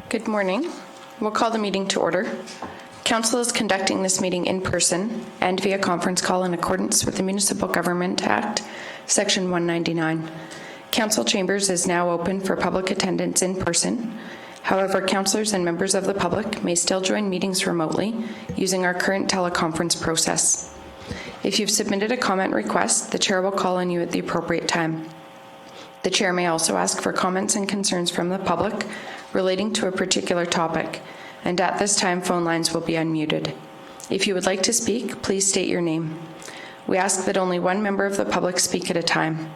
Good morning. We'll call the meeting to order. Council is conducting this meeting in person and via conference call in accordance with the Municipal Government Act, Section 199. Council chambers is now open for public attendance in person. However, councillors and members of the public may still join meetings remotely using our current teleconference process. If you've submitted a comment request, the chair will call on you at the appropriate time. The chair may also ask for comments and concerns from the public relating to a particular topic, and at this time, phone lines will be unmuted. If you would like to speak, please state your name. We ask that only one member of the public speak at a time.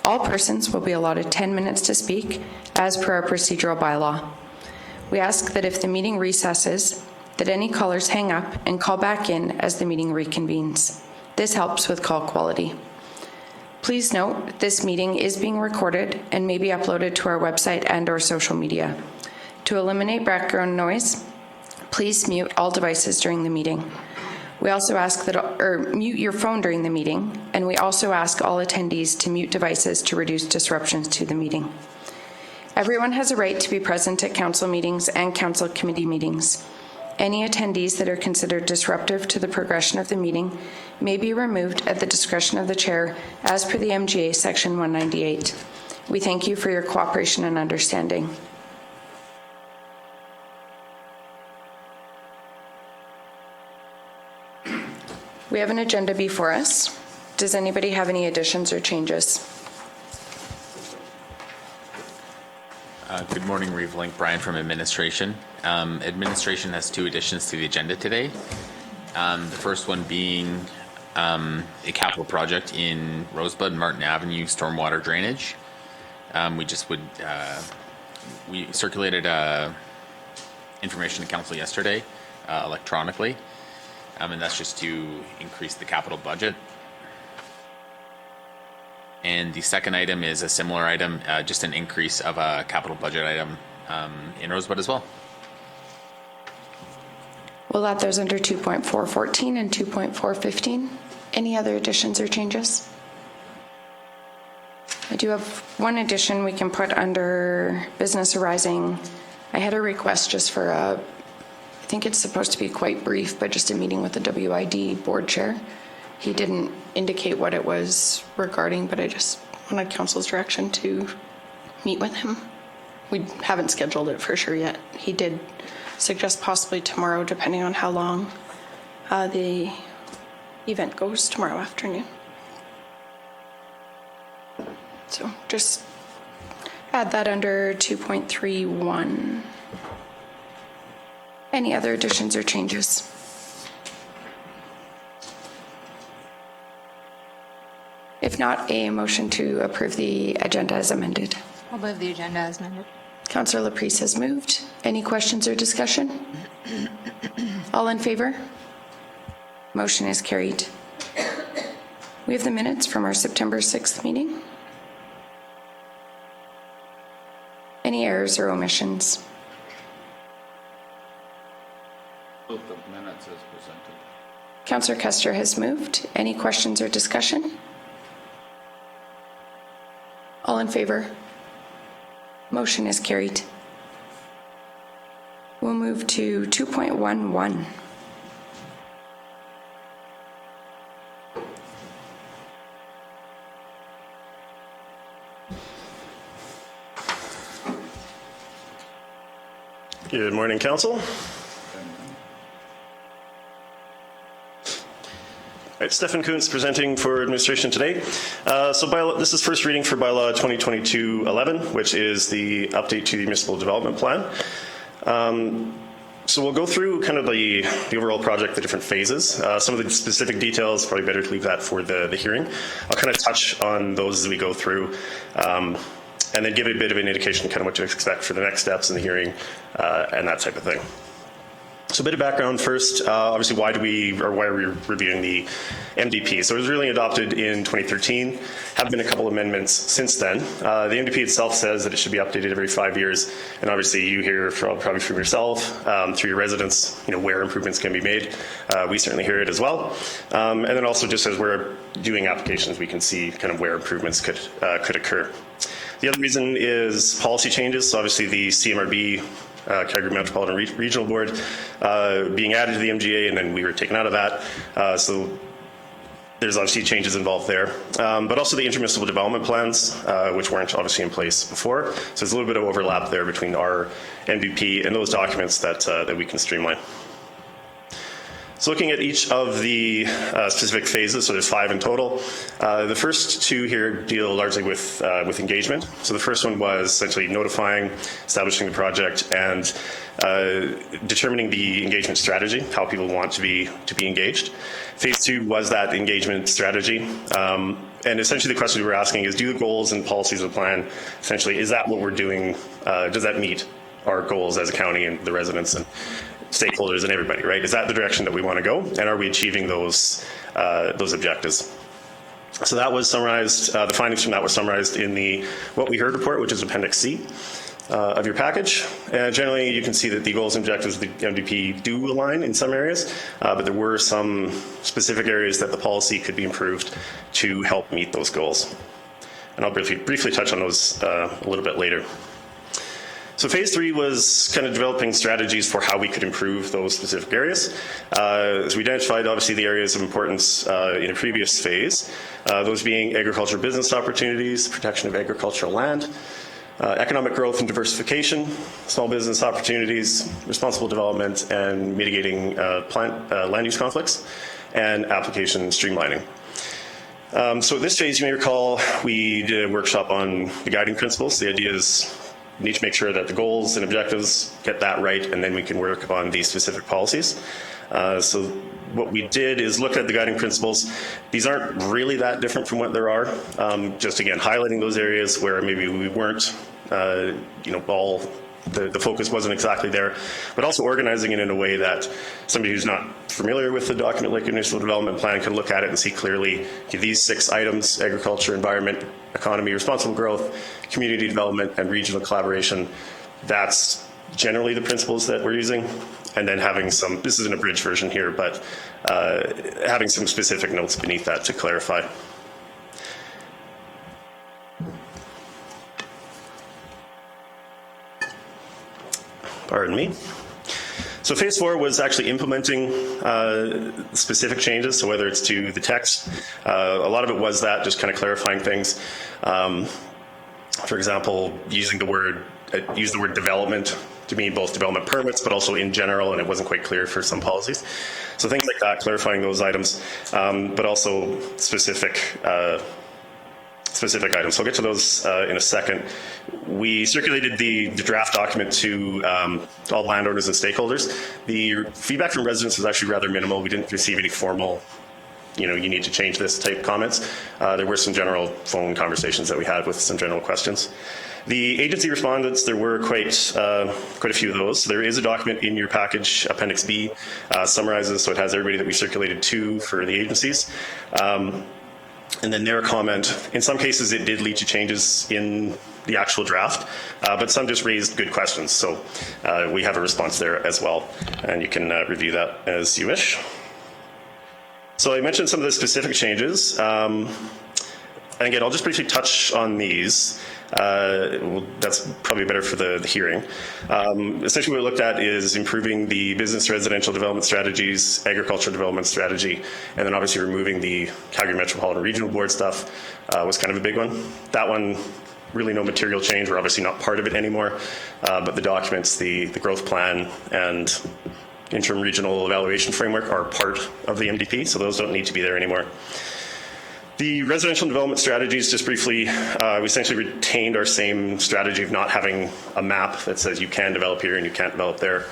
All persons will be allotted 10 minutes to speak, as per our procedural bylaw. We ask that if the meeting recesses, that any callers hang up and call back in as the meeting reconvenes. This helps with call quality. Please note, this meeting is being recorded and may be uploaded to our website and/or social media. To eliminate background noise, please mute all devices during the meeting. We also ask that, mute your phone during the meeting, and we also ask all attendees to mute devices to reduce disruptions to the meeting. Everyone has a right to be present at council meetings and council committee meetings. Any attendees that are considered disruptive to the progression of the meeting may be removed at the discretion of the chair as per the MGA Section 198. We thank you for your cooperation and understanding. We have an agenda before us. Does anybody have any additions or changes? Good morning, Reeve Link. Brian from Administration. Administration has two additions to the agenda today. The first one being a capital project in Rosebud, Martin Avenue, stormwater drainage. We circulated information to council yesterday electronically, and that's just to increase the capital budget. And the second item is a similar item, just an increase of a capital budget item in Rosebud as well. We'll add those under 2.414 and 2.415. Any other additions or changes? I do have one addition we can put under business arising. I had a request just for I think it's supposed to be quite brief, but just a meeting with the WID board chair. He didn't indicate what it was regarding, but I just wanted council's direction to meet with him. We haven't scheduled it for sure yet. He did suggest possibly tomorrow, depending on how long the event goes tomorrow afternoon. So just add that under 2.31. Any other additions or changes? If not, a motion to approve the agenda as amended. I'll move the agenda as amended. Councillor Laprise has moved. Any questions or discussion? All in favor? Motion is carried. We have the minutes from our September 6th meeting. Any errors or omissions? Vote the minutes as presented. Councillor Custer has moved. Any questions or discussion? All in favor? Motion is carried. We'll move to 2.11. Good morning, Council. All right, Stefan Kuntz presenting for administration today. This is first reading for bylaw 2022-11, which is the update to the municipal development plan. So we'll go through kind of the overall project, the different phases. Some of the specific details, probably better to leave that for the hearing. I'll kind of touch on those as we go through, and then give a bit of an indication kind of what to expect for the next steps in the hearing and that type of thing. So a bit of background first, obviously why are we reviewing the MDP? So it was really adopted in 2013, have been a couple amendments since then. The MDP itself says that it should be updated every 5 years, and obviously you hear probably from yourself, through your residents, where improvements can be made. We certainly hear it as well. And then also just as we're doing applications, we can see kind of where improvements could occur. The other reason is policy changes. So obviously the CMRB Calgary Metropolitan Regional Board being added to the MGA, and then we were taken out of that. So there's obviously changes involved there, but also the intermunicipal development plans, which weren't obviously in place before. So there's a little bit of overlap there between our MVP and those documents that we can streamline. So looking at each of the specific phases, so there's 5 in total. The first 2 here deal largely with engagement. So the first one was essentially notifying, establishing the project, and determining the engagement strategy, how people want to be engaged. Phase 2 was that engagement strategy. And essentially the question we were asking is, do the goals and policies of the plan, essentially, is that what we're doing? Does that meet our goals as a county and the residents and stakeholders and everybody, right? Is that the direction that we want to go? And are we achieving those objectives? So that was summarized, the findings from that were summarized in the What We Heard report, which is Appendix C of your package. And generally, you can see that the goals and objectives of the MDP do align in some areas, but there were some specific areas that the policy could be improved to help meet those goals. And I'll briefly touch on those a little bit later. So phase 3 was kind of developing strategies for how we could improve those specific areas. So we identified obviously the areas of importance in a previous phase, those being agricultural business opportunities, protection of agricultural land, economic growth and diversification, small business opportunities, responsible development, and mitigating land use conflicts, and application streamlining. So at this phase, you may recall, we did a workshop on the guiding principles. The idea is we need to make sure that the goals and objectives get that right, and then we can work on these specific policies. So what we did is look at the guiding principles. These aren't really that different from what there are. Just again, highlighting those areas where maybe we weren't, all the focus wasn't exactly there, but also organizing it in a way that somebody who's not familiar with the document like a municipal development plan can look at it and see clearly, okay, these 6 items: agriculture, environment, economy, responsible growth, community development, and regional collaboration. That's generally the principles that we're using. And then having some, this is an abridged version here, but having some specific notes beneath that to clarify. Pardon me. So phase 4 was actually implementing specific changes, so whether it's to the text, a lot of it was that, just kind of clarifying things. For example, use the word development to mean both development permits, but also in general, and it wasn't quite clear for some policies. So things like that, clarifying those items, but also specific items. So I'll get to those in a second. We circulated the draft document to all landowners and stakeholders. The feedback from residents was actually rather minimal. We didn't receive any formal, you need to change this type comments. There were some general phone conversations that we had with some general questions. The agency respondents, there were quite a few of those. So there is a document in your package, Appendix B, summarizes, so it has everybody that we circulated to for the agencies. And then their comment, in some cases it did lead to changes in the actual draft, but some just raised good questions. So we have a response there as well, and you can review that as you wish. So I mentioned some of the specific changes. And again, I'll just briefly touch on these. That's probably better for the hearing. Essentially what we looked at is improving the business residential development strategies, agricultural development strategy, and then obviously removing the Calgary Metropolitan Regional Board stuff was kind of a big one. That one, really no material change. We're obviously not part of it anymore, but the documents, the growth plan, and interim regional evaluation framework are part of the MDP, so those don't need to be there anymore. The residential development strategies, just briefly, we essentially retained our same strategy of not having a map that says you can develop here and you can't develop there.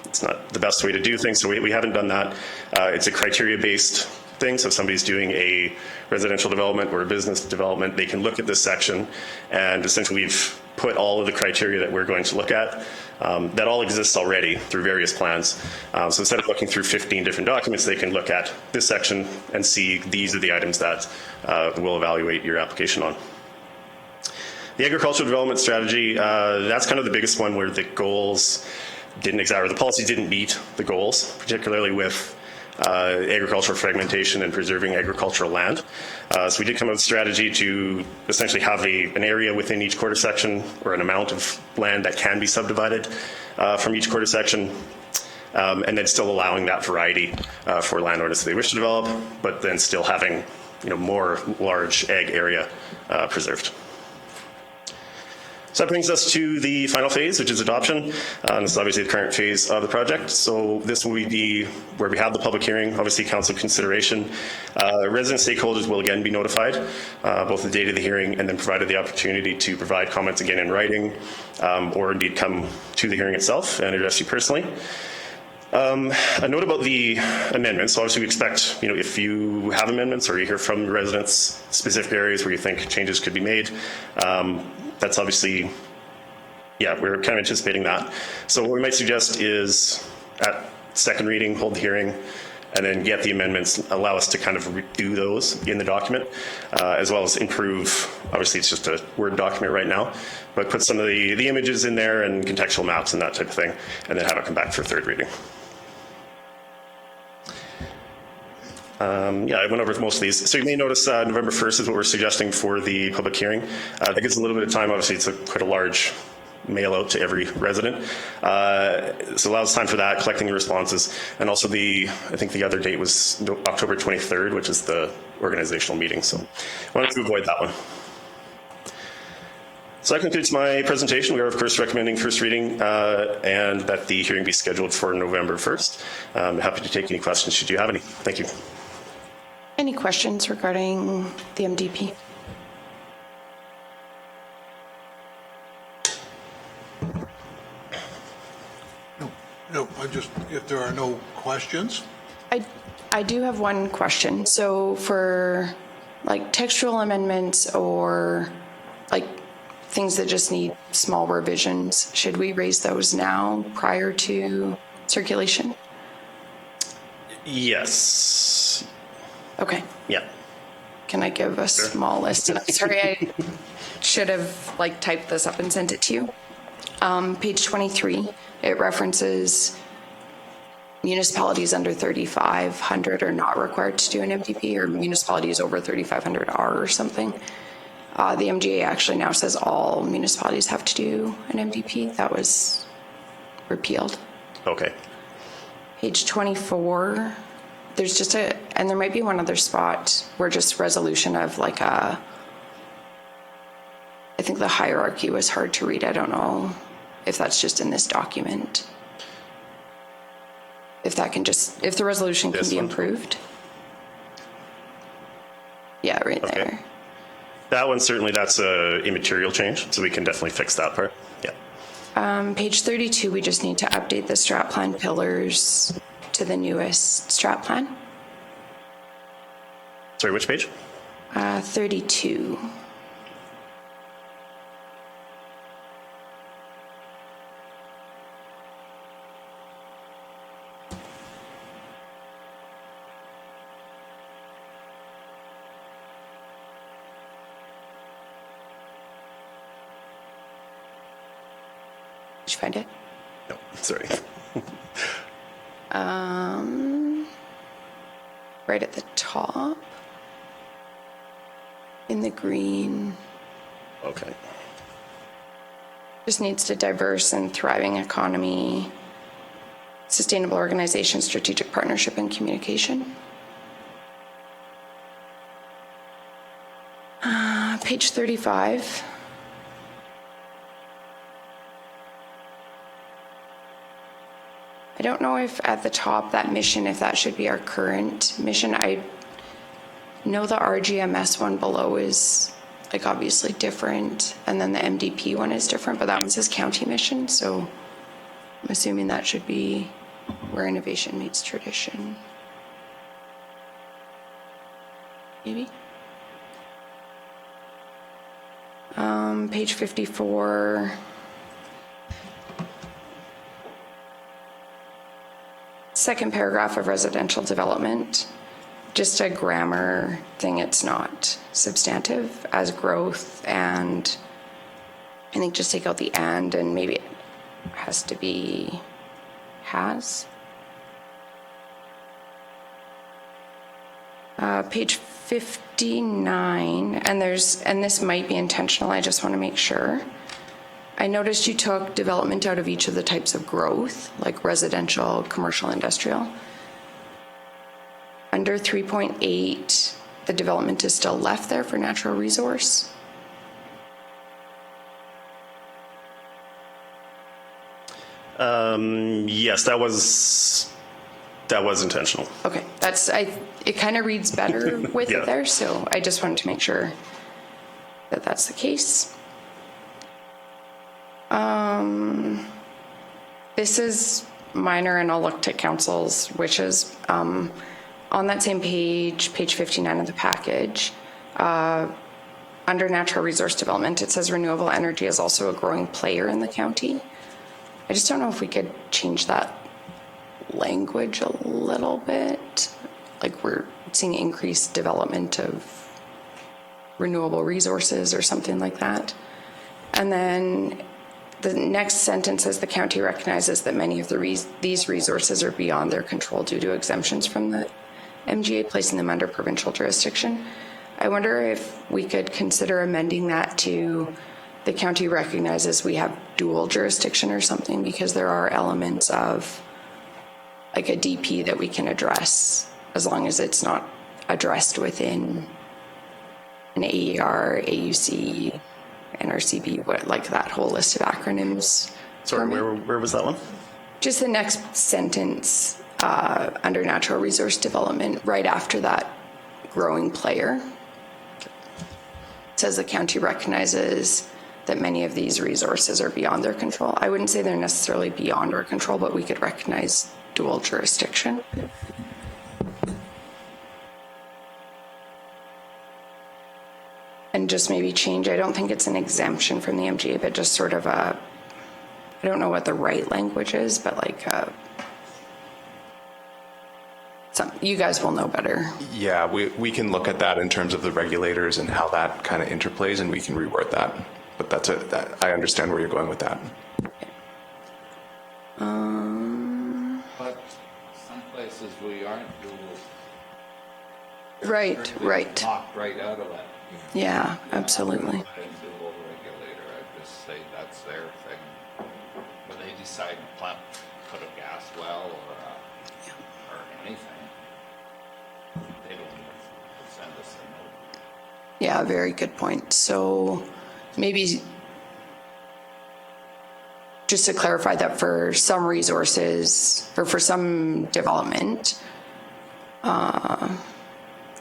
It's not the best way to do things, so we haven't done that. It's a criteria-based thing, so if somebody's doing a residential development or a business development, they can look at this section, and essentially we've put all of the criteria that we're going to look at. That all exists already through various plans. So instead of looking through 15 different documents, they can look at this section and see these are the items that we'll evaluate your application on. The agricultural development strategy, that's kind of the biggest one where the goals didn't exactly, the policy didn't meet the goals, particularly with agricultural fragmentation and preserving agricultural land. So we did come up with a strategy to essentially have an area within each quarter section, or an amount of land that can be subdivided from each quarter section, and then still allowing that variety for landowners that they wish to develop, but then still having more large ag area preserved. So that brings us to the final phase, which is adoption. This is obviously the current phase of the project. So this will be where we have the public hearing, obviously council consideration. Resident stakeholders will again be notified, both the date of the hearing and then provided the opportunity to provide comments again in writing, or indeed come to the hearing itself and address you personally. A note about the amendments. So obviously we expect, if you have amendments or you hear from residents specific areas where you think changes could be made, that's obviously, we're kind of anticipating that. So what we might suggest is at second reading, hold the hearing, and then get the amendments, allow us to kind of redo those in the document, as well as improve, obviously it's just a Word document right now, but put some of the images in there and contextual maps and that type of thing, and then have it come back for third reading. I went over most of these. So you may notice November 1st is what we're suggesting for the public hearing. That gives a little bit of time. Obviously, it's quite a large mail out to every resident. So allows time for that, collecting the responses. And also I think the other date was October 23rd, which is the organizational meeting. So I wanted to avoid that one. So that concludes my presentation. We are, of course, recommending first reading and that the hearing be scheduled for November 1st. I'm happy to take any questions should you have any. Thank you. Any questions regarding the MDP? No, if there are no questions. I do have one question. So for like textual amendments or like things that just need small revisions, should we raise those now prior to circulation? Yes. Okay. Yeah. Can I give a small list? And I'm sorry, I should have typed this up and sent it to you. Page 23, it references municipalities under 3,500 are not required to do an MDP, or municipalities over 3,500 are, or something. The MGA actually now says all municipalities have to do an MDP. That was repealed. Okay. Page 24, there's just and there might be one other spot where just resolution of I think the hierarchy was hard to read. I don't know if that's just in this document. If the resolution can be improved. Yeah, right there. That one, certainly that's a immaterial change, so we can definitely fix that part. Yeah. Page 32, we just need to update the strat plan pillars to the newest strat plan. Sorry, which page? 32. Did you find it? No, sorry. Right at the top. In the green. Okay. Just needs to diverse and thriving economy, sustainable organization, strategic partnership, and communication. Page 35. I don't know if at the top that mission, if that should be our current mission. I know the RGMS one below is obviously different, and then the MDP one is different, but that one says county mission, so I'm assuming that should be where innovation meets tradition. Maybe? Page 54. Second paragraph of residential development, just a grammar thing. It's not substantive as growth, and I think just take out the and maybe it has to be has. Page 59, and this might be intentional, I just want to make sure. I noticed you took development out of each of the types of growth, like residential, commercial, industrial. Under 3.8, the development is still left there for natural resource. Yes, that was intentional. Okay, it kind of reads better with Yeah. it there, so I just wanted to make sure that that's the case. This is minor, and I'll look to council's wishes. On that same page 59 of the package, under natural resource development, it says renewable energy is also a growing player in the county. I just don't know if we could change that language a little bit. Like we're seeing increased development of renewable resources or something like that. And then the next sentence says the county recognizes that many of these resources are beyond their control due to exemptions from the MGA, placing them under provincial jurisdiction. I wonder if we could consider amending that to the county recognizes we have dual jurisdiction or something, because there are elements of like a DP that we can address as long as it's not addressed within an AER, AUC, NRCB, like that whole list of acronyms. Sorry, where was that one? Just the next sentence under natural resource development, right after that growing player. It says the county recognizes that many of these resources are beyond their control. I wouldn't say they're necessarily beyond our control, but we could recognize dual jurisdiction. And just maybe change, I don't think it's an exemption from the MGA, but just sort of I don't know what the right language is, but like you guys will know better. Yeah, we can look at that in terms of the regulators and how that kind of interplays, and we can reword that. But I understand where you're going with that. But some places we aren't dual. Right. Knocked right out of it. Yeah, absolutely. And dual regulator, I just say that's their thing. When they decide to put a gas well or anything, they don't even send us a note. Yeah, very good point. So maybe just to clarify that for some resources or for some development,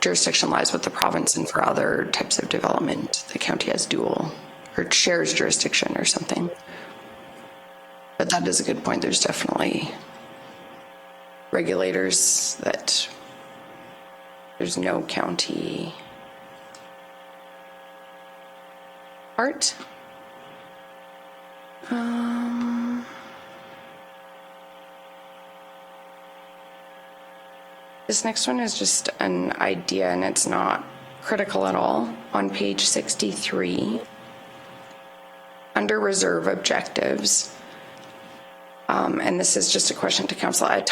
jurisdiction lies with the province, and for other types of development, the county has dual or shares jurisdiction or something. But that is a good point. There's definitely regulators that there's no county part. This next one is just an idea, and it's not critical at all. On page 63, under reserve objectives, and this is just a question to council. A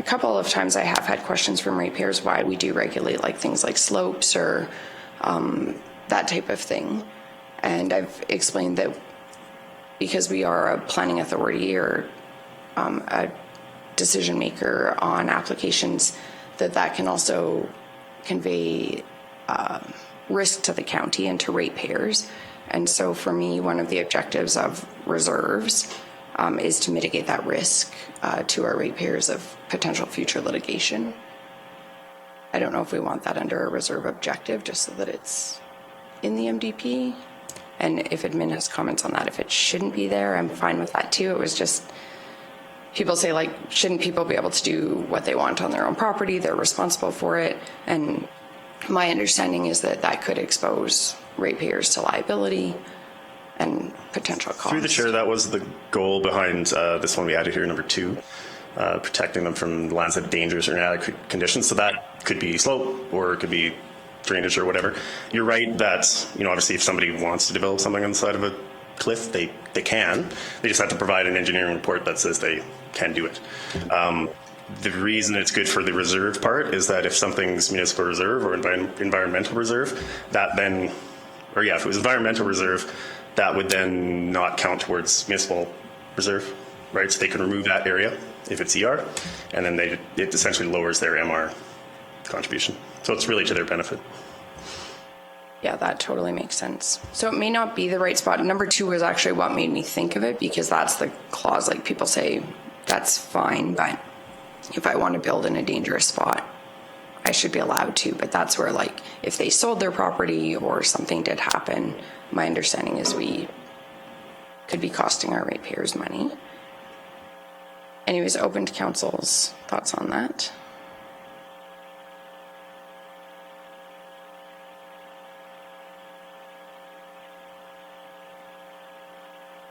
couple of times I have had questions from ratepayers why we do regulate like things like slopes or that type of thing. And I've explained that because we are a planning authority or a decision maker on applications, that can also convey risk to the county and to ratepayers. And so for me, one of the objectives of reserves is to mitigate that risk to our ratepayers of potential future litigation. I don't know if we want that under a reserve objective, just so that it's in the MDP. And if admin has comments on that, if it shouldn't be there, I'm fine with that too. It was just, people say like, shouldn't people be able to do what they want on their own property? They're responsible for it. And my understanding is that could expose ratepayers to liability and potential costs. Through the chair, that was the goal behind this one we added here, number 2, protecting them from lands that have dangerous or inadequate conditions. So that could be slope, or it could be drainage or whatever. You're right that, obviously if somebody wants to develop something on the side of a cliff, they can. They just have to provide an engineering report that says they can do it. the reason it's good for the reserve part is that if something's municipal reserve or environmental reserve, that then, or yeah, if it was environmental reserve, that would then not count towards municipal reserve, right? So they can remove that area if it's ER, and then it essentially lowers their MR contribution. So it's really to their benefit. Yeah, that totally makes sense. So it may not be the right spot. Number 2 was actually what made me think of it, because that's the clause, like people say, that's fine, but if I want to build in a dangerous spot, I should be allowed to. But that's where, like, if they sold their property or something did happen, my understanding is we could be costing our ratepayers money. Anyways, open to council's thoughts on that.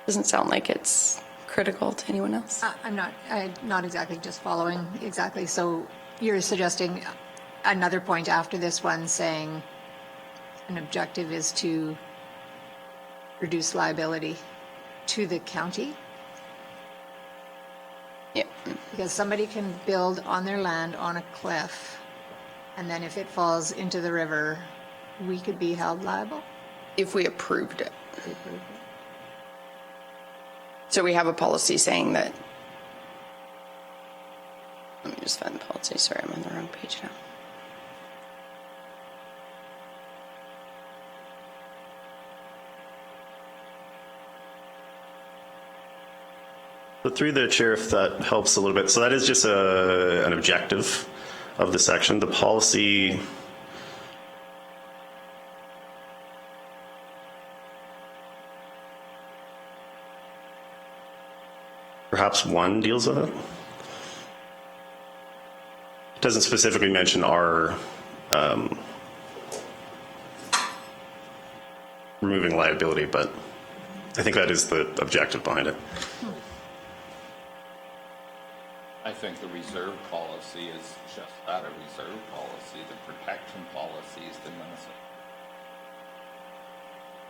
Doesn't sound like it's critical to anyone else. I'm not exactly just following exactly. So you're suggesting another point after this one saying an objective is to reduce liability to the county? Yeah. Because somebody can build on their land on a cliff, and then if it falls into the river, we could be held liable? If we approved it. So we have a policy saying that, let me just find the policy, sorry, I'm on the wrong page now. But through the chair, if that helps a little bit. So that is just an objective of the section. The policy, perhaps 1 deals with it. It doesn't specifically mention our removing liability, but I think that is the objective behind it. I think the reserve policy is just that, a reserve policy. The protection policy is the municipal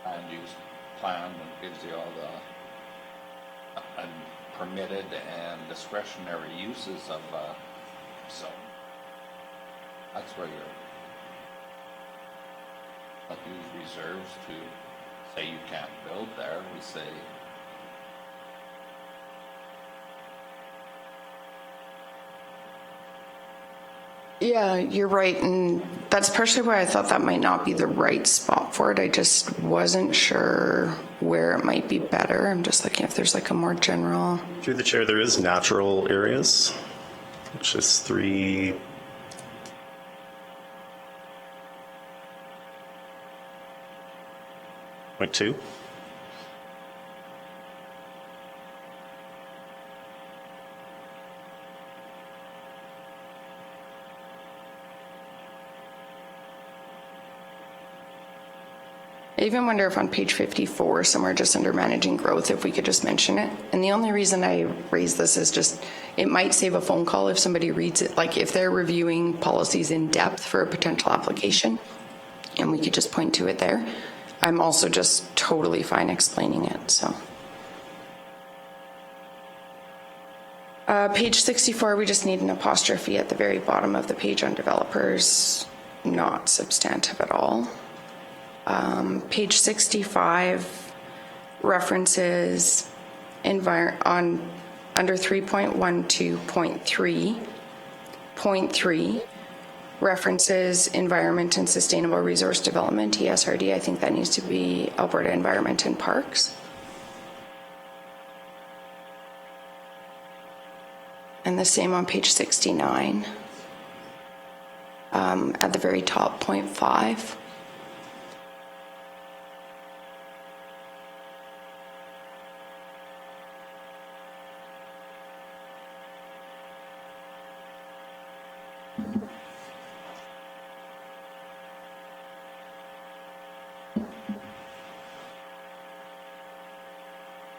land use plan that gives you all the permitted and discretionary uses of zone. That's where you're not use reserves to say you can't build there. We say Yeah, you're right, and that's partially why I thought that might not be the right spot for it. I just wasn't sure where it might be better. I'm just looking if there's like a more general. Through the chair, there is natural areas, which is 3. Point 2. I even wonder if on page 54, somewhere just under managing growth, if we could just mention it. And the only reason I raise this is just, it might save a phone call if somebody reads it, like if they're reviewing policies in depth for a potential application, and we could just point to it there. I'm also just totally fine explaining it, so. Page 64, we just need an apostrophe at the very bottom of the page on developers, not substantive at all. Page 65 references under 3.12.3.3 references environment and sustainable resource development, ESRD. I think that needs to be Alberta Environment and Parks. And the same on page 69 at the very top, point 5.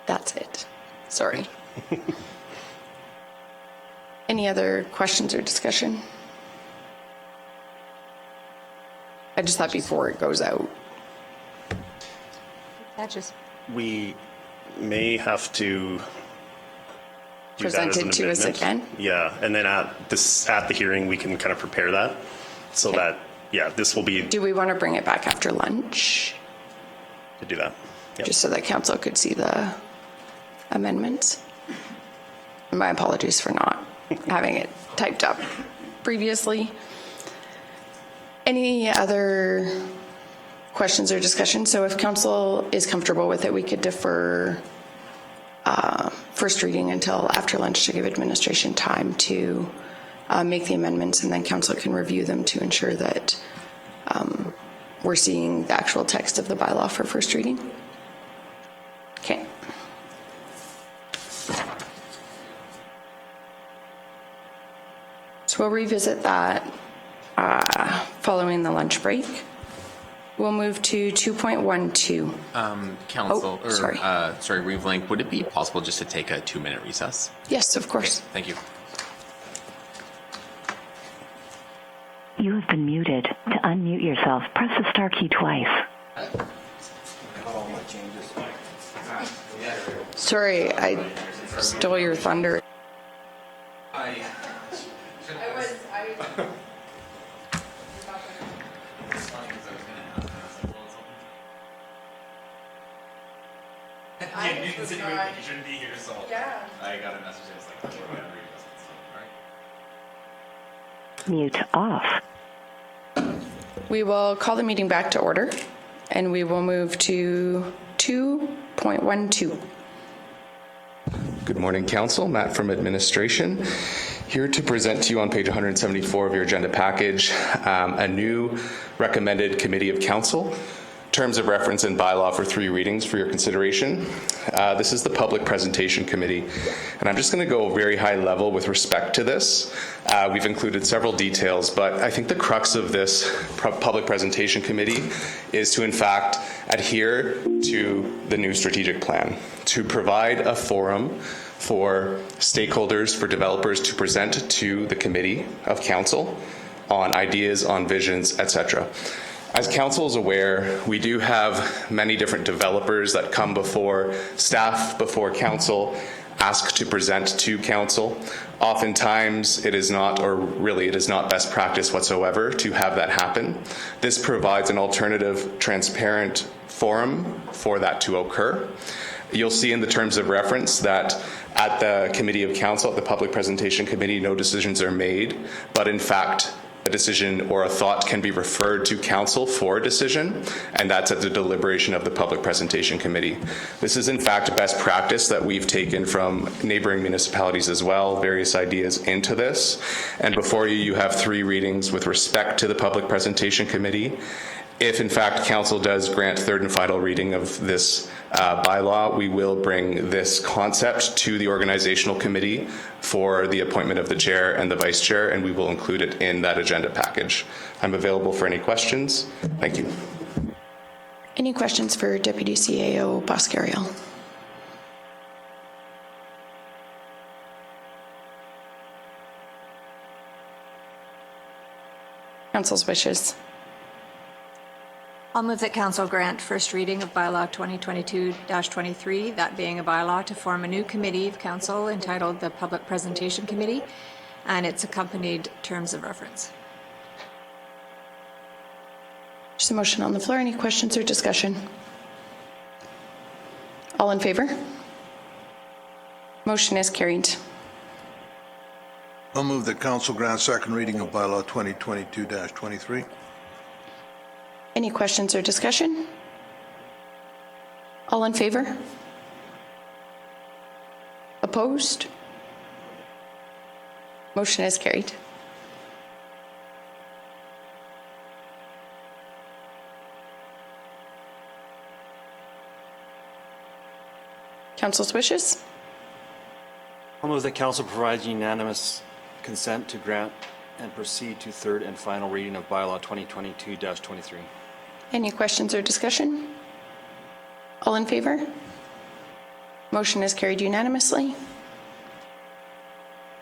That's it. Sorry. Any other questions or discussion? I just thought before it goes out. That just, We may have to do that as an presented to us amendment. again? Yeah, and then at the hearing, we can kind of prepare that so Okay. that, yeah, this will be Do we want to bring it back after lunch, to do that. Yep. just so that council could see the amendments? And my apologies for not having it typed up previously. Any other questions or discussion? So if council is comfortable with it, we could defer first reading until after lunch to give administration time to make the amendments, and then council can review them to ensure that we're seeing the actual text of the bylaw for first reading. Okay. So we'll revisit that following the lunch break. We'll move to 2.12. Council, Oh, sorry. sorry, Revelink, would it be possible just to take a 2-minute recess? Yes, of course. Thank you. You have been muted. To unmute yourself, press the star key twice. Sorry, I stole your thunder. You shouldn't be here, so yeah. I got a message. I was like, we're going to readjust it. All right. Mute off. We will call the meeting back to order, and we will move to 2.12. Good morning, Council. Matt from Administration, here to present to you on page 174 of your agenda package a new recommended Committee of Council, terms of reference and bylaw for 3 readings for your consideration. This is the Public Presentation Committee, and I'm just going to go very high level with respect to this. We've included several details, but I think the crux of this Public Presentation Committee is to, in fact, adhere to the new strategic plan, to provide a forum for stakeholders, for developers to present to the Committee of Council on ideas, on visions, etc. As council is aware, we do have many different developers that come before staff, before council, ask to present to council. Oftentimes it is not, or really it is not best practice whatsoever to have that happen. This provides an alternative, transparent forum for that to occur. You'll see in the terms of reference that at the Committee of Council, at the Public Presentation Committee, no decisions are made, but in fact, a decision or a thought can be referred to council for a decision, and that's at the deliberation of the Public Presentation Committee. This is in fact best practice that we've taken from neighboring municipalities as well, various ideas into this. And before you, you have 3 readings with respect to the Public Presentation Committee. If in fact council does grant 3rd and final reading of this bylaw, we will bring this concept to the organizational committee for the appointment of the chair and the vice chair, and we will include it in that agenda package. I'm available for any questions. Thank you. Any questions for Deputy CAO Boscariel? Council's wishes. I'll move that council grant first reading of bylaw 2022-23, that being a bylaw to form a new committee of council entitled the Public Presentation Committee, and its accompanied terms of reference. There's a motion on the floor. Any questions or discussion? All in favor? Motion is carried. I'll move that council grant second reading of bylaw 2022-23. Any questions or discussion? All in favor? Opposed? Motion is carried. Council's wishes? I'll move that council provides unanimous consent to grant and proceed to 3rd and final reading of bylaw 2022-23. Any questions or discussion? All in favor? Motion is carried unanimously.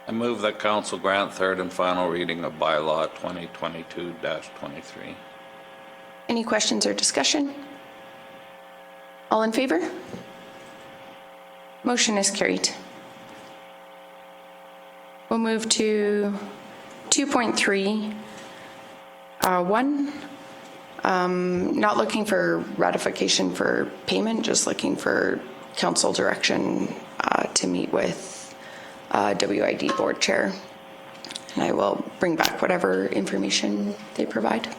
I move that council grant 3rd and final reading of bylaw 2022-23. Any questions or discussion? All in favor? Motion is carried. We'll move to 2.3. 1, not looking for ratification for payment, just looking for council direction to meet with WID board chair. And I will bring back whatever information they provide.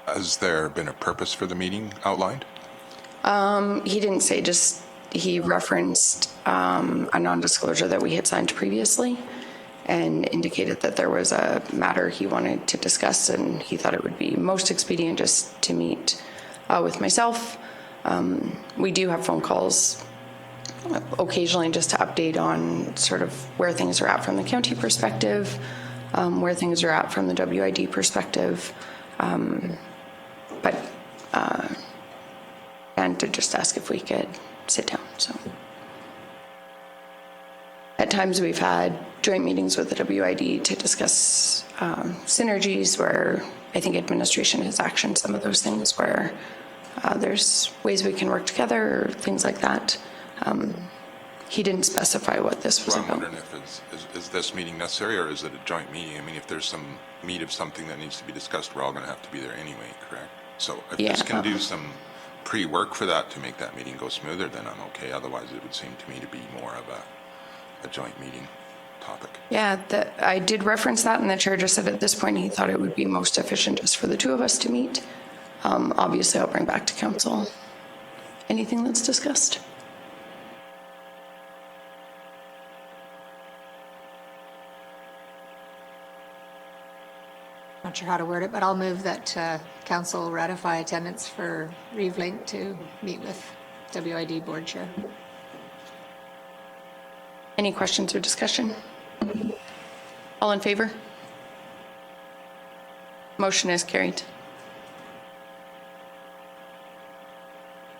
Has there been a purpose for the meeting outlined? He didn't say, just he referenced a non-disclosure that we had signed previously and indicated that there was a matter he wanted to discuss, and he thought it would be most expedient just to meet with myself. We do have phone calls occasionally just to update on sort of where things are at from the county perspective, where things are at from the WID perspective, and to just ask if we could sit down. So at times we've had joint meetings with the WID to discuss synergies, where I think administration has actioned some of those things, where there's ways we can work together or things like that. He didn't specify what this was Well, I'm about. wondering if is this meeting necessary, or is it a joint meeting? I mean, if there's some meat of something that needs to be discussed, we're all going to have to be there anyway, correct? So if this can do some pre-work for that to make that meeting go smoother, then I'm okay. Otherwise, it would seem to me to be more of a joint meeting topic. Yeah, I did reference that, and the chair just said at this point he thought it would be most efficient just for the two of us to meet. Obviously, I'll bring back to council anything that's discussed. Not sure how to word it, but I'll move that council ratify attendance for Reeve to meet with WID board chair. Any questions or discussion? All in favor? Motion is carried.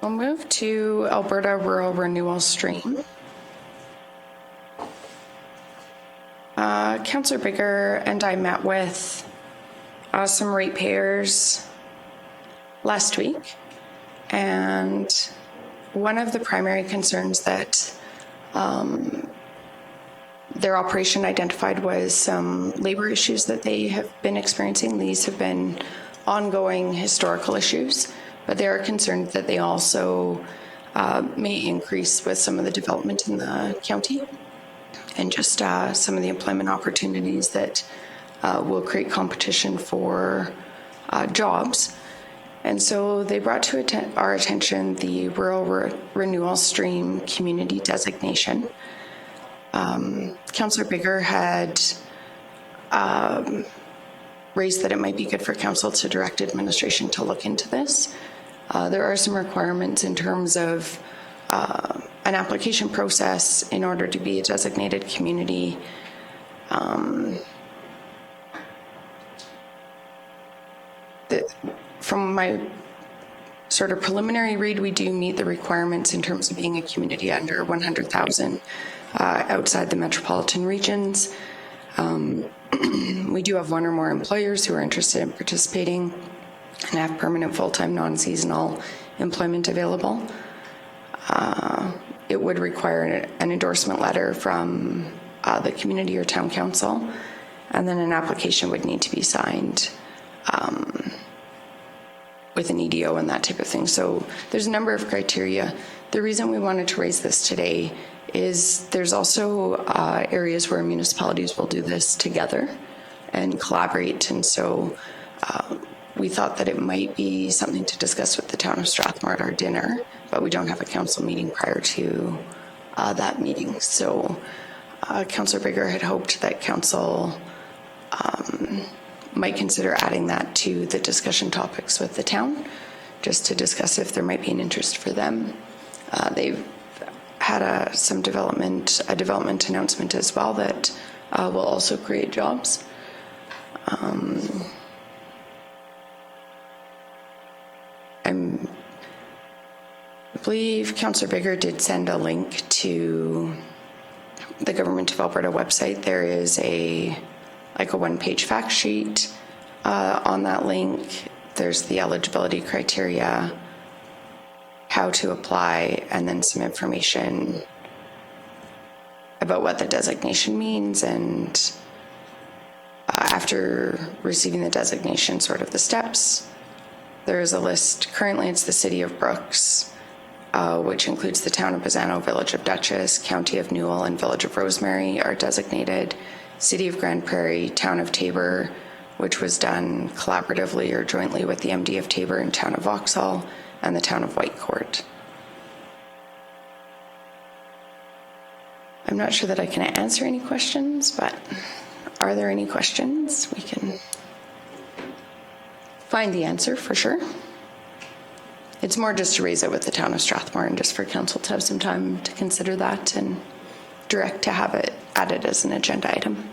We'll move to Alberta Rural Renewal Stream. Councillor Bigger and I met with some ratepayers last week, and one of the primary concerns that their operation identified was some labor issues that they have been experiencing. These have been ongoing historical issues, but they are concerned that they also may increase with some of the development in the county and just some of the employment opportunities that will create competition for jobs. And so they brought to our attention the Rural Renewal Stream Community Designation. Councillor Bigger had raised that it might be good for council to direct administration to look into this. There are some requirements in terms of an application process in order to be a designated community. From my sort of preliminary read, we do meet the requirements in terms of being a community under 100,000 outside the metropolitan regions. We do have one or more employers who are interested in participating and have permanent full-time non-seasonal employment available. It would require an endorsement letter from the community or town council, and then an application would need to be signed with an EDO and that type of thing. So there's a number of criteria. The reason we wanted to raise this today is there's also areas where municipalities will do this together and collaborate, and so we thought that it might be something to discuss with the town of Strathmore at our dinner, but we don't have a council meeting prior to that meeting. So Councillor Bigger had hoped that council might consider adding that to the discussion topics with the town, just to discuss if there might be an interest for them. They've had a development announcement as well that will also create jobs. I believe Councillor Bigger did send a link to the Government of Alberta website. There is a one-page fact sheet on that link. There's the eligibility criteria, how to apply, and then some information about what the designation means, and after receiving the designation, sort of the steps. There is a list. Currently, it's the City of Brooks, which includes the Town of Pisano, Village of Dutchess, County of Newell, and Village of Rosemary are designated. City of Grand Prairie, Town of Tabor, which was done collaboratively or jointly with the MD of Tabor and Town of Vauxhall, and the Town of Whitecourt. I'm not sure that I can answer any questions, but are there any questions? We can find the answer for sure. It's more just to raise it with the Town of Strathmore and just for council to have some time to consider that and direct to have it added as an agenda item.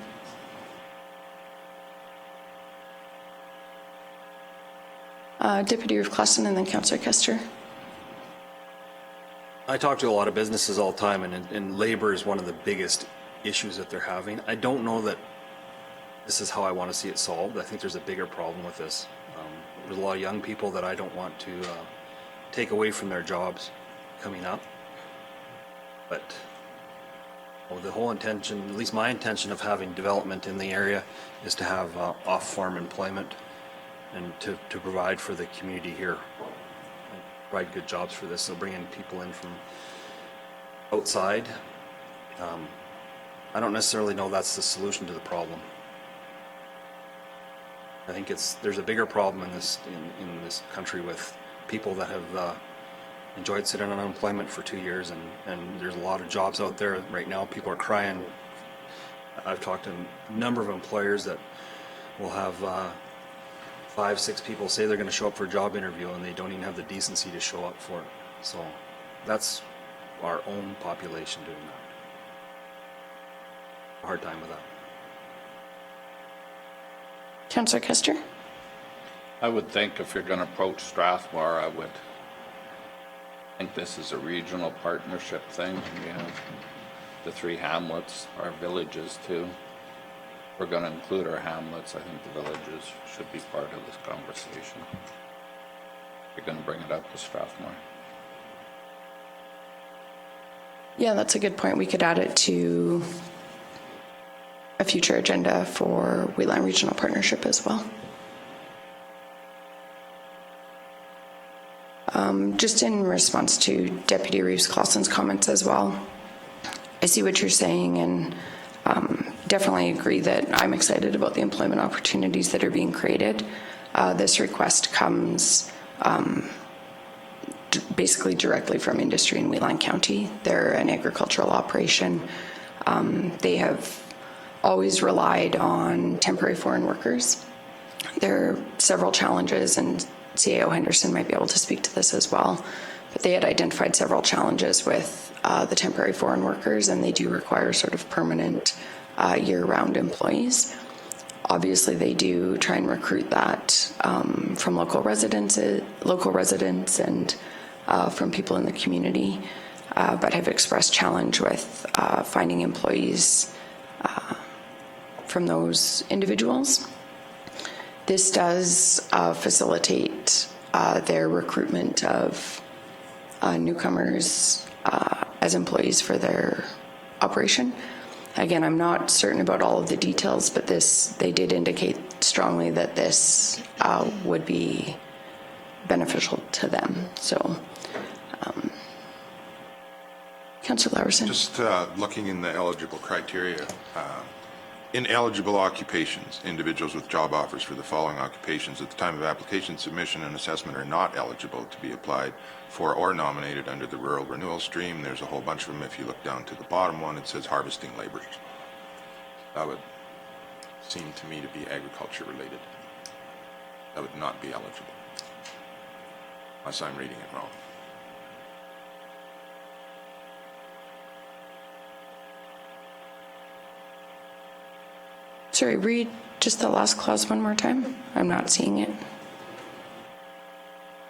Deputy Reeve Clausen and then Councillor Kester. I talk to a lot of businesses all the time, and labor is one of the biggest issues that they're having. I don't know that this is how I want to see it solved. I think there's a bigger problem with this. There's a lot of young people that I don't want to take away from their jobs coming up. But the whole intention, at least my intention of having development in the area, is to have off-farm employment and to provide for the community here. Provide good jobs for this, so bringing people in from outside. I don't necessarily know that's the solution to the problem. I think there's a bigger problem in this country with people that have enjoyed sitting on unemployment for 2 years, and there's a lot of jobs out there right now. People are crying. I've talked to a number of employers that will have 5-6 people say they're going to show up for a job interview and they don't even have the decency to show up for it. So that's our own population doing that. A hard time with that. Councillor Kester? I would think if you're going to approach Strathmore, I would think this is a regional partnership thing. We have the 3 hamlets, our villages too. If we're going to include our hamlets, I think the villages should be part of this conversation. You're going to bring it up to Strathmore. Yeah, that's a good point. We could add it to a future agenda for Wheatland Regional Partnership as well. Just in response to Deputy Reeves Clausen's comments as well, I see what you're saying, and definitely agree that I'm excited about the employment opportunities that are being created. This request comes basically directly from industry in Wheatland County. They're an agricultural operation. They have always relied on temporary foreign workers. There are several challenges, and CAO Henderson might be able to speak to this as well, but they had identified several challenges with the temporary foreign workers, and they do require sort of permanent year-round employees. Obviously, they do try and recruit that from local residents and from people in the community, but have expressed challenge with finding employees from those individuals. This does facilitate their recruitment of newcomers as employees for their operation. Again, I'm not certain about all of the details, but they did indicate strongly that this would be beneficial to them. So, Councillor Laverson. Just looking in the eligible criteria, ineligible occupations, individuals with job offers for the following occupations at the time of application, submission, and assessment are not eligible to be applied for or nominated under the rural renewal stream. There's a whole bunch of them. If you look down to the bottom one, it says harvesting laborers. That would seem to me to be agriculture related. That would not be eligible, unless I'm reading it wrong. Sorry, read just the last clause one more time. I'm not seeing it.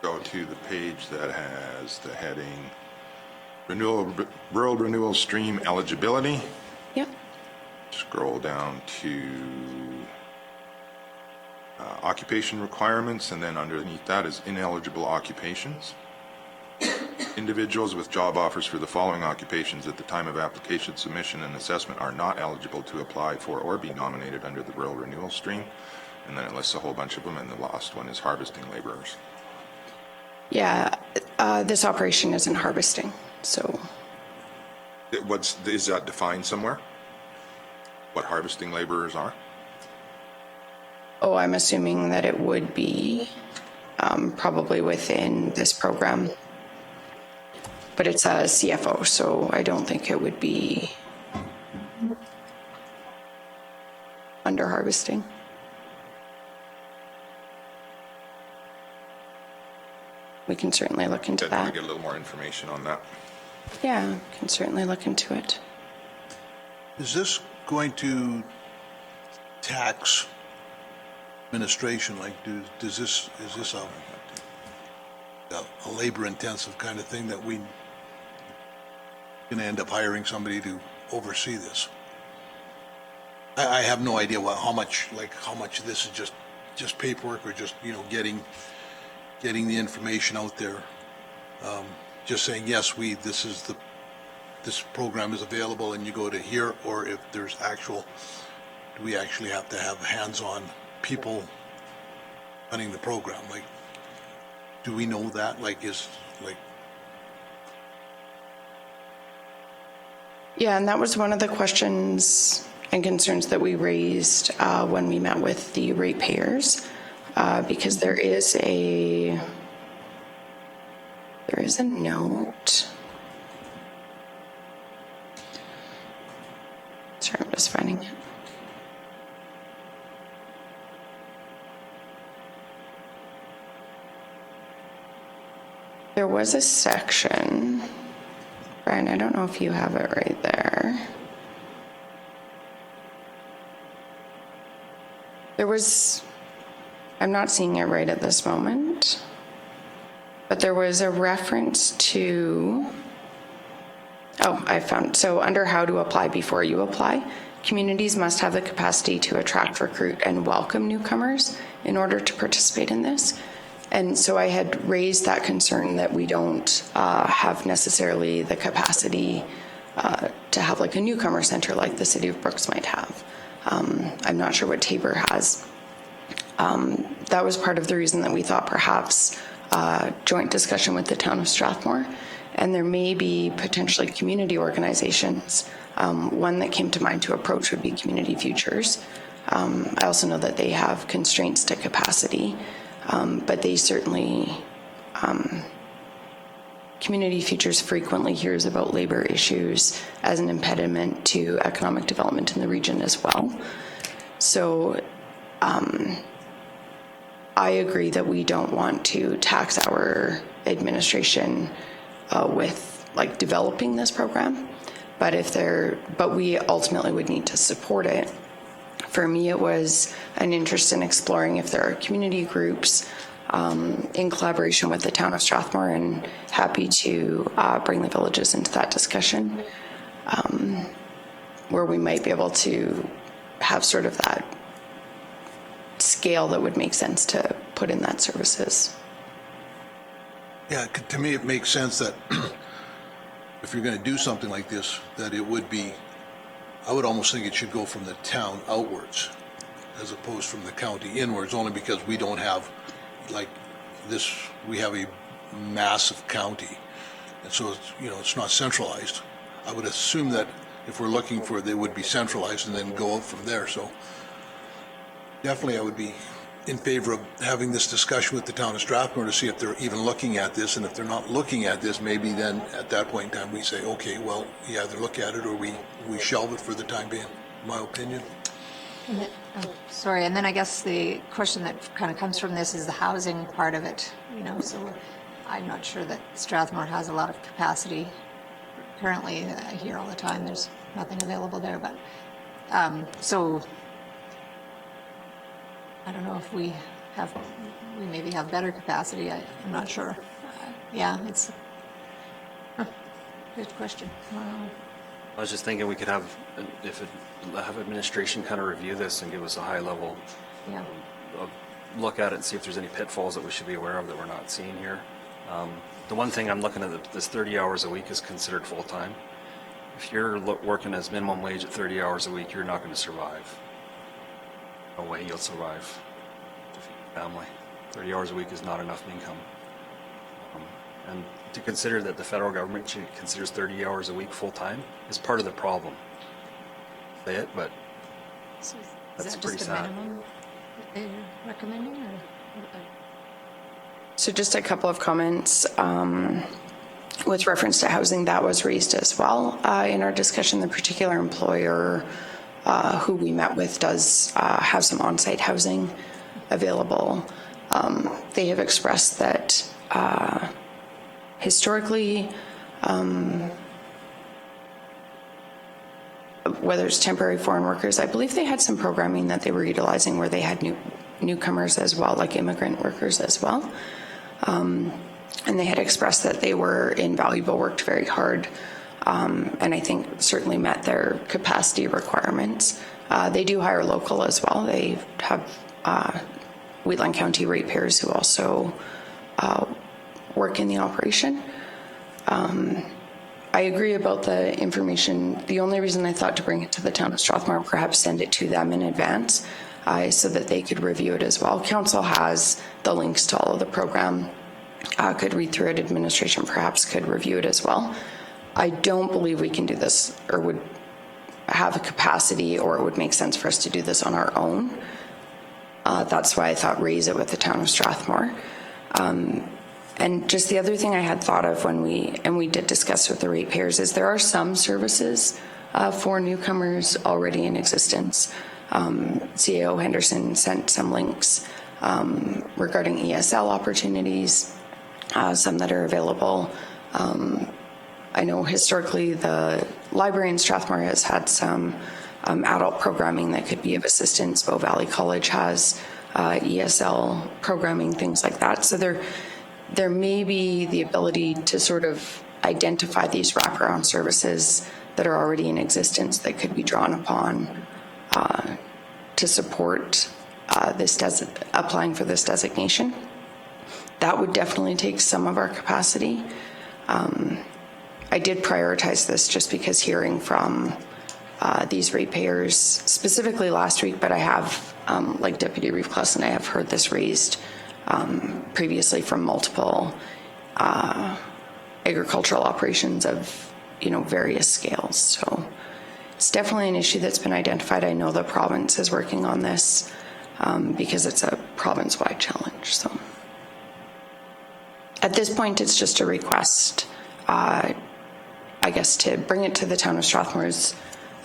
Go to the page that has the heading rural renewal stream eligibility. Yep. Scroll down to occupation requirements, and then underneath that is ineligible occupations. Individuals with job offers for the following occupations at the time of application submission and assessment are not eligible to apply for or be nominated under the rural renewal stream. And then it lists a whole bunch of them, and the last one is harvesting laborers. Yeah, this operation isn't harvesting, so Is that defined somewhere? What harvesting laborers are? oh, I'm assuming that it would be probably within this program. But it's a CFO, so I don't think it would be under harvesting. We can certainly look into I'd want that. to get a little more information on that. Yeah, can certainly look into it. Is this going to tax administration? Like, is this a labor-intensive kind of thing that we going to end up hiring somebody to oversee this? I have no idea how much of this is just paperwork, or just, getting the information out there. Just saying, yes, this program is available and you go to here, or if there's do we actually have to have hands-on people running the program? Like, do we know that? Yeah, and that was one of the questions and concerns that we raised when we met with the ratepayers, because there is a note. Sorry, I'm just finding it. There was a section, Brian, I don't know if you have it right there. I'm not seeing it right at this moment, but there was a reference to, I found, so under how to apply before you apply, communities must have the capacity to attract, recruit, and welcome newcomers in order to participate in this. And so I had raised that concern that we don't have necessarily the capacity to have like a newcomer center like the city of Brooks might have. I'm not sure what Tabor has. That was part of the reason that we thought perhaps joint discussion with the town of Strathmore, and there may be potentially community organizations. One that came to mind to approach would be Community Futures. I also know that they have constraints to capacity, but they certainly, Community Futures frequently hears about labor issues as an impediment to economic development in the region as well. So I agree that we don't want to tax our administration with like developing this program, but we ultimately would need to support it. For me, it was an interest in exploring if there are community groups in collaboration with the town of Strathmore, and happy to bring the villages into that discussion, where we might be able to have sort of that scale that would make sense to put in that services. Yeah, to me, it makes sense that if you're going to do something like this, that it would be, I would almost think it should go from the town outwards as opposed from the county inwards, only because we don't have like this, we have a massive county. And so it's, it's not centralized. I would assume that if we're looking for it, they would be centralized and then go out from there. So definitely I would be in favor of having this discussion with the town of Strathmore to see if they're even looking at this. And if they're not looking at this, maybe then at that point in time we say, okay, well, you either look at it or we shelve it for the time being, in my opinion. And then, sorry, and then I guess the question that kind of comes from this is the housing part of it, so I'm not sure that Strathmore has a lot of capacity. Currently, I hear all the time there's nothing available there, but so I don't know if we maybe have better capacity. I'm not sure. Yeah, it's a good question. I was just thinking we could have administration kind of review this and give us a high level Yeah. look at it and see if there's any pitfalls that we should be aware of that we're not seeing here. the one thing I'm looking at, this 30 hours a week is considered full-time. If you're working as minimum wage at 30 hours a week, you're not going to survive. No way you'll survive to feed your family. 30 hours a week is not enough income. And to consider that the federal government considers 30 hours a week full-time is part of the problem. Say it, but So that's is that pretty just the sad. minimum that they're recommending, or? So just a couple of comments with reference to housing that was raised as well in our discussion. The particular employer who we met with does have some on-site housing available. They have expressed that historically, whether it's temporary foreign workers, I believe they had some programming that they were utilizing where they had newcomers as well, like immigrant workers as well. And they had expressed that they were invaluable, worked very hard, and I think certainly met their capacity requirements. They do hire local as well. They have Wheatland County ratepayers who also work in the operation. I agree about the information. The only reason I thought to bring it to the town of Strathmore, perhaps send it to them in advance, so that they could review it as well. Council has the links to all of the program, could read through it. Administration perhaps could review it as well. I don't believe we can do this or would have a capacity or it would make sense for us to do this on our own. That's why I thought raise it with the town of Strathmore. And just the other thing I had thought of when we did discuss with the ratepayers is there are some services for newcomers already in existence. CAO Henderson sent some links regarding ESL opportunities, some that are available. I know historically the library in Strathmore has had some adult programming that could be of assistance. Bow Valley College has ESL programming, things like that. So there may be the ability to sort of identify these wraparound services that are already in existence that could be drawn upon to support applying for this designation. That would definitely take some of our capacity. I did prioritize this just because hearing from these ratepayers, specifically last week, but I have, like Deputy Reeve Klassen, I have heard this raised previously from multiple agricultural operations of, various scales. So it's definitely an issue that's been identified. I know the province is working on this because it's a province-wide challenge. So at this point, it's just a request, I guess, to bring it to the town of Strathmore's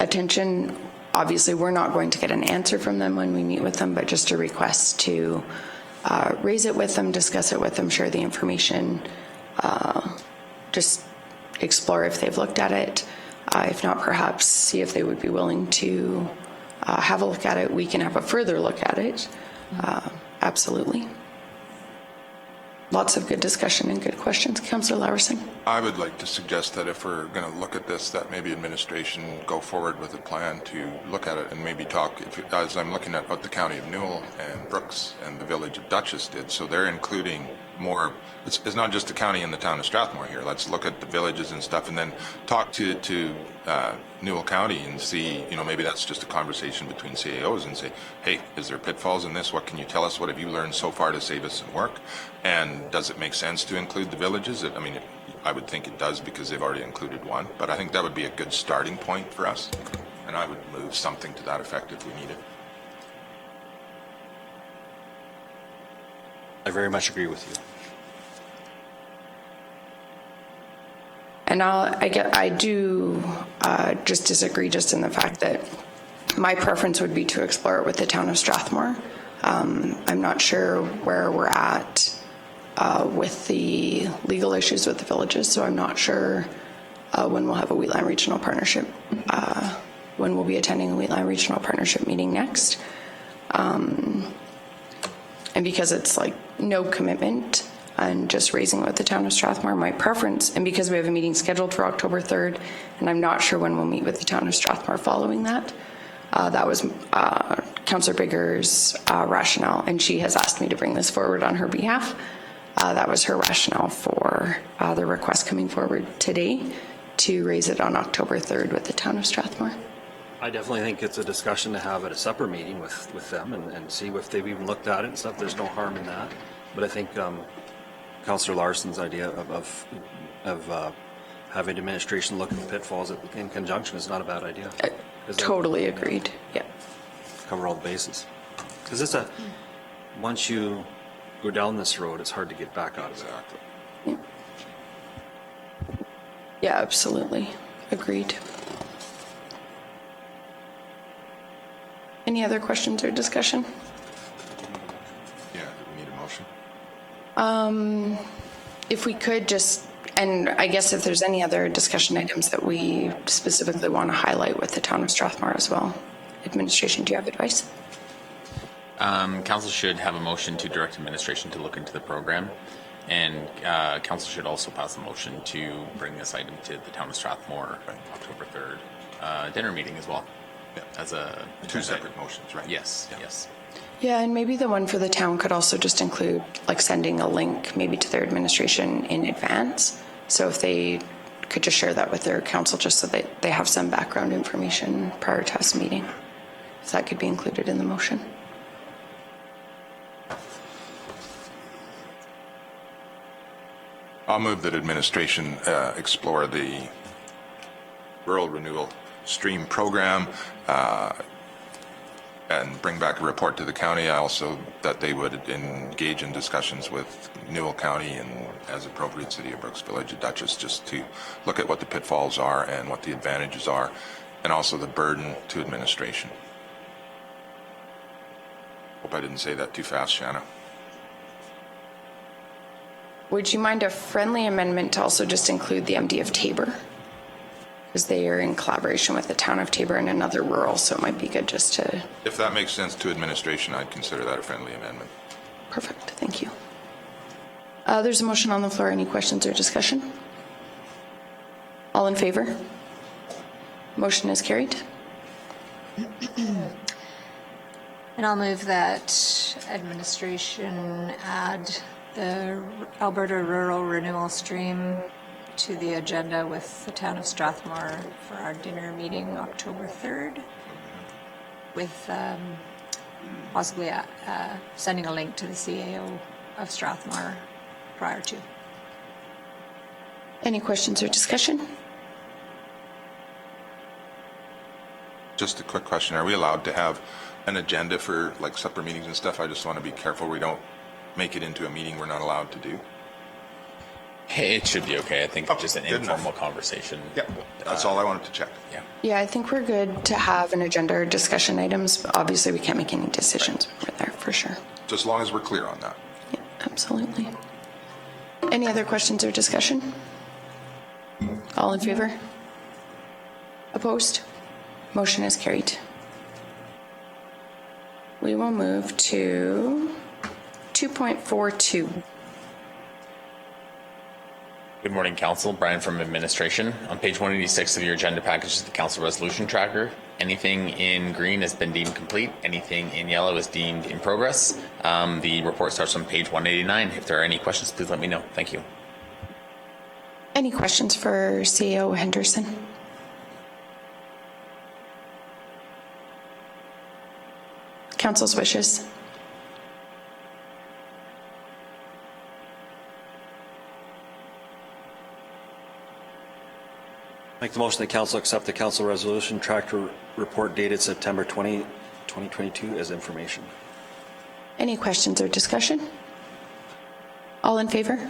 attention. Obviously, we're not going to get an answer from them when we meet with them, but just a request to raise it with them, discuss it with them, share the information, just explore if they've looked at it. If not, perhaps see if they would be willing to have a look at it. We can have a further look at it. Absolutely. Lots of good discussion and good questions. Councillor Laverson. I would like to suggest that if we're going to look at this, that maybe administration go forward with a plan to look at it and maybe talk, as I'm looking at what the County of Newell and Brooks and the Village of Dutchess did. So they're including more, it's not just the county and the town of Strathmore here. Let's look at the villages and stuff and then talk to Newell County and see, maybe that's just a conversation between CAOs and say, hey, is there pitfalls in this? What can you tell us? What have you learned so far to save us some work? And does it make sense to include the villages? I would think it does because they've already included one, but I think that would be a good starting point for us. And I would move something to that effect if we need it. I very much agree with you. And I do just disagree just in the fact that my preference would be to explore it with the town of Strathmore. I'm not sure where we're at with the legal issues with the villages, so I'm not sure when we'll have a Wheatland Regional Partnership, when we'll be attending a Wheatland Regional Partnership meeting next. And because it's like no commitment and just raising it with the town of Strathmore, my preference, and because we have a meeting scheduled for October 3rd, and I'm not sure when we'll meet with the town of Strathmore following that. That was Councillor Bigger's rationale, and she has asked me to bring this forward on her behalf. That was her rationale for the request coming forward today to raise it on October 3rd with the town of Strathmore. I definitely think it's a discussion to have at a separate meeting with them and see if they've even looked at it and stuff. There's no harm in that. But I think Councillor Larson's idea of having administration look at the pitfalls in conjunction is not a bad idea. Totally agreed. Yeah. Cover all the bases. Because once you go down this road, it's hard to get back out of it. Exactly. Yeah, absolutely. Agreed. Any other questions or discussion? Yeah, do we need a motion? If we could just, and I guess if there's any other discussion items that we specifically want to highlight with the town of Strathmore as well. Administration, do you have advice? Council should have a motion to direct administration to look into the program. And council should also pass a motion to bring this item to the town of Strathmore October 3rd dinner meeting as well. Yeah. As a Two separate motions, right? Yes, Yeah. yes. Yeah, and maybe the one for the town could also just include like sending a link maybe to their administration in advance. So if they could just share that with their council just so that they have some background information prior to us meeting. So that could be included in the motion. I'll move that administration explore the rural renewal stream program and bring back a report to the county. Also, that they would engage in discussions with Newell County and, as appropriate, City of Brooks Village, Dutchess, just to look at what the pitfalls are and what the advantages are, and also the burden to administration. Hope I didn't say that too fast, Shanna. Would you mind a friendly amendment to also just include the MD of Tabor? Because they are in collaboration with the town of Tabor and another rural, so it might be good just to... If that makes sense to administration, I'd consider that a friendly amendment. Perfect, thank you. There's a motion on the floor. Any questions or discussion? All in favor? Motion is carried. And I'll move that administration add the Alberta Rural Renewal Stream to the agenda with the town of Strathmore for our dinner meeting October 3rd, with possibly sending a link to the CAO of Strathmore prior to. Any questions or discussion? Just a quick question. Are we allowed to have an agenda for like supper meetings and stuff? I just want to be careful we don't make it into a meeting we're not allowed to do. Hey, it should be okay. I think just an good enough. informal conversation. Yep. That's all I wanted to check. Yeah. Yeah, I think we're good to have an agenda or discussion items. But obviously, we can't make any decisions when we're there, for sure. Just as long as we're clear on that. Yeah, absolutely. Any other questions or discussion? All in favor? Opposed? Motion is carried. We will move to 2.42. Good morning, Council. Brian from Administration. On page 186 of your agenda package is the Council Resolution Tracker. Anything in green has been deemed complete. Anything in yellow is deemed in progress. The report starts on page 189. If there are any questions, please let me know. Thank you. Any questions for CEO Henderson? Council's wishes. Make the motion that council accept the council resolution tracker report dated September 20, 2022 as information. Any questions or discussion? All in favor?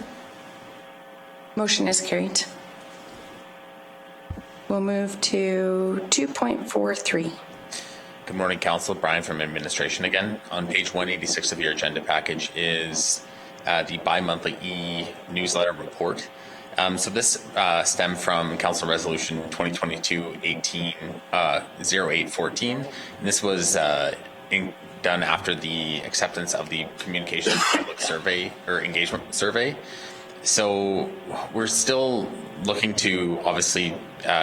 Motion is carried. We'll move to 2.43. Good morning, Council. Brian from Administration again. On page 186 of your agenda package is the bi-monthly e-newsletter report. So this stemmed from Council Resolution 2022-0814. And this was done after the acceptance of the Communications Public Survey or Engagement Survey. So we're still looking to obviously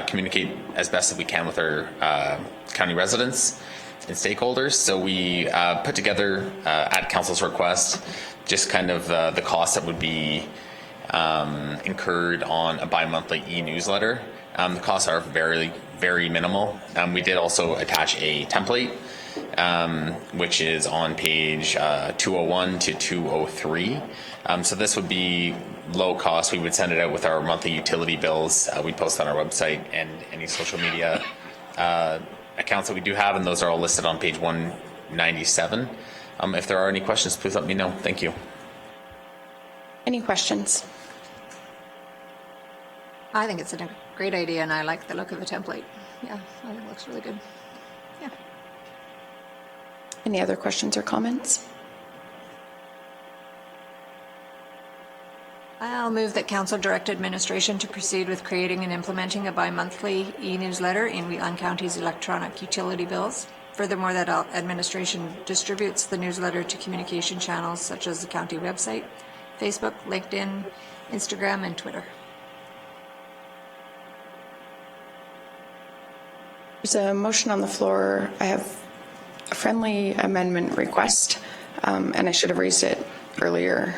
communicate as best as we can with our county residents and stakeholders. So we put together, at Council's request, just kind of the cost that would be incurred on a bi-monthly e-newsletter. The costs are very, very minimal. We did also attach a template, which is on page 201 to 203. So this would be low cost. We would send it out with our monthly utility bills. We post on our website and any social media accounts that we do have, and those are all listed on page 197. If there are any questions, please let me know. Thank you. Any questions? I think it's a great idea, and I like the look of the template. Yeah, I think it looks really good. Yeah. Any other questions or comments? I'll move that council direct administration to proceed with creating and implementing a bi-monthly e-newsletter in Wheatland County's electronic utility bills. Furthermore, that administration distributes the newsletter to communication channels such as the county website, Facebook, LinkedIn, Instagram, and Twitter. There's a motion on the floor. I have a friendly amendment request, and I should have raised it earlier.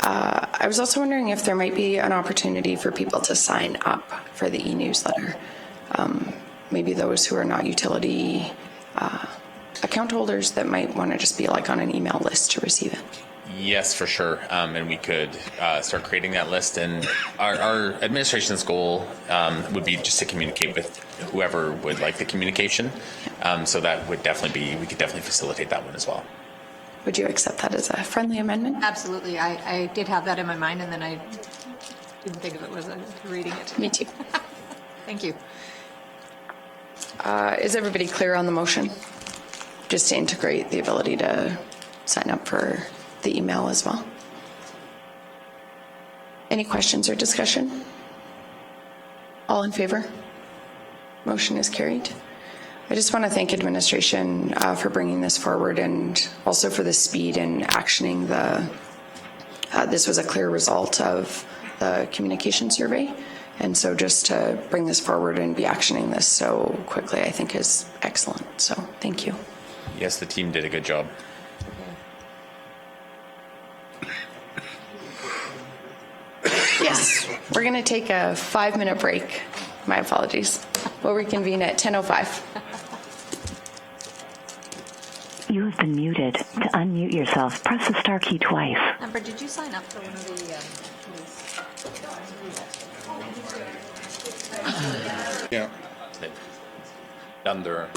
I was also wondering if there might be an opportunity for people to sign up for the e-newsletter. Maybe those who are not utility account holders that might want to just be like on an email list to receive it. Yes, for sure. And we could start creating that list. And our administration's goal would be just to communicate with whoever would like the communication. So that would definitely be, we could definitely facilitate that one as well. Would you accept that as a friendly amendment? Absolutely. I did have that in my mind, and then I didn't think of it was reading it. Me too. Thank you. Is everybody clear on the motion? Just to integrate the ability to sign up for the email as well. Any questions or discussion? All in favor? Motion is carried. I just want to thank administration for bringing this forward, and also for the speed in actioning this was a clear result of the communication survey. And so just to bring this forward and be actioning this so quickly, I think is excellent. So thank you. Yes, the team did a good job. Yes, we're going to take a 5-minute break. My apologies. We'll reconvene at 10:05. You have been muted. To unmute yourself, press the star key twice. Amber, did you sign up for one of the Yeah. They've done their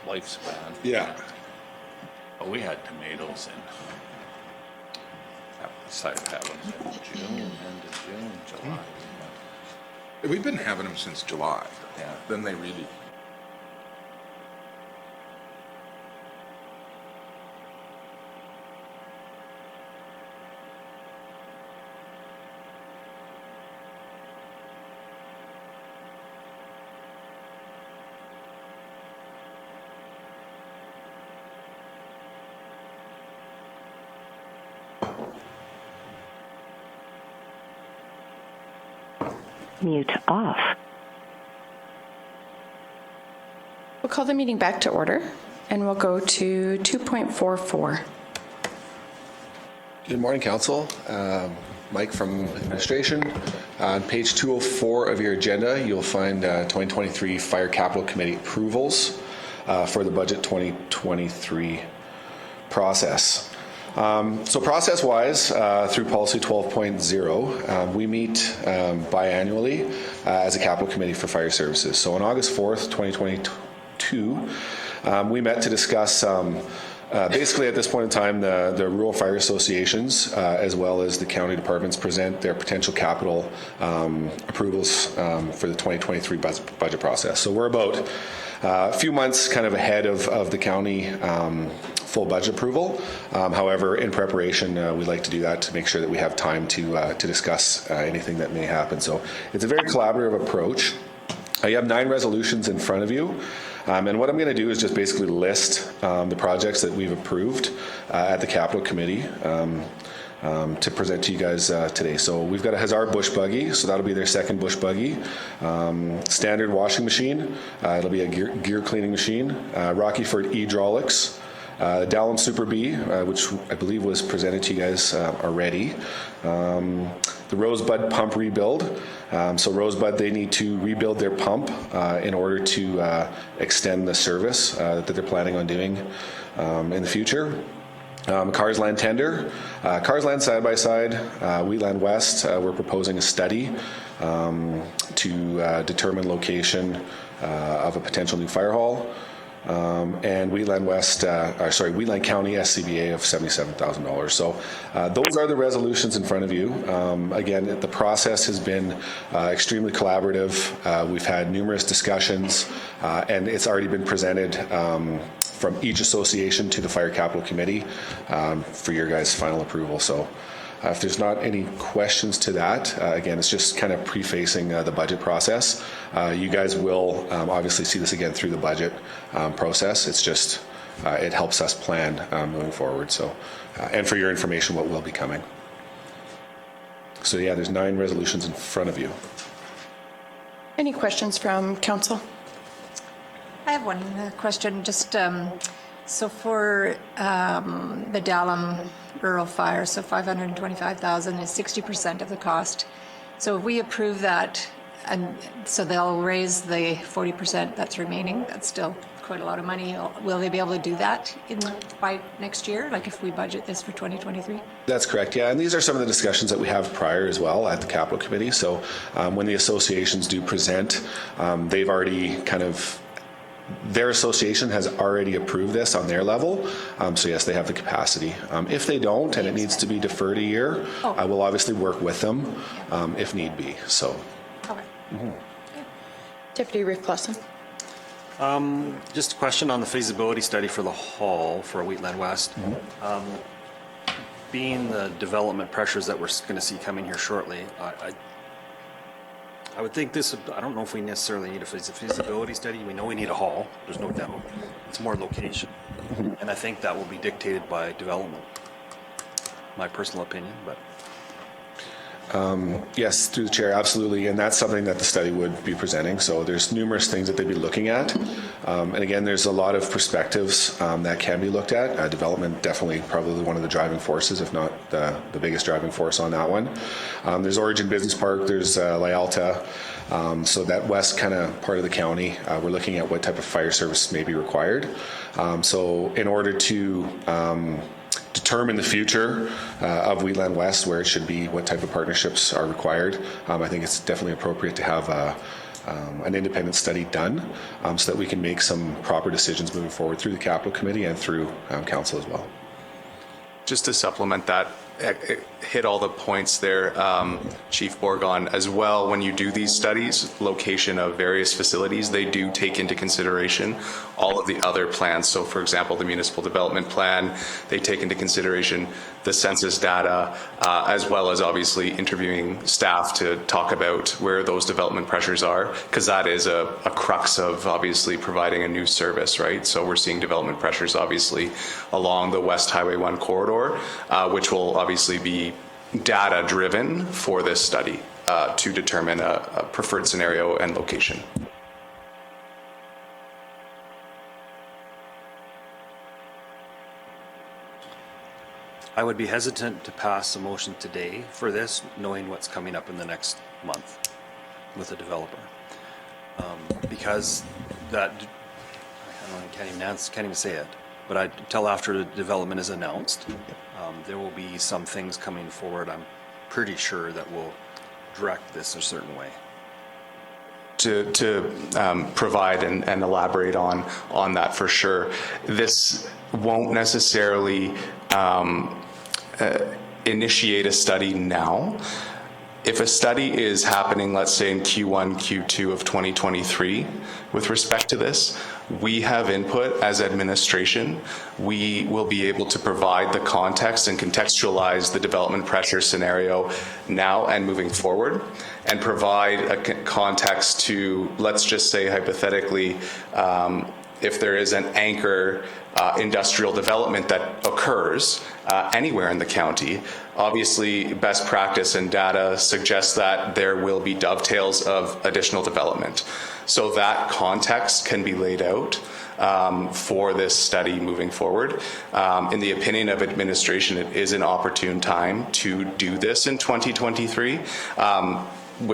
lifespan. Yeah. But we had tomatoes in. Decided to have them in June, end of June, July. We've been having them since July. Yeah. Then they really. Mute off. We'll call the meeting back to order, and we'll go to 2.44. Good morning, Council. Mike from Administration. On page 204 of your agenda, you'll find 2023 Fire Capital Committee approvals for the budget 2023 process. So process-wise, through policy 12.0, we meet biannually as a capital committee for fire services. So on August 4th, 2022, we met to discuss basically at this point in time the rural fire associations as well as the county departments present their potential capital approvals for the 2023 budget process. So we're about a few months kind of ahead of the county full budget approval. However, in preparation, we'd like to do that to make sure that we have time to discuss anything that may happen. So it's a very collaborative approach. You have 9 resolutions in front of you. And what I'm going to do is just basically list the projects that we've approved at the Capital Committee to present to you guys today. So we've got a Hazard Bush Buggy, so that'll be their second Bush Buggy. Standard washing machine, it'll be a gear cleaning machine. Rockyford Hydraulics, Dallum Super B, which I believe was presented to you guys already. The Rosebud pump rebuild. So Rosebud, they need to rebuild their pump in order to extend the service that they're planning on doing in the future. Cars Land tender. Cars Land side by side. Wheatland West, we're proposing a study to determine location of a potential new fire hall. And Wheatland County SCBA of $77,000. So those are the resolutions in front of you. Again, the process has been extremely collaborative. We've had numerous discussions, and it's already been presented from each association to the Fire Capital Committee for your guys' final approval. So if there's not any questions to that, again, it's just kind of prefacing the budget process. You guys will obviously see this again through the budget process. It's just, it helps us plan moving forward. So, and for your information, what will be coming. So yeah, there's 9 resolutions in front of you. Any questions from council? I have one question, just so for the Dallum rural fire, so $525,000 is 60% of the cost. So if we approve that, and so they'll raise the 40% that's remaining, that's still quite a lot of money. Will they be able to do that by next year, like if we budget this for 2023? That's correct, yeah. And these are some of the discussions that we have prior as well at the Capital Committee. So when the associations do present, they've already their association has already approved this on their level. So yes, they have the capacity. If they don't, and it needs to be deferred a year, I will obviously work with them if need be. So. Okay. Mm-hmm. Deputy Reeve Clausen. Just a question on the feasibility study for the hall for Wheatland West. Being the development pressures that we're going to see coming here shortly, I would think this, I don't know if we necessarily need a feasibility study. We know we need a hall, there's no doubt. It's more location. And I think that will be dictated by development. My personal opinion, but. Yes, through the chair, absolutely. And that's something that the study would be presenting. So there's numerous things that they'd be looking at. And again, there's a lot of perspectives that can be looked at. Development, definitely probably one of the driving forces, if not the biggest driving force on that one. There's Origin Business Park, there's Lyalta. So that west kind of part of the county, we're looking at what type of fire service may be required. So in order to determine the future of Wheatland West, where it should be, what type of partnerships are required, I think it's definitely appropriate to have an independent study done so that we can make some proper decisions moving forward through the Capital Committee and through Council as well. Just to supplement that, hit all the points there, Chief Borgon, as well. When you do these studies, location of various facilities, they do take into consideration all of the other plans. So for example, the municipal development plan, they take into consideration the census data, as well as obviously interviewing staff to talk about where those development pressures are, because that is a crux of obviously providing a new service, right? So we're seeing development pressures obviously along the West Highway 1 corridor, which will obviously be data driven for this study to determine a preferred scenario and location. I would be hesitant to pass a motion today for this, knowing what's coming up in the next month with the developer. Because that, I can't even say it, but until after the development is announced, there will be some things coming forward, I'm pretty sure, that will direct this a certain way. To provide and elaborate on that for sure. This won't necessarily initiate a study now. If a study is happening, let's say in Q1, Q2 of 2023, with respect to this, we have input as administration. We will be able to provide the context and contextualize the development pressure scenario now and moving forward, and provide a context to, let's just say hypothetically, if there is an anchor industrial development that occurs anywhere in the county, obviously best practice and data suggests that there will be dovetails of additional development. So that context can be laid out for this study moving forward. In the opinion of administration, it is an opportune time to do this in 2023.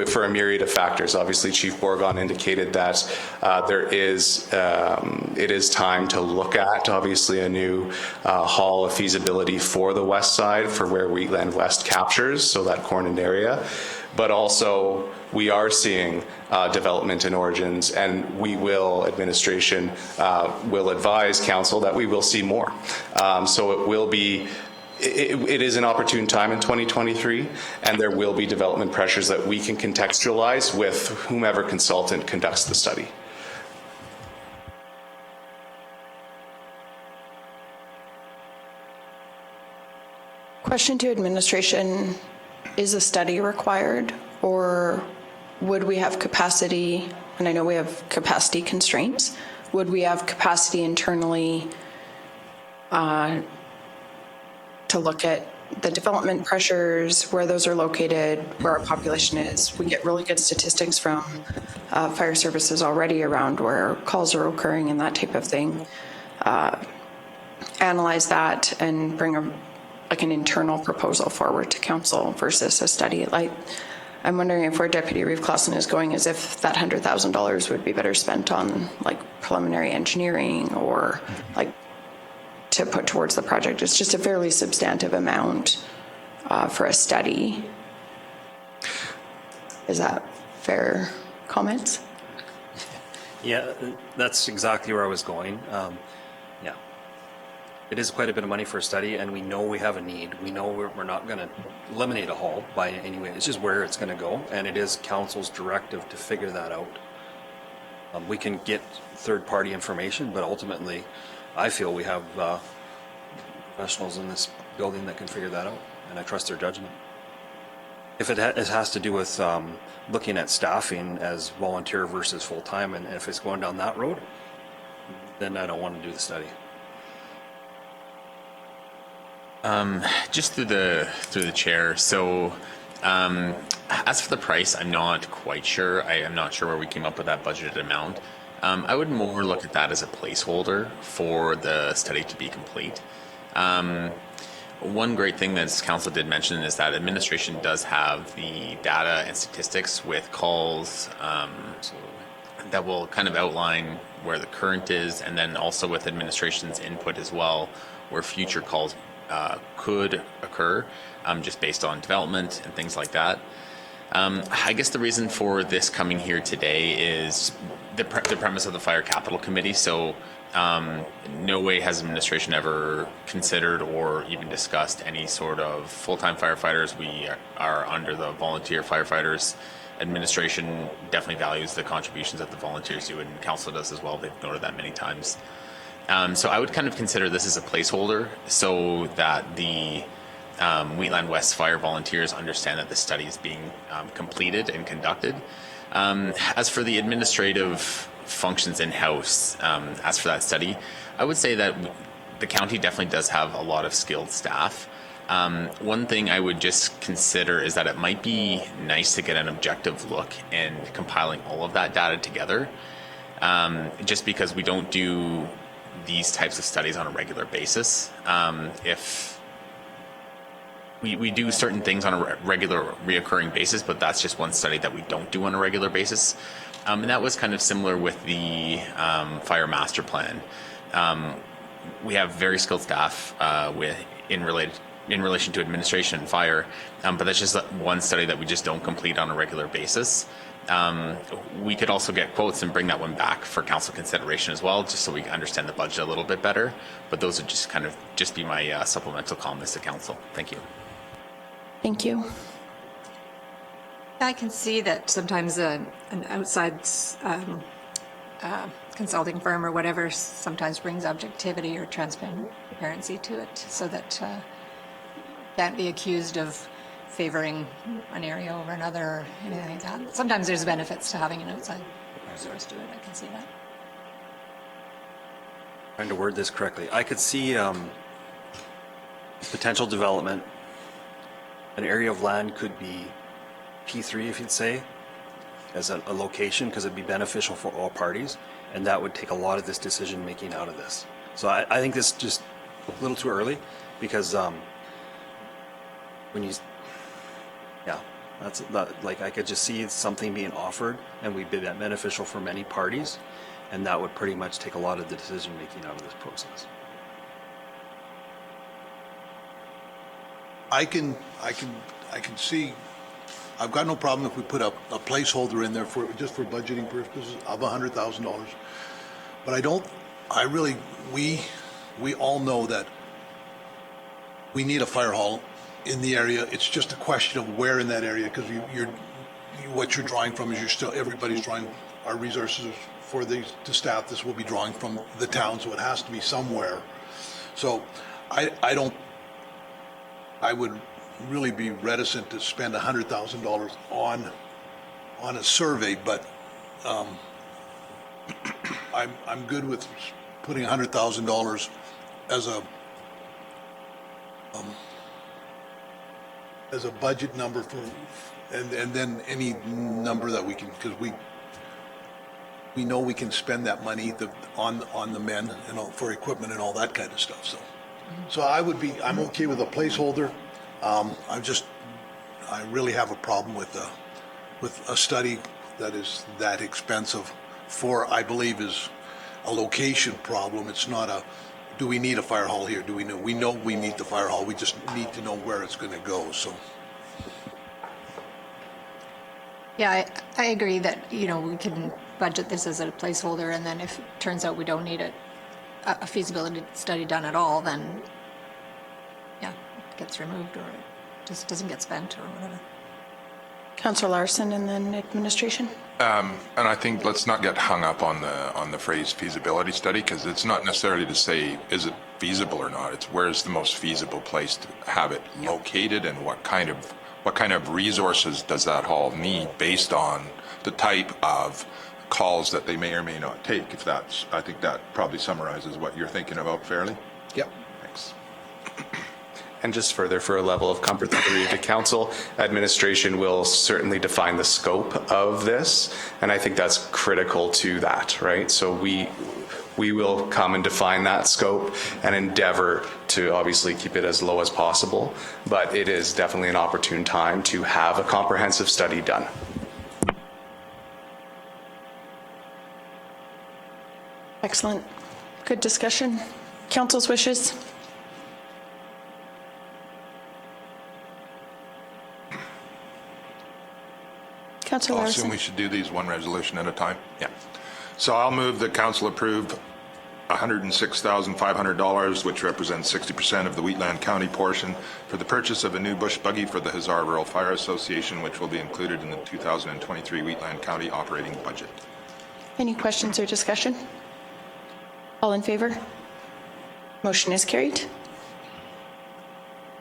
For a myriad of factors. Obviously, Chief Borgon indicated that it is time to look at, obviously, a new hall of feasibility for the west side, for where Wheatland West captures, so that Cornend area. But also, we are seeing development in Origins, and we will, administration will advise council that we will see more. So it will be it is an opportune time in 2023, and there will be development pressures that we can contextualize with whomever consultant conducts the study. Question to administration, is a study required, or would we have capacity, and I know we have capacity constraints, would we have capacity internally to look at the development pressures, where those are located, where our population is? We get really good statistics from fire services already around where calls are occurring and that type of thing. Analyze that and bring an internal proposal forward to council versus a study. I'm wondering if where Deputy Reeve Clausen is going is if that $100,000 would be better spent on preliminary engineering or to put towards the project. It's just a fairly substantive amount for a study. Is that fair comments? Yeah, that's exactly where I was going. Yeah, it is quite a bit of money for a study, and we know we have a need. We know we're not going to eliminate a hall by any way. It's just where it's going to go, and it is council's directive to figure that out. We can get third-party information, but ultimately, I feel we have professionals in this building that can figure that out, and I trust their judgment. If it has to do with looking at staffing as volunteer versus full-time, and if it's going down that road, then I don't want to do the study. Just through the chair. So, as for the price, I'm not quite sure. I am not sure where we came up with that budgeted amount. I would more look at that as a placeholder for the study to be complete. One great thing that council did mention is that administration does have the data and statistics with calls that will kind of outline where the current is, and then also with administration's input as well, where future calls could occur, just based on development and things like that. I guess the reason for this coming here today is the premise of the Fire Capital Committee. So no way has administration ever considered or even discussed any sort of full-time firefighters. We are under the volunteer firefighters. Administration definitely values the contributions that the volunteers do, and council does as well. They've noted that many times. So I would kind of consider this as a placeholder so that the Wheatland West Fire volunteers understand that the study is being completed and conducted. As for the administrative functions in-house, as for that study, I would say that the county definitely does have a lot of skilled staff. One thing I would just consider is that it might be nice to get an objective look in compiling all of that data together, just because we don't do these types of studies on a regular basis. If we do certain things on a reoccurring basis, but that's just one study that we don't do on a regular basis. And that was kind of similar with the fire master plan. We have very skilled staff in relation to administration and fire, but that's just one study that we just don't complete on a regular basis. We could also get quotes and bring that one back for council consideration as well, just so we can understand the budget a little bit better. But those would just be my supplemental comments to council. Thank you. Thank you. I can see that sometimes an outside consulting firm or whatever sometimes brings objectivity or transparency to it, so that can't be accused of favoring an area over another or anything like that. Sometimes there's benefits to having an outside source do it. I can see that. Trying to word this correctly. I could see potential development. An area of land could be P3, if you'd say, as a location, because it'd be beneficial for all parties, and that would take a lot of this decision making out of this. So I think this is just a little too early, because when you, yeah, that's like I could just see something being offered, and would be beneficial for many parties, and that would pretty much take a lot of the decision making out of this process. I can see, I've got no problem if we put a placeholder in there for, just for budgeting purposes of $100,000. But we all know that we need a fire hall in the area. It's just a question of where in that area, because what you're drawing from is everybody's drawing our resources for the staff. This will be drawing from the town, so it has to be somewhere. So I would really be reticent to spend $100,000 on a survey, but I'm good with putting $100,000 as a budget number for, and then any number that we can, because we know we can spend that money on the men and all, for equipment and all that kind of stuff. So I'm okay with a placeholder. I really have a problem with a study that is that expensive for, I believe, is a location problem. It's not do we need a fire hall here? We know we need the fire hall. We just need to know where it's going to go. So. Yeah, I agree that, we can budget this as a placeholder, and then if it turns out we don't need a feasibility study done at all, then, yeah, it gets removed or it just doesn't get spent or whatever. Councillor Larson and then administration. And I think let's not get hung up on the phrase feasibility study, because it's not necessarily to say is it feasible or not. It's where's the most feasible place to have it located, and what kind of resources does that hall need based on the type of calls that they may or may not take. I think that probably summarizes what you're thinking about fairly. Yep. Thanks. And just further, for a level of comfort to council, administration will certainly define the scope of this, and I think that's critical to that, right? So we will come and define that scope and endeavor to obviously keep it as low as possible, but it is definitely an opportune time to have a comprehensive study done. Excellent. Good discussion. Council's wishes. Councillor I'll Larson. assume we should do these one resolution at a time. Yeah. So I'll move that council approve $106,500, which represents 60% of the Wheatland County portion, for the purchase of a new bush buggy for the Huzzar Rural Fire Association, which will be included in the 2023 Wheatland County operating budget. Any questions or discussion? All in favor? Motion is carried.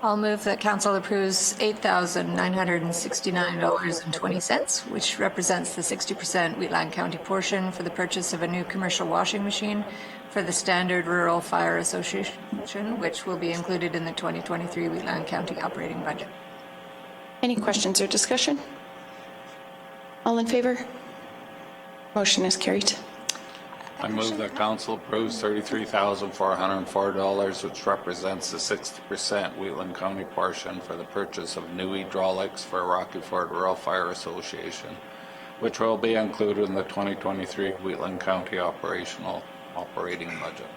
I'll move that council approves $8,969.20, which represents the 60% Wheatland County portion, for the purchase of a new commercial washing machine for the Standard Rural Fire Association, which will be included in the 2023 Wheatland County operating budget. Any questions or discussion? All in favor? Motion is carried. I move that council approves $33,404, which represents the 60% Wheatland County portion, for the purchase of new hydraulics for Rocky Ford Rural Fire Association, which will be included in the 2023 Wheatland County operating budget.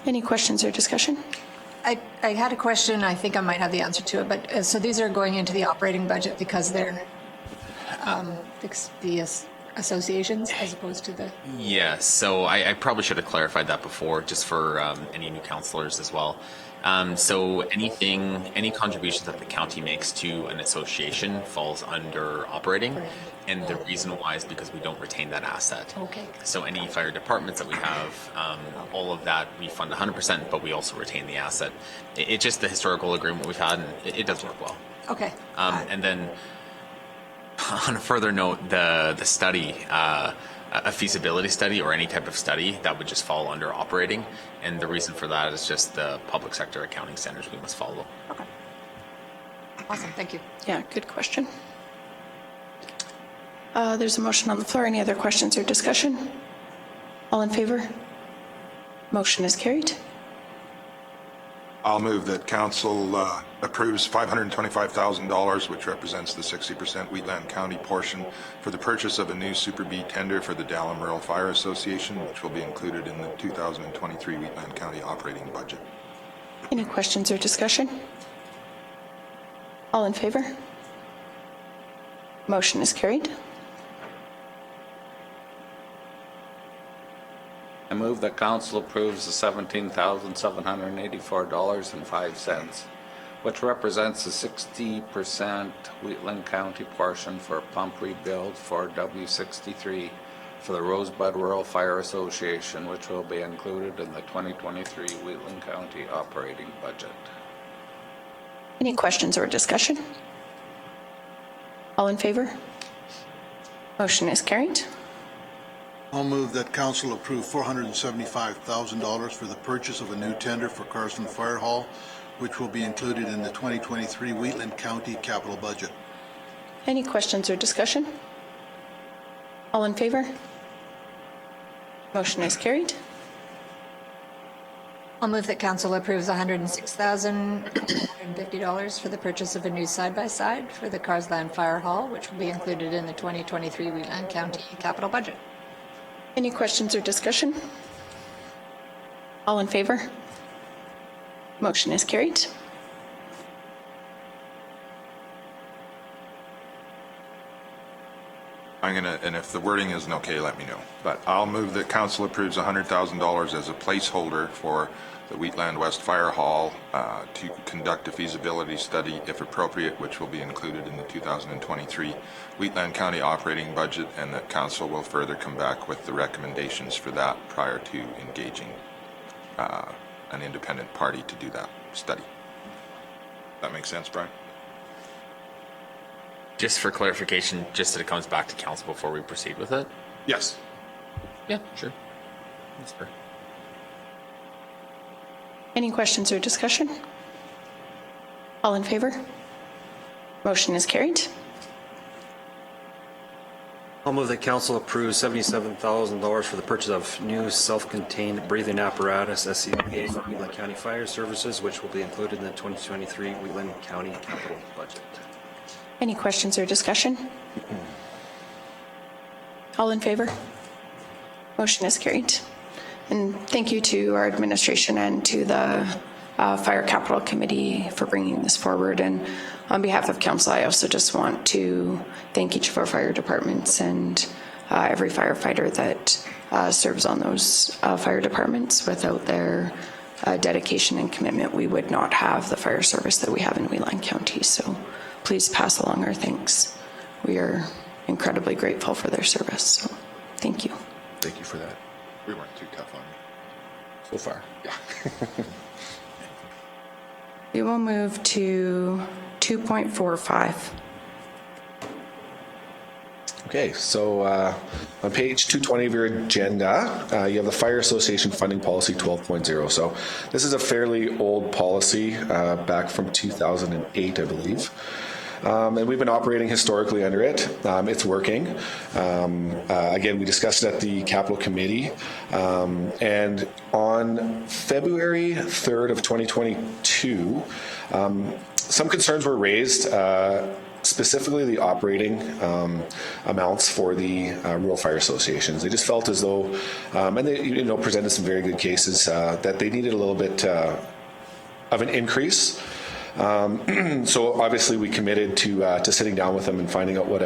Any questions or discussion? I had a question. I think I might have the answer to it, but so these are going into the operating budget because they're the associations as opposed to the... Yeah, so I probably should have clarified that before, just for any new councillors as well. So any contributions that the county makes to an association falls under operating, and the reason why is because we don't retain that asset. Okay. So any fire departments that we have, all of that we fund 100%, but we also retain the asset. It's just the historical agreement we've had, and it does work well. Okay. And then on a further note, the study, a feasibility study or any type of study, that would just fall under operating. And the reason for that is just the public sector accounting standards we must follow. Okay. Awesome, thank you. Yeah, good question. There's a motion on the floor. Any other questions or discussion? All in favor? Motion is carried. I'll move that council approves $525,000, which represents the 60% Wheatland County portion, for the purchase of a new Super B tender for the Dallam Rural Fire Association, which will be included in the 2023 Wheatland County operating budget. Any questions or discussion? All in favor? Motion is carried. I move that council approves the $17,784.05, which represents the 60% Wheatland County portion for a pump rebuild for W63 for the Rosebud Rural Fire Association, which will be included in the 2023 Wheatland County operating budget. Any questions or discussion? All in favor? Motion is carried. I'll move that council approve $475,000 for the purchase of a new tender for Carson Fire Hall, which will be included in the 2023 Wheatland County capital budget. Any questions or discussion? All in favor? Motion is carried. I'll move that council approves $106,150 for the purchase of a new side-by-side for the Carsland Fire Hall, which will be included in the 2023 Wheatland County capital budget. Any questions or discussion? All in favor? Motion is carried. And if the wording isn't okay, let me know. But I'll move that council approves $100,000 as a placeholder for the Wheatland West Fire Hall to conduct a feasibility study, if appropriate, which will be included in the 2023 Wheatland County operating budget, and that council will further come back with the recommendations for that prior to engaging an independent party to do that study. That makes sense, Brian? Just for clarification, just that it comes back to council before we proceed with it? Yes. Yeah, sure. That's fair. Any questions or discussion? All in favor? Motion is carried. I'll move that council approves $77,000 for the purchase of new self-contained breathing apparatus, SCBA, for Wheatland County Fire Services, which will be included in the 2023 Wheatland County capital budget. Any questions or discussion? All in favor? Motion is carried. And thank you to our administration and to the Fire Capital Committee for bringing this forward. And on behalf of council, I also just want to thank each of our fire departments and every firefighter that serves on those fire departments. Without their dedication and commitment, we would not have the fire service that we have in Wheatland County. So please pass along our thanks. We are incredibly grateful for their service. So thank you. Thank you for that. We weren't too tough on you. So far. Yeah. We will move to 2.45. Okay, so on page 220 of your agenda, you have the Fire Association Funding Policy 12.0. So this is a fairly old policy back from 2008, I believe. And we've been operating historically under it. It's working. Again, we discussed it at the Capital Committee. And on February 3rd of 2022, some concerns were raised, specifically the operating amounts for the rural fire associations. They just felt as though, and they presented some very good cases, that they needed a little bit of an increase. So obviously we committed to sitting down with them and finding out what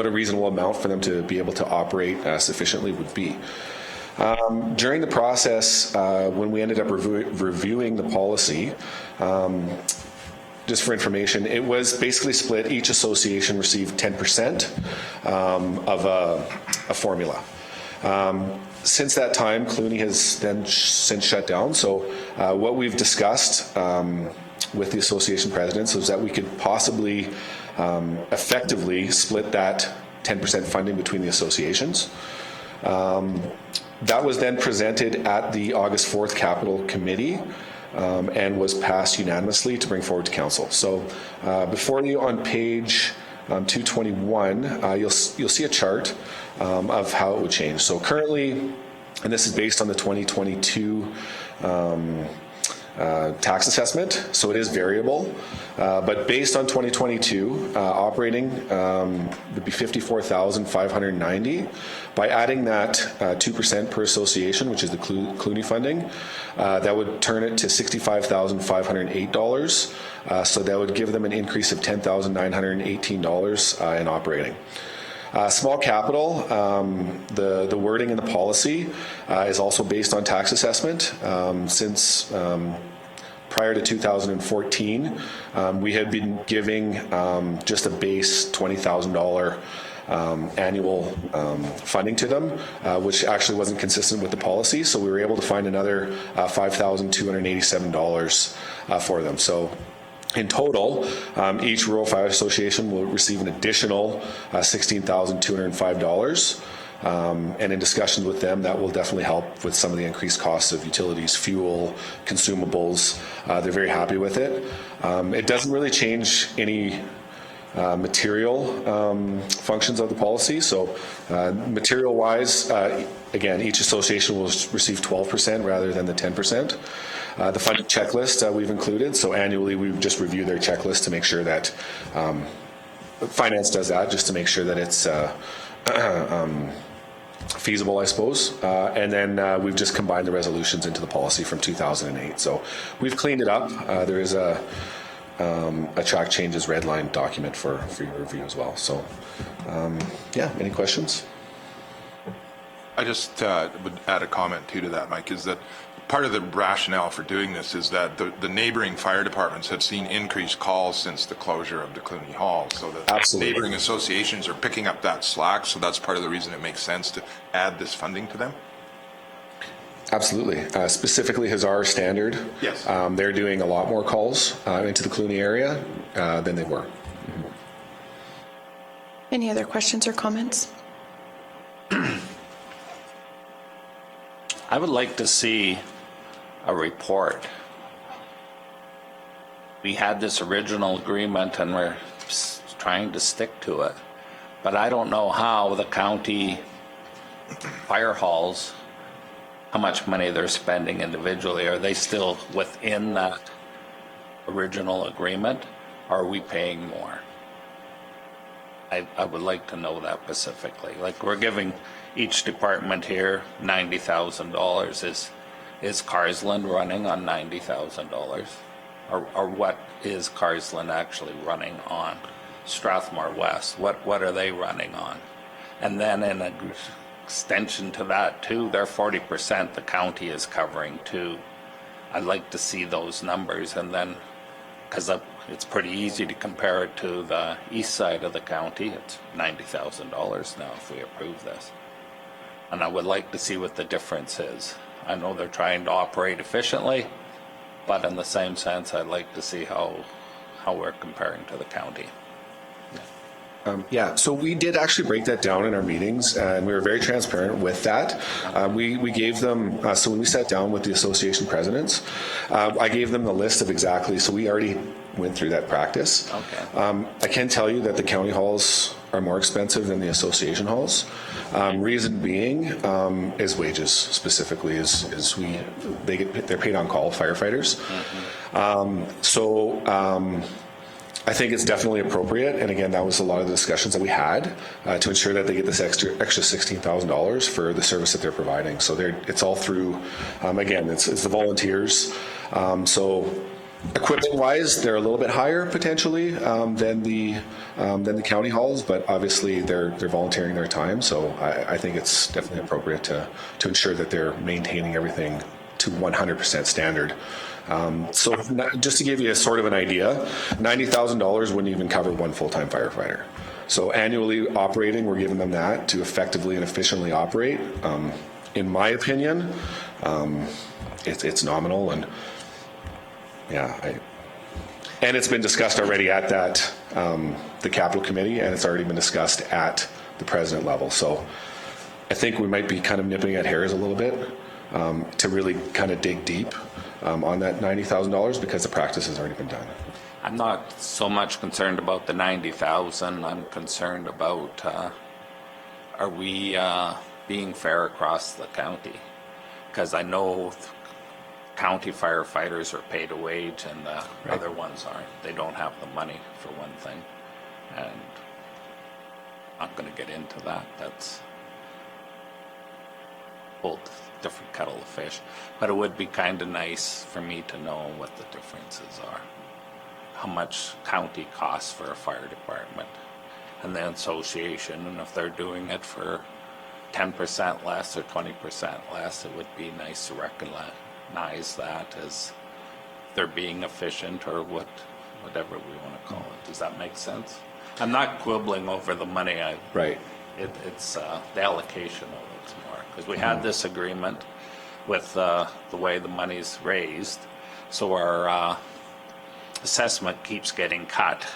a reasonable amount for them to be able to operate sufficiently would be. During the process, when we ended up reviewing the policy, just for information, it was basically split. Each association received 10% of a formula. Since that time, Clooney has then since shut down. So what we've discussed with the association presidents is that we could possibly effectively split that 10% funding between the associations. That was then presented at the August 4th Capital Committee and was passed unanimously to bring forward to council. So before you on page 221, you'll see a chart of how it would change. So currently, and this is based on the 2022 tax assessment, so it is variable. But based on 2022, operating would be $54,590. By adding that 2% per association, which is the Clooney funding, that would turn it to $65,508. So that would give them an increase of $10,918 in operating. Small capital, the wording in the policy is also based on tax assessment. Since prior to 2014, we had been giving just a base $20,000 annual funding to them, which actually wasn't consistent with the policy. So we were able to find another $5,287 for them. So in total, each rural fire association will receive an additional $16,205. And in discussions with them, that will definitely help with some of the increased costs of utilities, fuel, consumables. They're very happy with it. It doesn't really change any material functions of the policy. So material-wise, again, each association will receive 12% rather than the 10%. The funding checklist we've included, so annually we just review their checklist to make sure that, finance does that just to make sure that it's feasible, I suppose. And then we've just combined the resolutions into the policy from 2008. So we've cleaned it up. There is a track changes red line document for your review as well. So yeah, any questions? I just would add a comment too to that, Mike, is that part of the rationale for doing this is that the neighboring fire departments have seen increased calls since the closure of the Clooney Hall. So the Absolutely. neighboring associations are picking up that slack. So that's part of the reason it makes sense to add this funding to them. Absolutely. Specifically, Hazard Standard. Yes. They're doing a lot more calls into the Clooney area than they were. Any other questions or comments? I would like to see a report. We had this original agreement and we're trying to stick to it, but I don't know how the county fire halls, how much money they're spending individually. Are they still within that original agreement? Or are we paying more? I would like to know that specifically. Like, we're giving each department here $90,000. Is Carsland running on $90,000? Or what is Carsland actually running on? Strathmore West, what are they running on? And then in an extension to that too, they're 40% the county is covering too. I'd like to see those numbers, and then, because it's pretty easy to compare it to the east side of the county. It's $90,000 now if we approve this. And I would like to see what the difference is. I know they're trying to operate efficiently, but in the same sense, I'd like to see how we're comparing to the county. Yeah, so we did actually break that down in our meetings, and we were very transparent with that. We gave them, so when we sat down with the association presidents, I gave them the list of exactly, so we already went through that practice. Okay. I can tell you that the county halls are more expensive than the association halls. Reason being is wages specifically, they're paid on call, firefighters. Mm-hmm. I think it's definitely appropriate, and again, that was a lot of the discussions that we had to ensure that they get this extra $16,000 for the service that they're providing. So it's all through, again, it's the volunteers. So equipment-wise, they're a little bit higher potentially than the county halls, but obviously they're volunteering their time. So I think it's definitely appropriate to ensure that they're maintaining everything to 100% standard. So just to give you a sort of an idea, $90,000 wouldn't even cover one full-time firefighter. So annually operating, we're giving them that to effectively and efficiently operate. In my opinion, it's nominal, and yeah, and it's been discussed already at that the capital committee, and it's already been discussed at the president level. So I think we might be kind of nipping at hairs a little bit to really kind of dig deep on that $90,000 because the practice has already been done. I'm not so much concerned about the 90,000. I'm concerned about are we being fair across the county? Because I know county firefighters are paid a wage and the other ones aren't. They don't have the money for one thing, and I'm not going to get into that. That's a whole different kettle of fish. But it would be kind of nice for me to know what the differences are. How much county costs for a fire department and the association, and if they're doing it for 10% less or 20% less, it would be nice to recognize that as they're being efficient or whatever we want to call it. Does that make sense? I'm not quibbling over the money. Right. It's the allocation of it's more, because we had this agreement with the way the money's raised, so our assessment keeps getting cut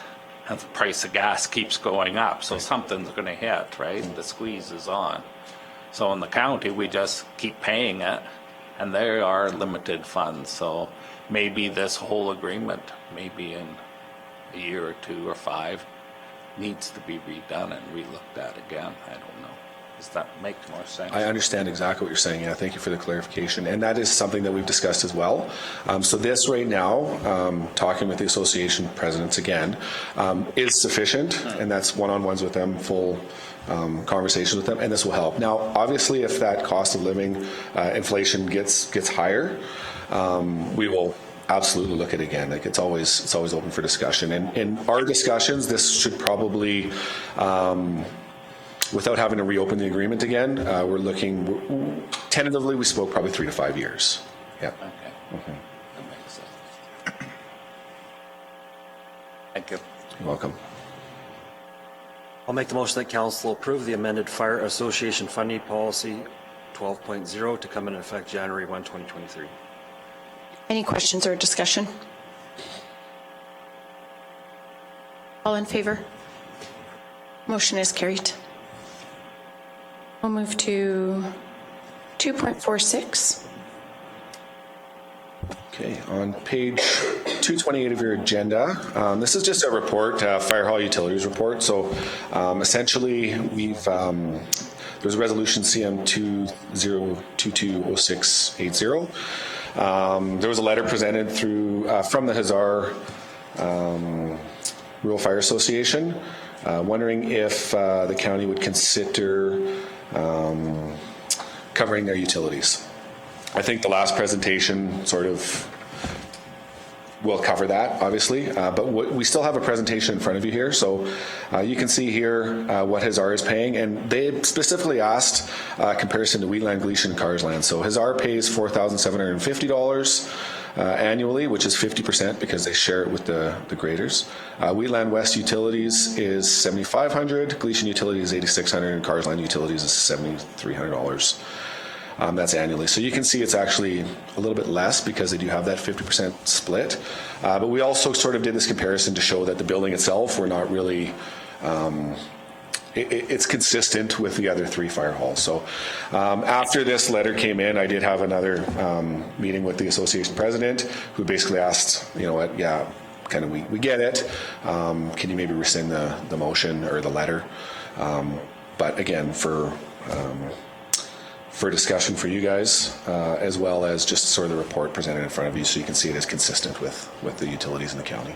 and the price of gas keeps going up, so something's going to hit, right? The squeeze is on. So in the county, we just keep paying it, and there are limited funds. So maybe this whole agreement, maybe in a year or 2 or 5, needs to be redone and relooked at again. I don't know. Does that make more sense? I understand exactly what you're saying. Yeah, thank you for the clarification. And that is something that we've discussed as well. So this right now, talking with the association presidents again, is sufficient, and that's one-on-ones with them, full conversations with them, and this will help. Now, obviously, if that cost of living inflation gets higher, we will absolutely look at it again. Like it's always open for discussion. And in our discussions, this should probably, without having to reopen the agreement again, we're looking, tentatively, we spoke probably 3 to 5 years. Yeah. Okay. That makes sense. Thank you. You're welcome. I'll make the motion that council approve the amended Fire Association funding policy 12.0 to come into effect January 1, 2023. Any questions or discussion? All in favor? Motion is carried. We'll move to 2.46. Okay, on page 228 of your agenda, this is just a report, Fire Hall Utilities report. So essentially, we've there's a resolution CM 20220680. There was a letter presented through from the Hazar Rural Fire Association, wondering if the county would consider covering their utilities. I think the last presentation sort of will cover that, obviously, but we still have a presentation in front of you here, so you can see here what Hazar is paying, and they specifically asked comparison to Wheatland, Gleason, and Carsland. So Hazar pays $4,750 annually, which is 50% because they share it with the graders. Wheatland West Utilities is $7,500, Gleason Utilities is $8,600, and Carsland Utilities is $7,300. That's annually. So you can see it's actually a little bit less because they do have that 50% split. But we also sort of did this comparison to show that the building itself, we're not really, it's consistent with the other 3 fire halls. So after this letter came in, I did have another meeting with the association president who basically asked, you know what, yeah, kind of we get it. Can you maybe rescind the motion or the letter? But again, for discussion for you guys, as well as just sort of the report presented in front of you so you can see it is consistent with the utilities in the county.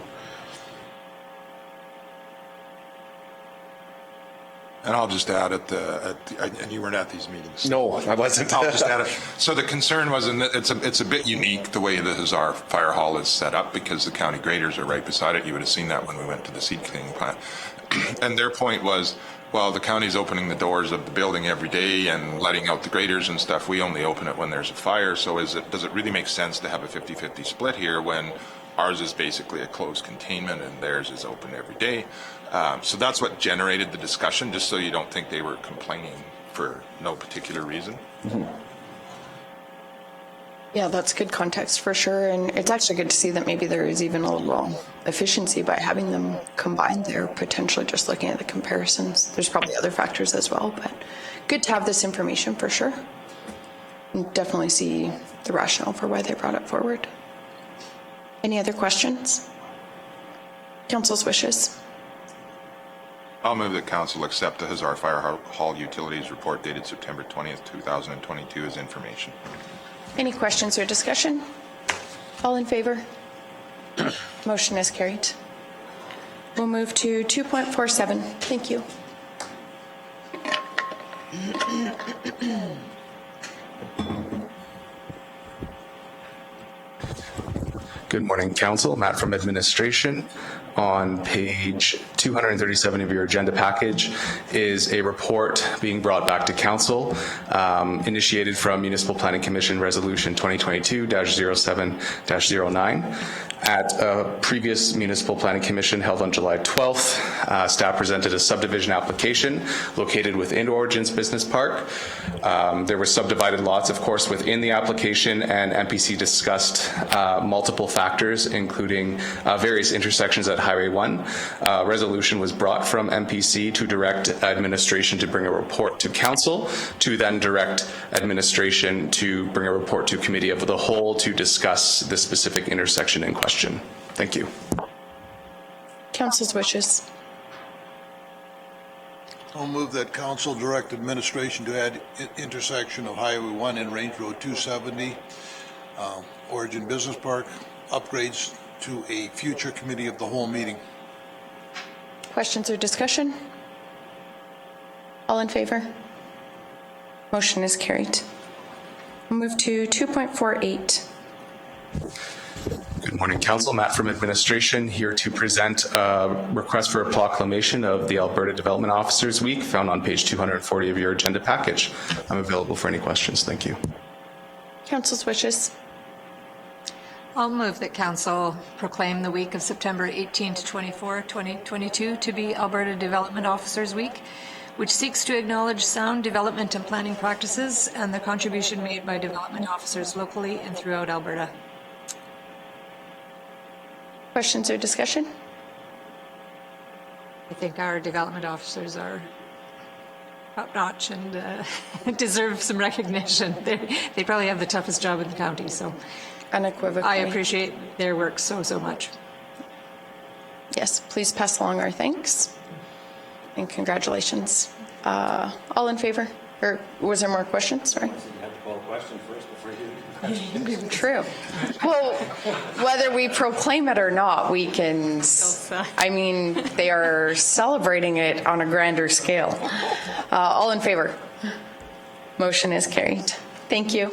And I'll just add and you weren't at these meetings. No, I wasn't. I'll just add it. So the concern was, and it's a bit unique the way the Hazar Fire Hall is set up because the county graders are right beside it. You would have seen that when we went to the seed cleaning plant. And their point was, well, the county's opening the doors of the building every day and letting out the graders and stuff. We only open it when there's a fire. So does it really make sense to have a 50-50 split here when ours is basically a closed containment and theirs is open every day? So that's what generated the discussion, just so you don't think they were complaining for no particular reason. Mm-hmm. Yeah, that's good context for sure. And it's actually good to see that maybe there is even a little efficiency by having them combined there, potentially just looking at the comparisons. There's probably other factors as well, but good to have this information for sure. And definitely see the rationale for why they brought it forward. Any other questions? Council's wishes. I'll move that council accept the Hazard Fire Hall Utilities Report dated September 20th, 2022 as information. Any questions or discussion? All in favor? Motion is carried. We'll move to 2.47. Thank you. Good morning, Council. Matt from Administration. On page 237 of your agenda package is a report being brought back to Council, initiated from Municipal Planning Commission Resolution 2022-07-09. At a previous Municipal Planning Commission held on July 12th, staff presented a subdivision application located within Origins Business Park. There were subdivided lots, of course, within the application, and MPC discussed multiple factors, including various intersections at Highway 1. Resolution was brought from MPC to direct administration to bring a report to council, to then direct administration to bring a report to committee of the whole to discuss the specific intersection in question. Thank you. Council's wishes. I'll move that council direct administration to add intersection of Highway 1 and Range Road 270, Origin Business Park, upgrades to a future committee of the whole meeting. Questions or discussion? All in favor? Motion is carried. We'll move to 2.48. Good morning, Council. Matt from Administration, here to present a request for a proclamation of the Alberta Development Officers Week, found on page 240 of your agenda package. I'm available for any questions. Thank you. Council's wishes. I'll move that council proclaim the week of September 18 to 24, 2022 to be Alberta Development Officers Week, which seeks to acknowledge sound development and planning practices and the contribution made by development officers locally and throughout Alberta. Questions or discussion? I think our development officers are top-notch and deserve some recognition. They probably have the toughest job in the county, so Unequivocally. I appreciate their work so much. Yes, please pass along our thanks and congratulations. All in favor? Or was there more questions? Sorry. You have to call a question first before you. True. Well, whether we proclaim it or not, we can, I mean, they are celebrating it on a grander scale. All in favor? Motion is carried. Thank you.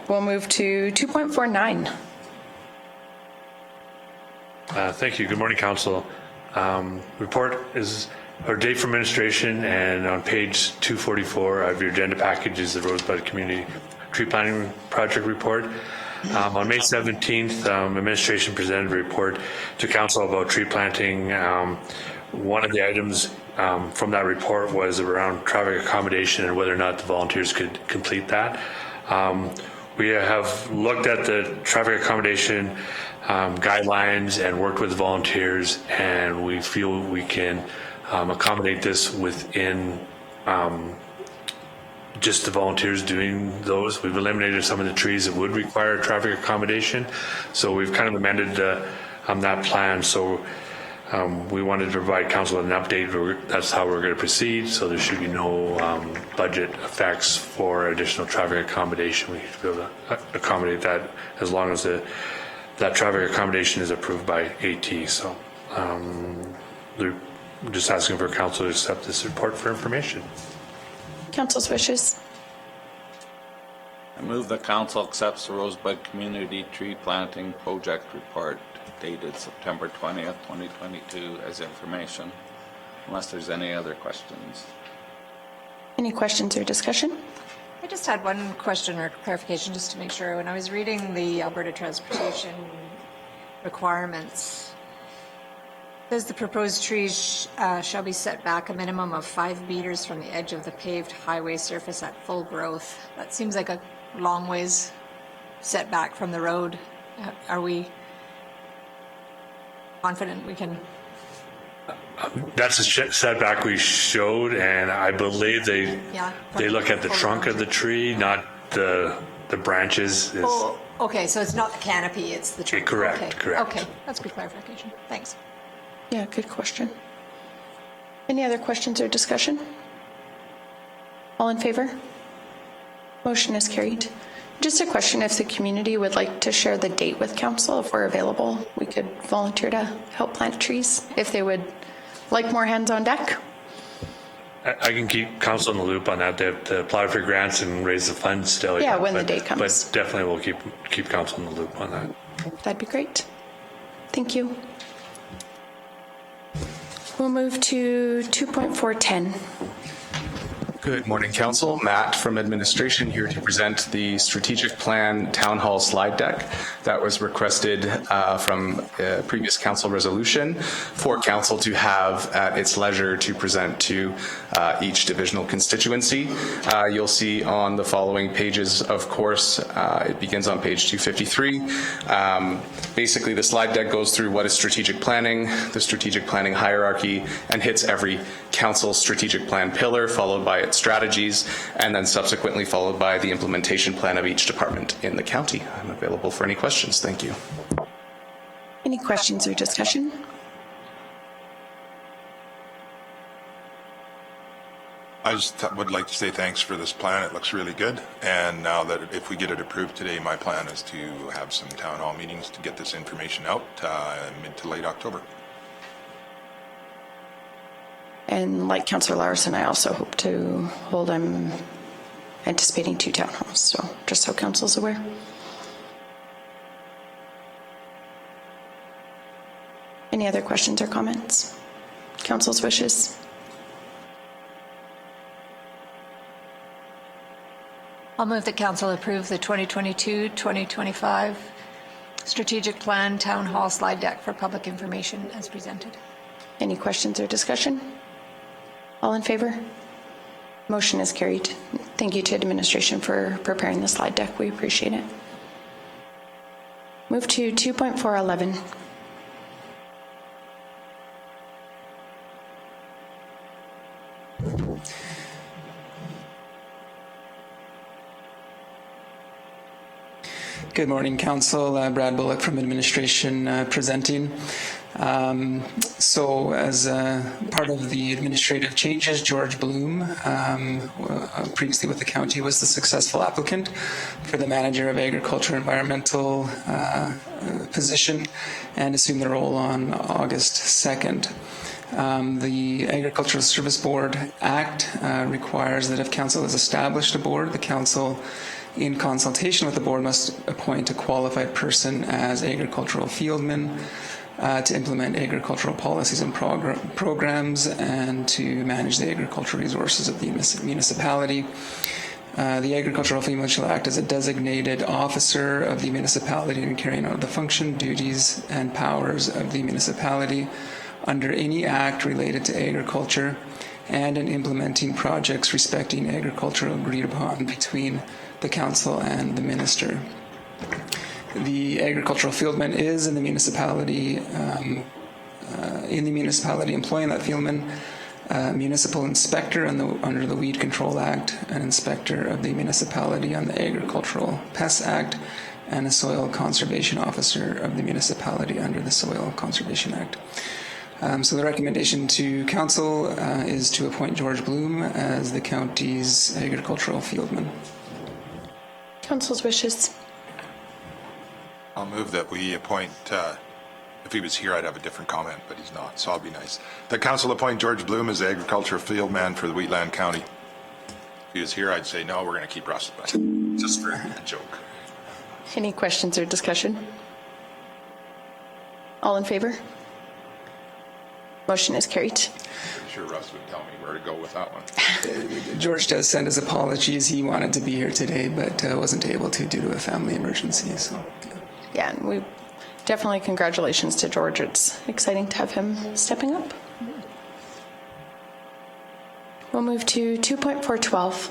We'll move to 2.49. Thank you. Good morning, Council. Report is our date for administration, and on page 244 of your agenda package is the Rosebud Community Tree Planting Project Report. On May 17th, administration presented a report to Council about tree planting. One of the items from that report was around traffic accommodation and whether or not the volunteers could complete that. We have looked at the traffic accommodation guidelines and worked with volunteers, and we feel we can accommodate this within just the volunteers doing those. We've eliminated some of the trees that would require traffic accommodation, so we've kind of amended that plan. So we wanted to provide council an update. That's how we're going to proceed, so there should be no budget effects for additional traffic accommodation. We should be able to accommodate that as long as that traffic accommodation is approved by AT. So we're just asking for council to accept this report for information. Council's wishes. I move the council accepts the Rosebud Community Tree Planting Project Report dated September 20th, 2022 as information, unless there's any other questions. Any questions or discussion? I just had one question or clarification just to make sure. When I was reading the Alberta Transportation requirements, it says the proposed trees shall be set back a minimum of 5 meters from the edge of the paved highway surface at full growth. That seems like a long ways set back from the road. Are we confident we can That's the setback we showed, and I believe they look at the trunk of the tree, not the branches. Oh, okay, so it's not the canopy, it's the tree. Correct, Okay, correct. Okay, that's good clarification. Thanks. Yeah, good question. Any other questions or discussion? All in favor? Motion is carried. Just a question, if the community would like to share the date with council, if we're available, we could volunteer to help plant trees if they would like more hands on deck. I can keep council in the loop on that. They have to apply for grants and raise the funds still. Yeah, when the day comes. But definitely we'll keep council in the loop on that. That'd be great. Thank you. We'll move to 2.410. Good morning, Council. Matt from Administration here to present the Strategic Plan Town Hall slide deck that was requested from a previous Council resolution for Council to have at its leisure to present to each divisional constituency. You'll see on the following pages, of course, it begins on page 253. Basically, the slide deck goes through what is strategic planning, the strategic planning hierarchy, and hits every Council strategic plan pillar, followed by its strategies, and then subsequently followed by the implementation plan of each department in the county. I'm available for any questions. Thank you. Any questions or discussion? I just would like to say thanks for this plan. It looks really good. And now that if we get it approved today, my plan is to have some town hall meetings to get this information out mid to late October. And like Councillor Larson, I also hope to hold, I'm anticipating 2 town halls, so just so council's aware. Any other questions or comments? Council's wishes? I'll move that council approve the 2022-2025 Strategic Plan Town Hall slide deck for public information as presented. Any questions or discussion? All in favor? Motion is carried. Thank you to administration for preparing the slide deck. We appreciate it. Move to 2.411. Good morning, Council. Brad Bullock from Administration presenting. So as part of the administrative changes, George Bloom, previously with the county, was the successful applicant for the Manager of Agriculture Environmental position and assumed the role on August 2nd. The Agricultural Service Board Act requires that if council has established a board, the council, in consultation with the board, must appoint a qualified person as agricultural fieldman to implement agricultural policies and programs and to manage the agricultural resources of the municipality. The Agricultural Fieldman shall act as a designated officer of the municipality in carrying out the function, duties, and powers of the municipality under any act related to agriculture and in implementing projects respecting agriculture agreed upon between the council and the minister. The agricultural fieldman is in the municipality employing that fieldman, municipal inspector under the Weed Control Act, an inspector of the municipality on the Agricultural Pests Act, and a soil conservation officer of the municipality under the Soil Conservation Act. So the recommendation to council is to appoint George Bloom as the county's agricultural fieldman. Council's wishes. I'll move that we appoint, if he was here, I'd have a different comment, but he's not, so I'll be nice. The council appoint George Bloom as the agricultural field man for the Wheatland County. If he was here, I'd say, no, we're going to keep Rosebud. Just for a joke. Any questions or discussion? All in favor? Motion is carried. I'm sure Russ would tell me where to go with that one. George does send his apologies. He wanted to be here today, but wasn't able to due to a family emergency. So, yeah, and we definitely congratulations to George. It's exciting to have him stepping up. We'll move to 2.412.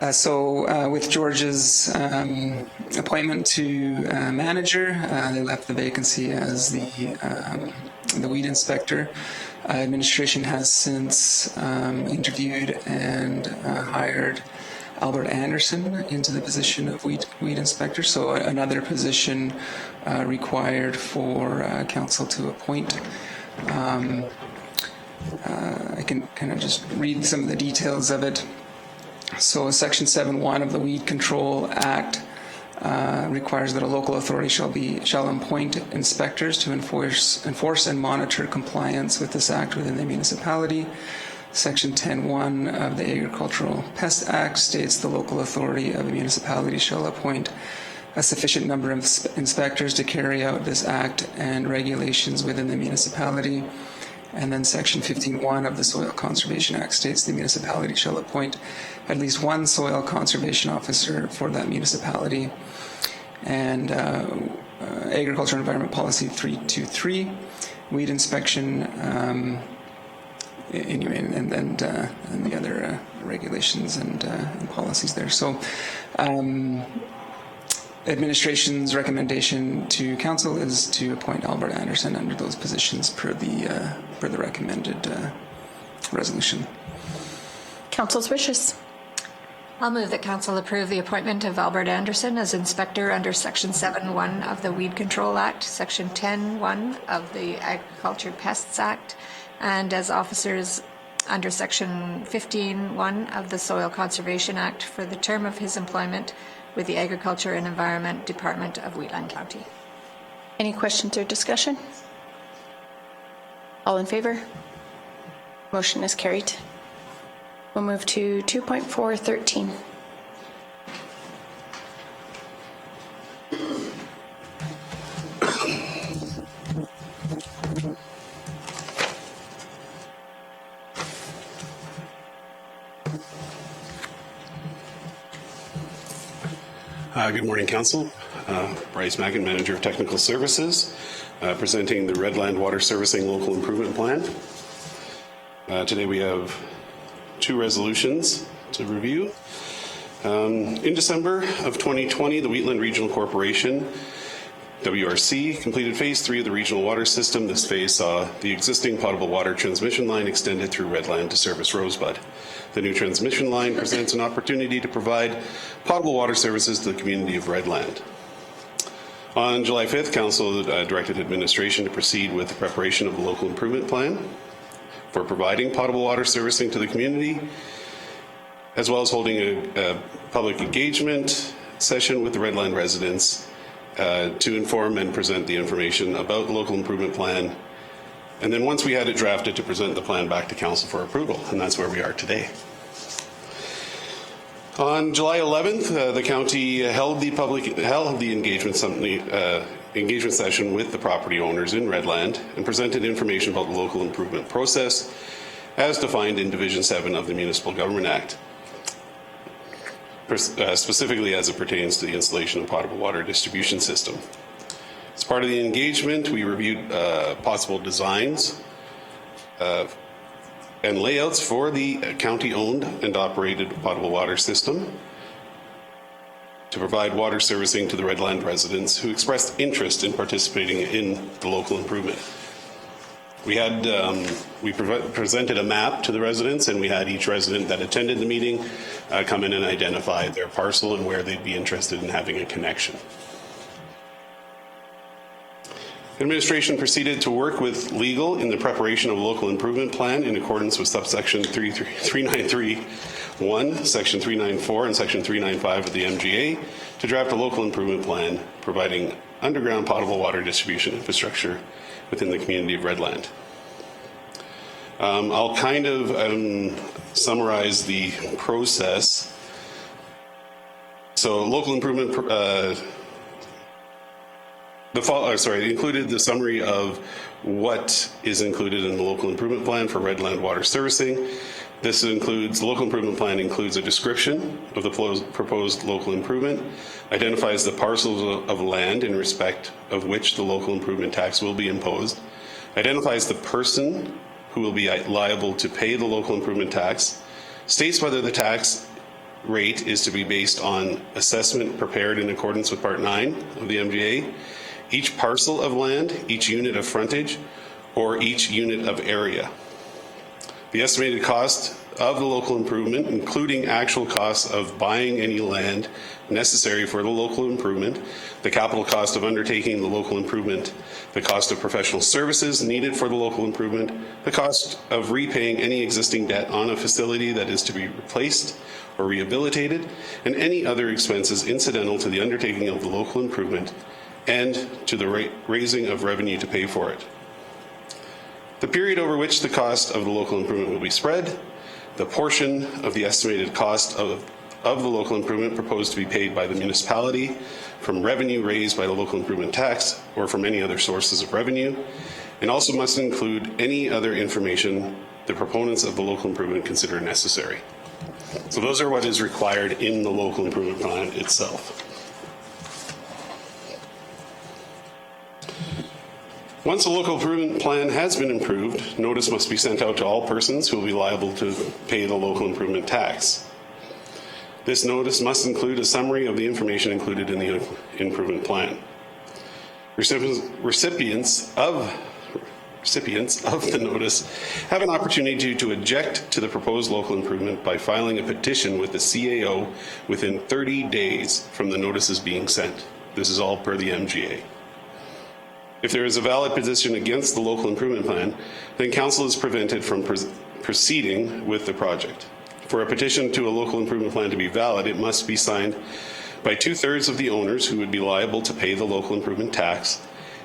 With George's appointment to manager, they left the vacancy as the weed inspector. Administration has since interviewed and hired Albert Anderson into the position of weed inspector. So another position required for council to appoint. I can kind of just read some of the details of it. So Section 7.1 of the Weed Control Act requires that a local authority shall appoint inspectors to enforce and monitor compliance with this act within the municipality. Section 10.1 of the Agricultural Pest Act states the local authority of a municipality shall appoint a sufficient number of inspectors to carry out this act and regulations within the municipality. And then Section 15.1 of the Soil Conservation Act states the municipality shall appoint at least one soil conservation officer for that municipality. And Agriculture and Environment Policy 323, weed inspection, and the other regulations and policies there. So administration's recommendation to council is to appoint Albert Anderson under those positions per the recommended resolution. Council's wishes. I'll move that council approve the appointment of Albert Anderson as inspector under Section 7.1 of the Weed Control Act, Section 10.1 of the Agriculture Pests Act, and as officers under Section 15.1 of the Soil Conservation Act for the term of his employment with the Agriculture and Environment Department of Wheatland County. Any questions or discussion? All in favor? Motion is carried. We'll move to 2.413. Good morning, Council. Bryce Mackin, Manager of Technical Services, presenting the Redland Water Servicing Local Improvement Plan. Today we have two resolutions to review. In December of 2020, the Wheatland Regional Corporation, WRC, completed Phase 3 of the regional water system. This phase saw the existing potable water transmission line extended through Redland to service Rosebud. The new transmission line presents an opportunity to provide potable water services to the community of Redland. On July 5th, Council directed administration to proceed with the preparation of a local improvement plan for providing potable water servicing to the community, as well as holding a public engagement session with the Redland residents to inform and present the information about the local improvement plan. And then once we had it drafted, to present the plan back to Council for approval, and that's where we are today. On July 11th, the county held the engagement session with the property owners in Redland and presented information about the local improvement process as defined in Division 7 of the Municipal Government Act, specifically as it pertains to the installation of potable water distribution system. As part of the engagement, we reviewed possible designs and layouts for the county-owned and operated potable water system to provide water servicing to the Redland residents who expressed interest in participating in the local improvement. We had presented a map to the residents, and we had each resident that attended the meeting come in and identify their parcel and where they'd be interested in having a connection. Administration proceeded to work with legal in the preparation of a local improvement plan in accordance with subsection 393(1), section 394, and section 395 of the MGA to draft a local improvement plan providing underground potable water distribution infrastructure within the community of Redland. I'll kind of summarize the process. So local improvement included the summary of what is included in the local improvement plan for Redland water servicing. This includes, the local improvement plan includes a description of the proposed local improvement, identifies the parcels of land in respect of which the local improvement tax will be imposed, identifies the person who will be liable to pay the local improvement tax, states whether the tax rate is to be based on assessment prepared in accordance with Part 9 of the MGA, each parcel of land, each unit of frontage, or each unit of area. The estimated cost of the local improvement, including actual costs of buying any land necessary for the local improvement, the capital cost of undertaking the local improvement, the cost of professional services needed for the local improvement, the cost of repaying any existing debt on a facility that is to be replaced or rehabilitated, and any other expenses incidental to the undertaking of the local improvement and to the raising of revenue to pay for it. The period over which the cost of the local improvement will be spread, the portion of the estimated cost of the local improvement proposed to be paid by the municipality from revenue raised by the local improvement tax or from any other sources of revenue, and also must include any other information the proponents of the local improvement consider necessary. So those are what is required in the local improvement plan itself. Once a local improvement plan has been approved, notice must be sent out to all persons who will be liable to pay the local improvement tax. This notice must include a summary of the information included in the improvement plan. Recipients of the notice have an opportunity to object to the proposed local improvement by filing a petition with the CAO within 30 days from the notices being sent. This is all per the MGA. If there is a valid position against the local improvement plan, then council is prevented from proceeding with the project. For a petition to a local improvement plan to be valid, it must be signed by 2/3 of the owners who would be liable to pay the local improvement tax,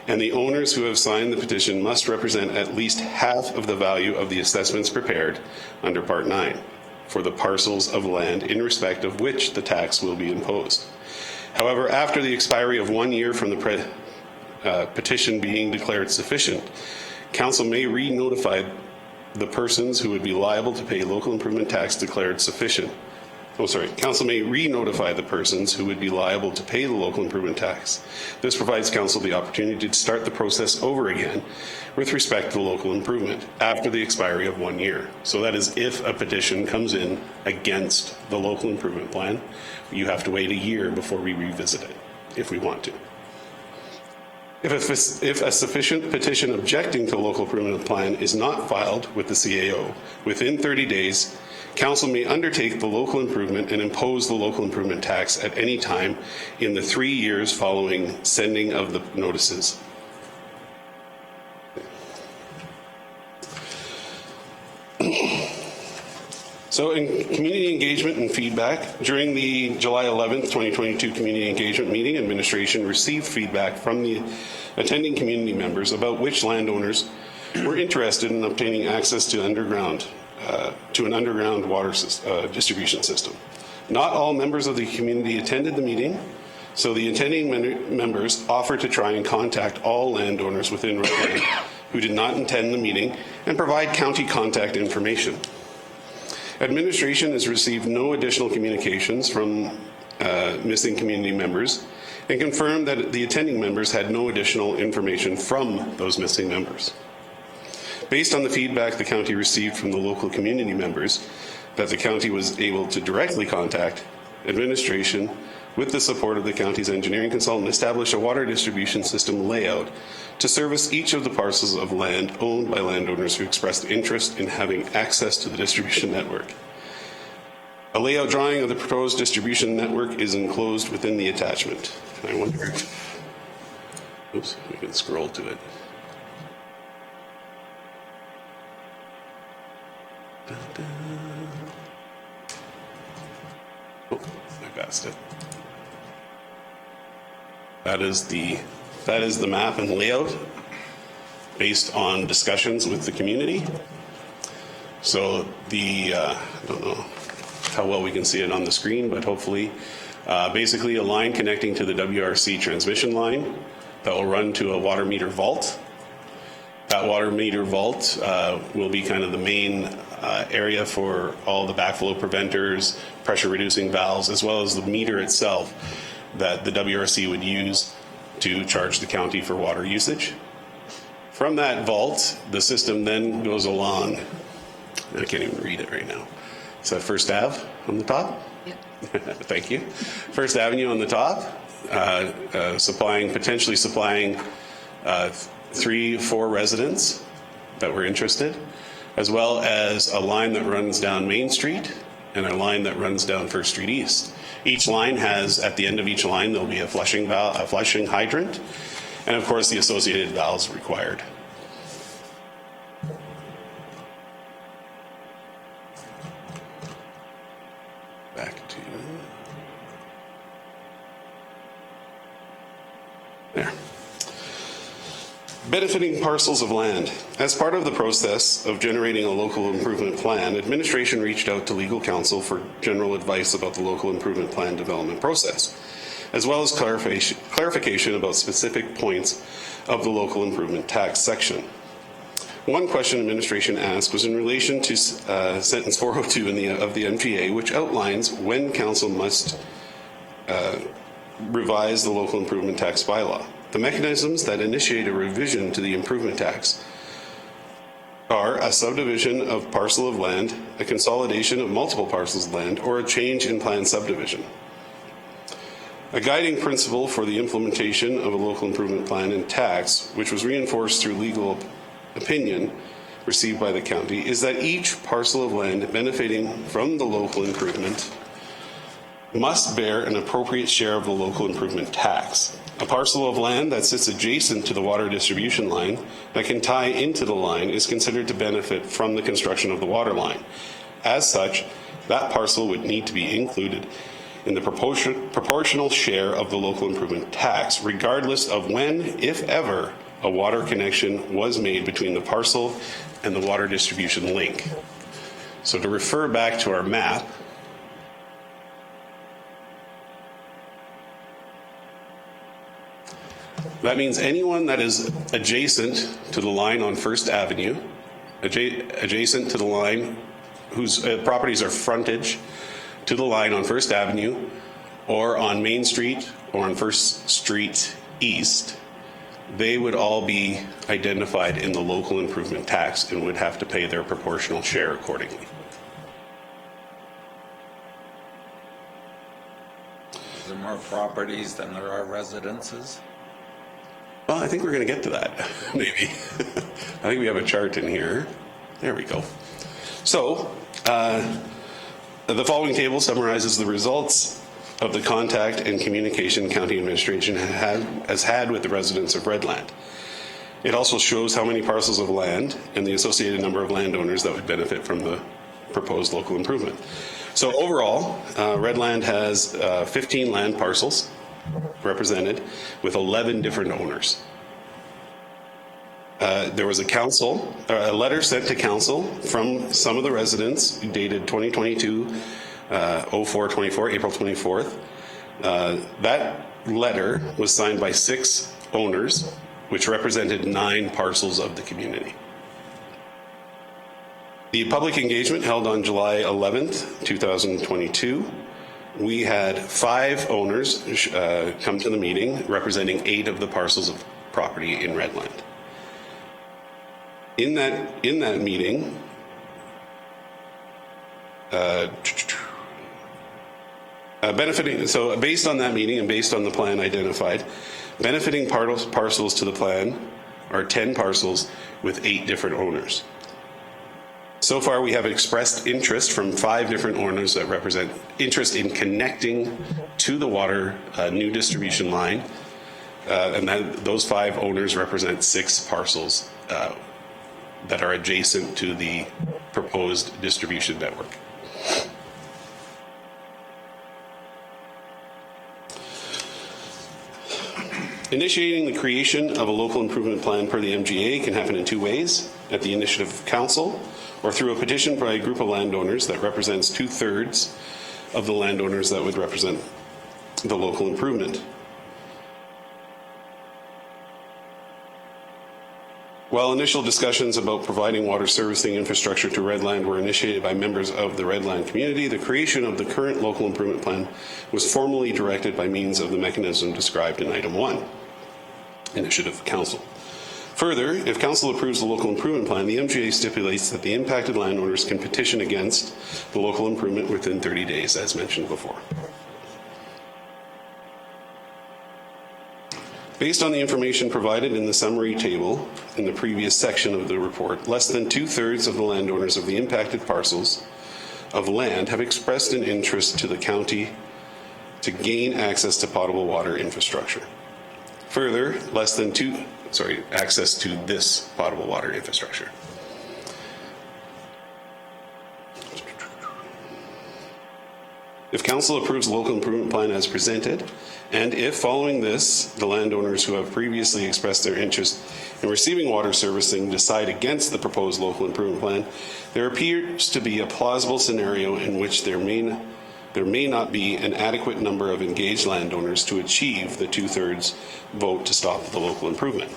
and the owners who have signed the petition must represent at least half of the value of the assessments prepared under Part 9 for the parcels of land in respect of which the tax will be imposed. However, after the expiry of 1 year from the petition being declared sufficient, council may re-notify the persons who would be liable to pay local improvement tax declared sufficient. Council may re-notify the persons who would be liable to pay the local improvement tax. This provides council the opportunity to start the process over again with respect to the local improvement after the expiry of 1 year. So that is if a petition comes in against the local improvement plan, you have to wait a year before we revisit it, if we want to. If a sufficient petition objecting to the local improvement plan is not filed with the CAO within 30 days, council may undertake the local improvement and impose the local improvement tax at any time in the 3 years following sending of the notices. So in community engagement and feedback, during the July 11th, 2022 community engagement meeting, administration received feedback from the attending community members about which landowners were interested in obtaining access to an underground water distribution system. Not all members of the community attended the meeting, so the attending members offered to try and contact all landowners within Redland who did not attend the meeting and provide county contact information. Administration has received no additional communications from missing community members and confirmed that the attending members had no additional information from those missing members. Based on the feedback the county received from the local community members that the county was able to directly contact, administration, with the support of the county's engineering consultant, established a water distribution system layout to service each of the parcels of land owned by landowners who expressed interest in having access to the distribution network. A layout drawing of the proposed distribution network is enclosed within the attachment. I wonder if, oops, we can scroll to it. Oh, I passed it. That is the map and layout based on discussions with the community. So I don't know how well we can see it on the screen, but hopefully, basically a line connecting to the WRC transmission line that will run to a water meter vault. That water meter vault will be kind of the main area for all the backflow preventers, pressure reducing valves, as well as the meter itself that the WRC would use to charge the county for water usage. From that vault, the system then goes along, I can't even read it right now. Is that First Ave on the top? Yep. Thank you. First Avenue on the top, potentially supplying 3-4 residents that were interested, as well as a line that runs down Main Street and a line that runs down First Street East. Each line has, at the end of each line, there'll be a flushing hydrant, and of course the associated valves required. Back to there. Benefiting parcels of land. As part of the process of generating a local improvement plan, administration reached out to legal counsel for general advice about the local improvement plan development process, as well as clarification about specific points of the local improvement tax section. One question administration asked was in relation to sentence 402 of the MGA, which outlines when council must revise the local improvement tax bylaw. The mechanisms that initiate a revision to the improvement tax are a subdivision of parcel of land, a consolidation of multiple parcels of land, or a change in planned subdivision. A guiding principle for the implementation of a local improvement plan and tax, which was reinforced through legal opinion received by the county, is that each parcel of land benefiting from the local improvement must bear an appropriate share of the local improvement tax. A parcel of land that sits adjacent to the water distribution line that can tie into the line is considered to benefit from the construction of the water line. As such, that parcel would need to be included in the proportional share of the local improvement tax, regardless of when, if ever, a water connection was made between the parcel and the water distribution link. So to refer back to our map, that means anyone that is adjacent to the line on First Avenue, adjacent to the line whose properties are frontage to the line on First Avenue or on Main Street or on First Street East, they would all be identified in the local improvement tax and would have to pay their proportional share accordingly. Is there more properties than there are residences? Well, I think we're going to get to that, maybe. I think we have a chart in here. There we go. So, the following table summarizes the results of the contact and communication county administration has had with the residents of Redland. It also shows how many parcels of land and the associated number of landowners that would benefit from the proposed local improvement. So overall, Redland has 15 land parcels represented with 11 different owners. There was a letter sent to council from some of the residents dated 2022, 04/24, April 24th. That letter was signed by 6 owners, which represented 9 parcels of the community. The public engagement held on July 11th, 2022. We had 5 owners come to the meeting representing 8 of the parcels of property in Redland. In that meeting, so based on that meeting and based on the plan identified, benefiting parcels to the plan are 10 parcels with 8 different owners. So far, we have expressed interest from 5 different owners that represent interest in connecting to the water new distribution line, and those 5 owners represent 6 parcels that are adjacent to the proposed distribution network. Initiating the creation of a local improvement plan per the MGA can happen in 2 ways: at the initiative of council, or through a petition by a group of landowners that represents 2/3 of the landowners that would represent the local improvement. While initial discussions about providing water servicing infrastructure to Redland were initiated by members of the Redland community, the creation of the current local improvement plan was formally directed by means of the mechanism described in Item 1, Initiative of Council. Further, if council approves the local improvement plan, the MGA stipulates that the impacted landowners can petition against the local improvement within 30 days, as mentioned before. Based on the information provided in the summary table in the previous section of the report, less than 2/3 of the landowners of the impacted parcels of land have expressed an interest to the county to gain access to potable water infrastructure. Further, access to this potable water infrastructure. If council approves the local improvement plan as presented, and if following this, the landowners who have previously expressed their interest in receiving water servicing decide against the proposed local improvement plan, there appears to be a plausible scenario in which there may not be an adequate number of engaged landowners to achieve the 2/3 vote to stop the local improvement.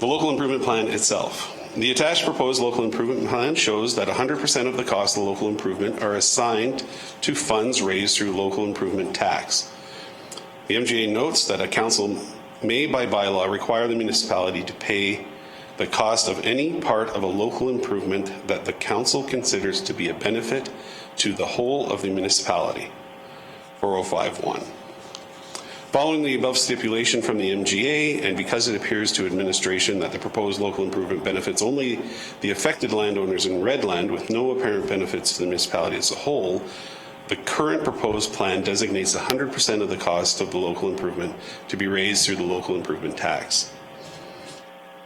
The local improvement plan itself. The attached proposed local improvement plan shows that 100% of the cost of the local improvement are assigned to funds raised through local improvement tax. The MGA notes that a council may by bylaw require the municipality to pay the cost of any part of a local improvement that the council considers to be a benefit to the whole of the municipality. 4051. Following the above stipulation from the MGA, and because it appears to administration that the proposed local improvement benefits only the affected landowners in Redland with no apparent benefits to the municipality as a whole, the current proposed plan designates 100% of the cost of the local improvement to be raised through the local improvement tax.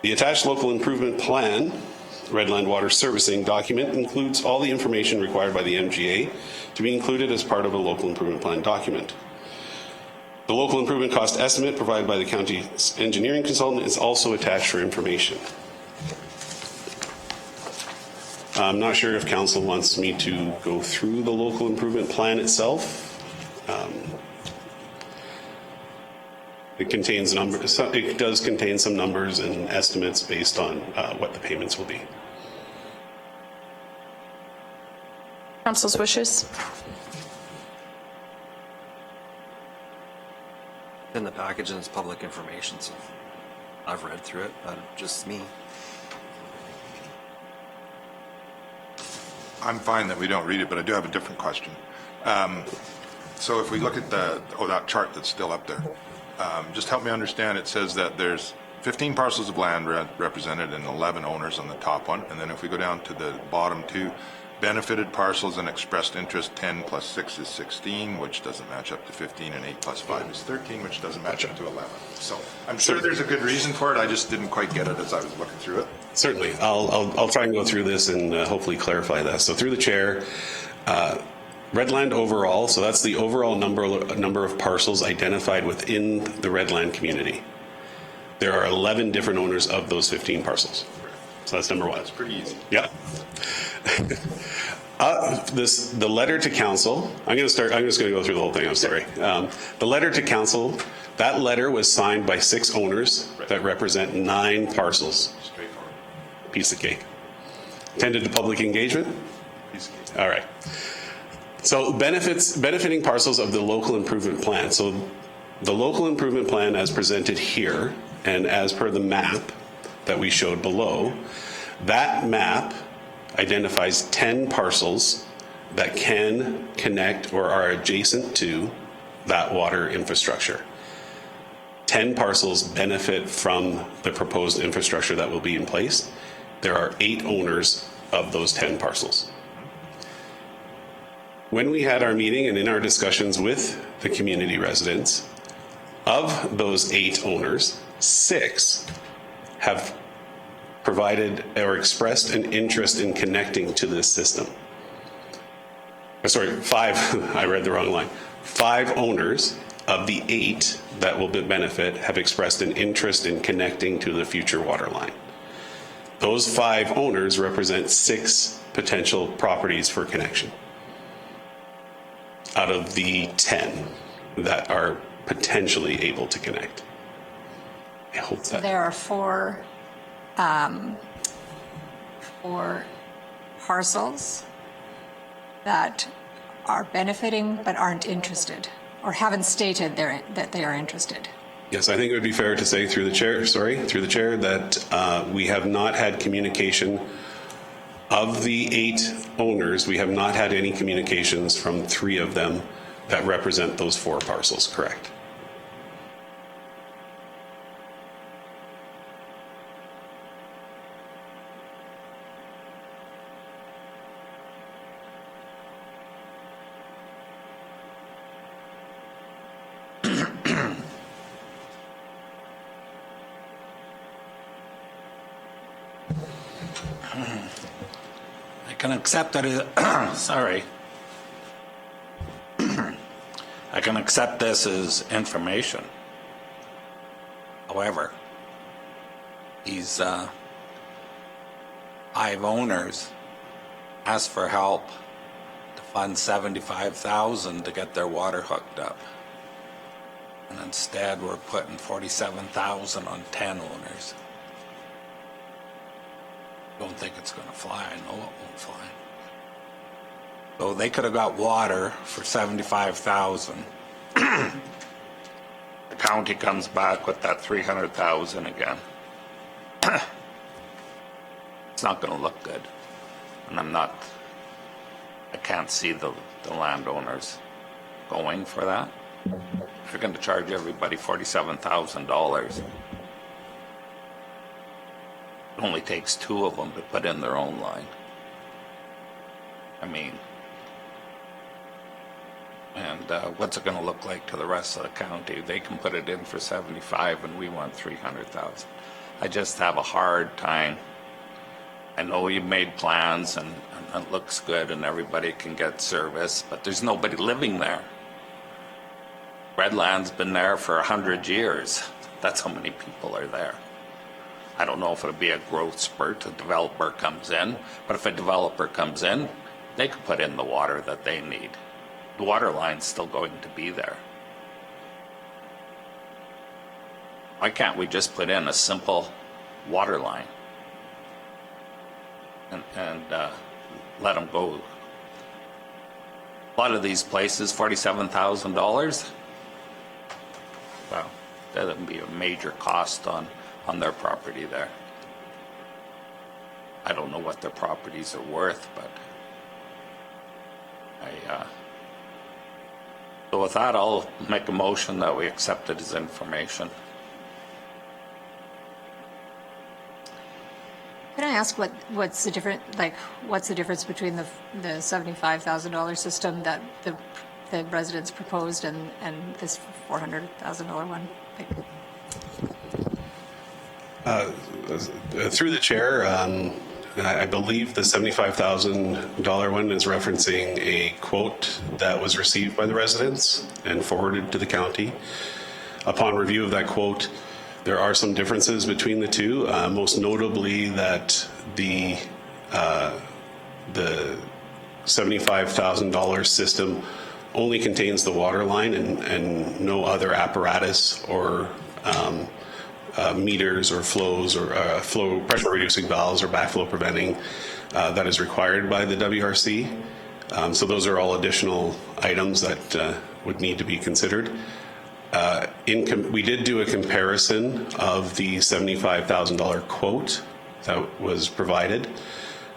The attached local improvement plan, Redland Water Servicing document, includes all the information required by the MGA to be included as part of a local improvement plan document. The local improvement cost estimate provided by the county's engineering consultant is also attached for information. I'm not sure if council wants me to go through the local improvement plan itself. It contains numbers. It does contain some numbers and estimates based on what the payments will be. Council's wishes. In the package, and it's public information, so I've read through it, just me. I'm fine that we don't read it, but I do have a different question. So if we look at that chart that's still up there, just help me understand. It says that there's 15 parcels of land represented and 11 owners on the top one, and then if we go down to the bottom two, benefited parcels and expressed interest, 10 plus 6 is 16, which doesn't match up to 15, and 8 plus 5 is 13, which doesn't match up to 11. So I'm sure there's a good reason for it. I just didn't quite get it as I was looking through it. Certainly. I'll try and go through this and hopefully clarify that. So through the chair, Redland overall, so that's the overall number of parcels identified within the Redland community. There are 11 different owners of those 15 parcels. So that's number one. That's pretty easy. Yeah. The letter to council, I'm just going to go through the whole thing, I'm sorry. The letter to council, that letter was signed by 6 owners that represent 9 parcels. Straightforward. Piece of cake. Tended to public engagement? Piece of cake. All right. So benefiting parcels of the local improvement plan. So the local improvement plan as presented here and as per the map that we showed below, that map identifies 10 parcels that can connect or are adjacent to that water infrastructure. 10 parcels benefit from the proposed infrastructure that will be in place. There are 8 owners of those 10 parcels. When we had our meeting and in our discussions with the community residents, of those 8 owners, 6 have provided or expressed an interest in connecting to this system. Sorry, 5, I read the wrong line. 5 owners of the 8 that will benefit have expressed an interest in connecting to the future water line. Those 5 owners represent 6 potential properties for connection out of the 10 that are potentially able to connect. I hope that. There are 4 parcels that are benefiting but aren't interested or haven't stated that they are interested. Yes, I think it would be fair to say through the chair, that we have not had communication of the 8 owners. We have not had any communications from 3 of them that represent those 4 parcels, correct? I can accept it, sorry. I can accept this as information. However, these 5 owners asked for help to fund $75,000 to get their water hooked up. And instead, we're putting $47,000 on 10 owners. Don't think it's going to fly. I know it won't fly. So they could have got water for $75,000. The county comes back with that $300,000 again. It's not going to look good, and I can't see the landowners going for that. If you're going to charge everybody $47,000. It only takes 2 of them to put in their own line. I mean, and what's it going to look like to the rest of the county? They can put it in for 75 and we want 300,000. I just have a hard time. I know you've made plans and it looks good and everybody can get service, but there's nobody living there. Redland's been there for 100 years. That's how many people are there. I don't know if it'll be a growth spurt, a developer comes in, but if a developer comes in, they could put in the water that they need. The water line's still going to be there. Why can't we just put in a simple water line and let them go? A lot of these places, $47,000. Well, that would be a major cost on their property there. I don't know what their properties are worth, but so with that, I'll make a motion that we accept it as information. Can I ask what's the difference between the $75,000 system that the residents proposed and this $400,000 one? Through the chair, I believe the $75,000 one is referencing a quote that was received by the residents and forwarded to the county. Upon review of that quote, there are some differences between the two, most notably that the $75,000 system only contains the water line and no other apparatus or meters or flows or flow pressure reducing valves or backflow preventing that is required by the WRC. So those are all additional items that would need to be considered. We did do a comparison of the $75,000 quote that was provided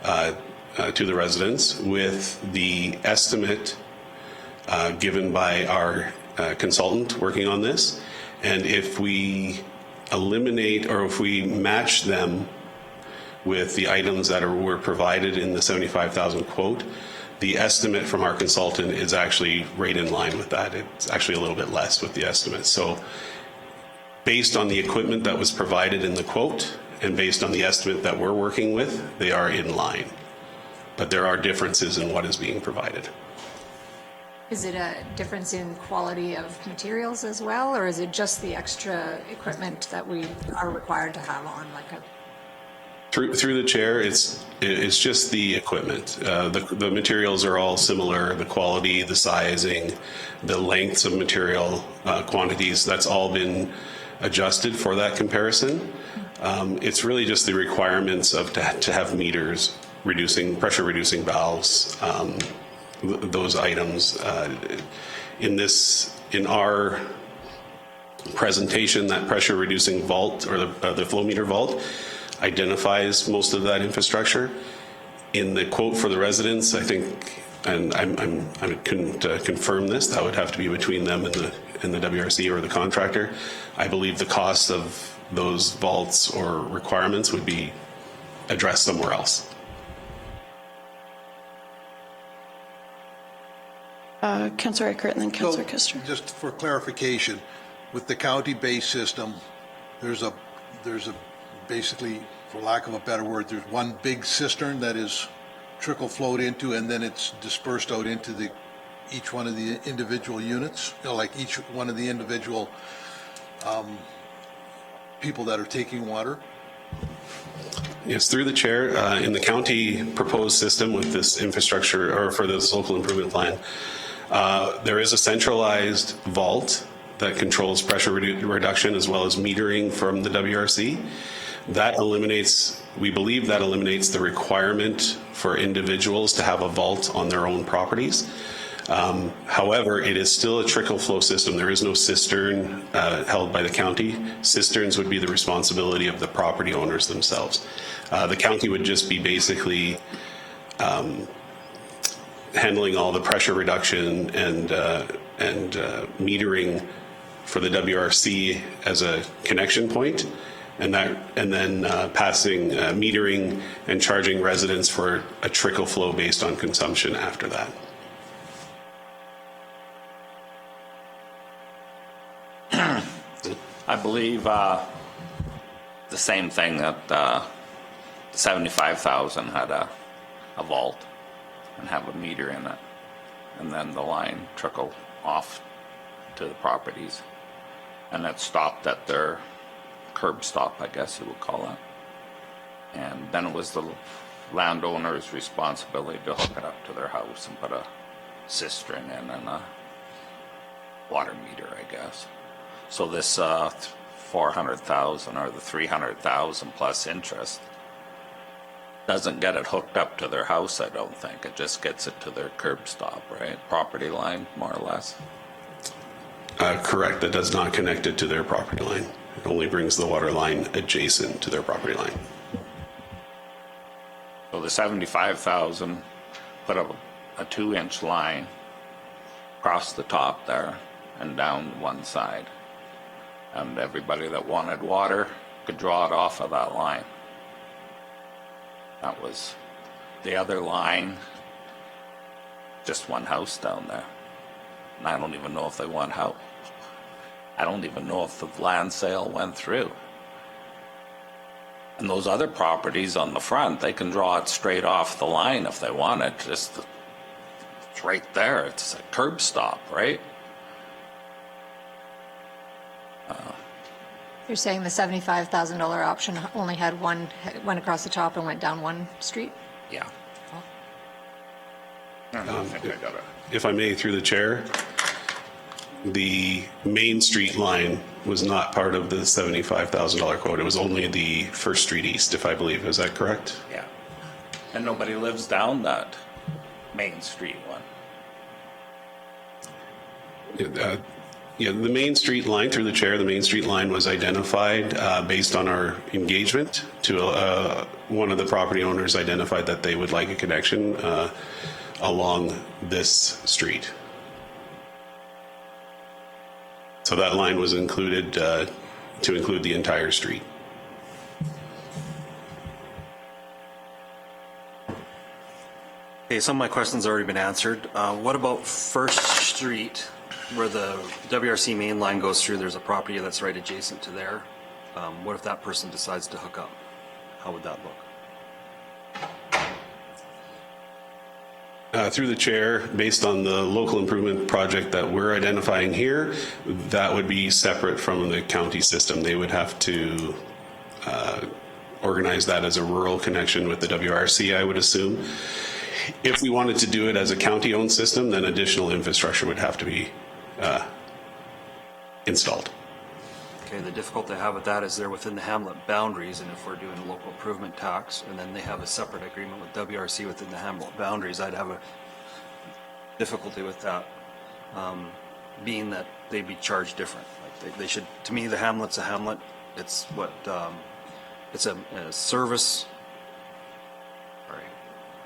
to the residents with the estimate given by our consultant working on this. And if we eliminate or if we match them with the items that were provided in the 75,000 quote, the estimate from our consultant is actually right in line with that. It's actually a little bit less with the estimate. So based on the equipment that was provided in the quote and based on the estimate that we're working with, they are in line. But there are differences in what is being provided. Is it a difference in quality of materials as well, or is it just the extra equipment that we are required to have on, like a? Through the chair, it's just the equipment. The materials are all similar. The quality, the sizing, the lengths of material, quantities. That's all been adjusted for that comparison. It's really just the requirements of to have meters, pressure reducing valves. Those items in our presentation, that pressure reducing vault, or the flow meter vault, identifies most of that infrastructure. In the quote for the residents, I think, and I couldn't confirm this, that would have to be between them and the WRC or the contractor. I believe the cost of those vaults or requirements would be addressed somewhere else. Councillor Eckert and then Councillor Kuster. Just for clarification, with the county-based system, there's a basically, for lack of a better word, there's one big cistern that is trickle flowed into, and then it's dispersed out into each one of the individual units, like each one of the individual people that are taking water. Yes, through the chair, in the county proposed system with this infrastructure, or for this local improvement plan, there is a centralized vault that controls pressure reduction as well as metering from the WRC. That eliminates, we believe that eliminates the requirement for individuals to have a vault on their own properties. However, it is still a trickle flow system. There is no cistern held by the county. Cisterns would be the responsibility of the property owners themselves. The county would just be basically handling all the pressure reduction and metering for the WRC as a connection point, and then passing metering and charging residents for a trickle flow based on consumption after that. I believe the same thing, that 75,000 had a vault and have a meter in it, and then the line trickled off to the properties, and it stopped at their curb stop, I guess you would call it. And then it was the landowner's responsibility to hook it up to their house and put a cistern in and a water meter, I guess. So this 400,000 or the 300,000 plus interest doesn't get it hooked up to their house, I don't think. It just gets it to their curb stop, right? Property line, more or less. Correct. That does not connect it to their property line. It only brings the water line adjacent to their property line. So the 75,000 put up a 2-inch line across the top there and down one side. And everybody that wanted water could draw it off of that line. That was the other line, just one house down there. And I don't even know if they want help. I don't even know if the land sale went through. And those other properties on the front, they can draw it straight off the line if they want it. Just, it's right there. It's a curb stop, right? You're saying the $75,000 option only had one, went across the top and went down one street? Yeah. If I may, through the chair, the Main Street line was not part of the $75,000 quote. It was only the First Street East, if I believe. Is that correct? Yeah. And nobody lives down that Main Street one. Yeah, the Main Street line, through the chair, the Main Street line was identified based on our engagement to one of the property owners identified that they would like a connection along this street. So that line was included to include the entire street. Okay, some of my questions have already been answered. What about First Street, where the WRC main line goes through? There's a property that's right adjacent to there. What if that person decides to hook up? How would that look? Through the chair, based on the local improvement project that we're identifying here, that would be separate from the county system. They would have to organize that as a rural connection with the WRC, I would assume. If we wanted to do it as a county-owned system, then additional infrastructure would have to be installed. Okay, the difficulty I have with that is they're within the hamlet boundaries, and if we're doing a local improvement tax, and then they have a separate agreement with WRC within the hamlet boundaries, I'd have a difficulty with that, being that they'd be charged different. Like They should, to me, the hamlet's a hamlet. It's what, it's a service, sorry,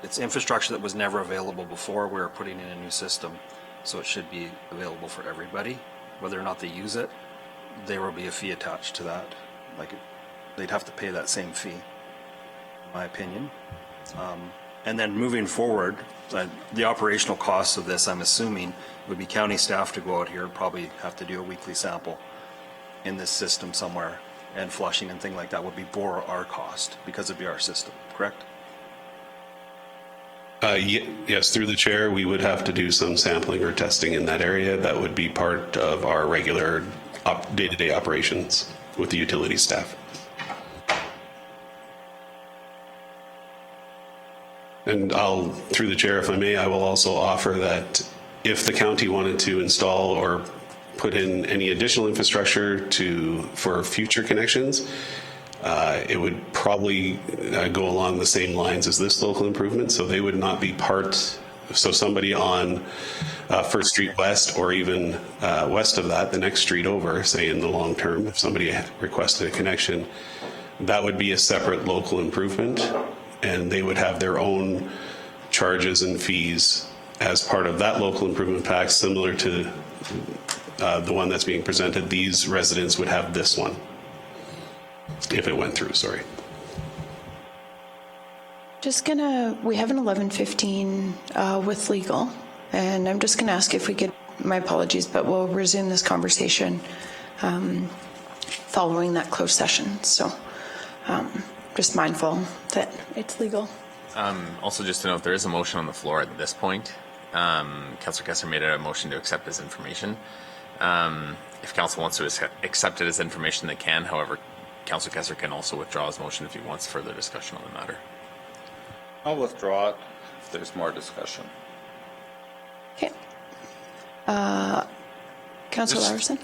it's infrastructure that was never available before. We're putting in a new system, so it should be available for everybody. Whether or not they use it, there will be a fee attached to that. Like, they'd have to pay that same fee, in my opinion. And then moving forward, the operational costs of this, I'm assuming, would be county staff to go out here, probably have to do a weekly sample in this system somewhere, and flushing and things like that would be for our cost because it'd be our system, correct? Yes, through the chair, we would have to do some sampling or testing in that area. That would be part of our regular day-to-day operations with the utility staff. And through the chair, if I may, I will also offer that if the county wanted to install or put in any additional infrastructure for future connections, it would probably go along the same lines as this local improvement. So they would not be so somebody on First Street West, or even west of that, the next street over, say in the long term, if somebody requested a connection, that would be a separate local improvement, and they would have their own charges and fees as part of that local improvement pack, similar to the one that's being presented. These residents would have this one if it went through, sorry. We have an 11:15 with legal, and I'm just gonna ask if we could, my apologies, but we'll resume this conversation following that closed session. So just mindful that it's legal. Also, just to note, there is a motion on the floor at this point. Councillor Kessler made a motion to accept this information. If council wants to accept it as information, they can. However, Councillor Kessler can also withdraw his motion if he wants further discussion on the matter. I'll withdraw it if there's more discussion. Okay. Councillor Larson?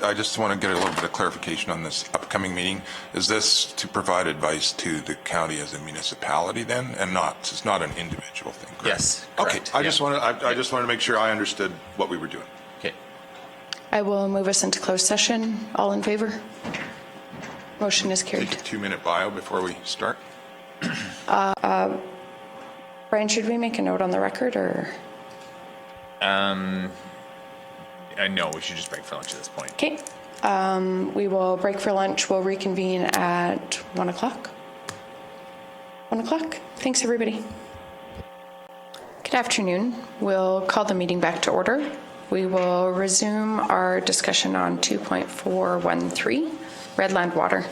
I just want to get a little bit of clarification on this upcoming meeting. Is this to provide advice to the county as a municipality then, and it's not an individual thing, correct? Yes, correct. Okay, I just wanted to make sure I understood what we were doing. Okay. I will move us into closed session. All in favor? Motion is carried. Take a 2-minute bio before we start. Brian, should we make a note on the record, or? No, we should just break for lunch at this point. Okay. We will break for lunch. We'll reconvene at 1 o'clock. 1 o'clock. Thanks, everybody. Good afternoon. We'll call the meeting back to order. We will resume our discussion on 2.413, Redland Water.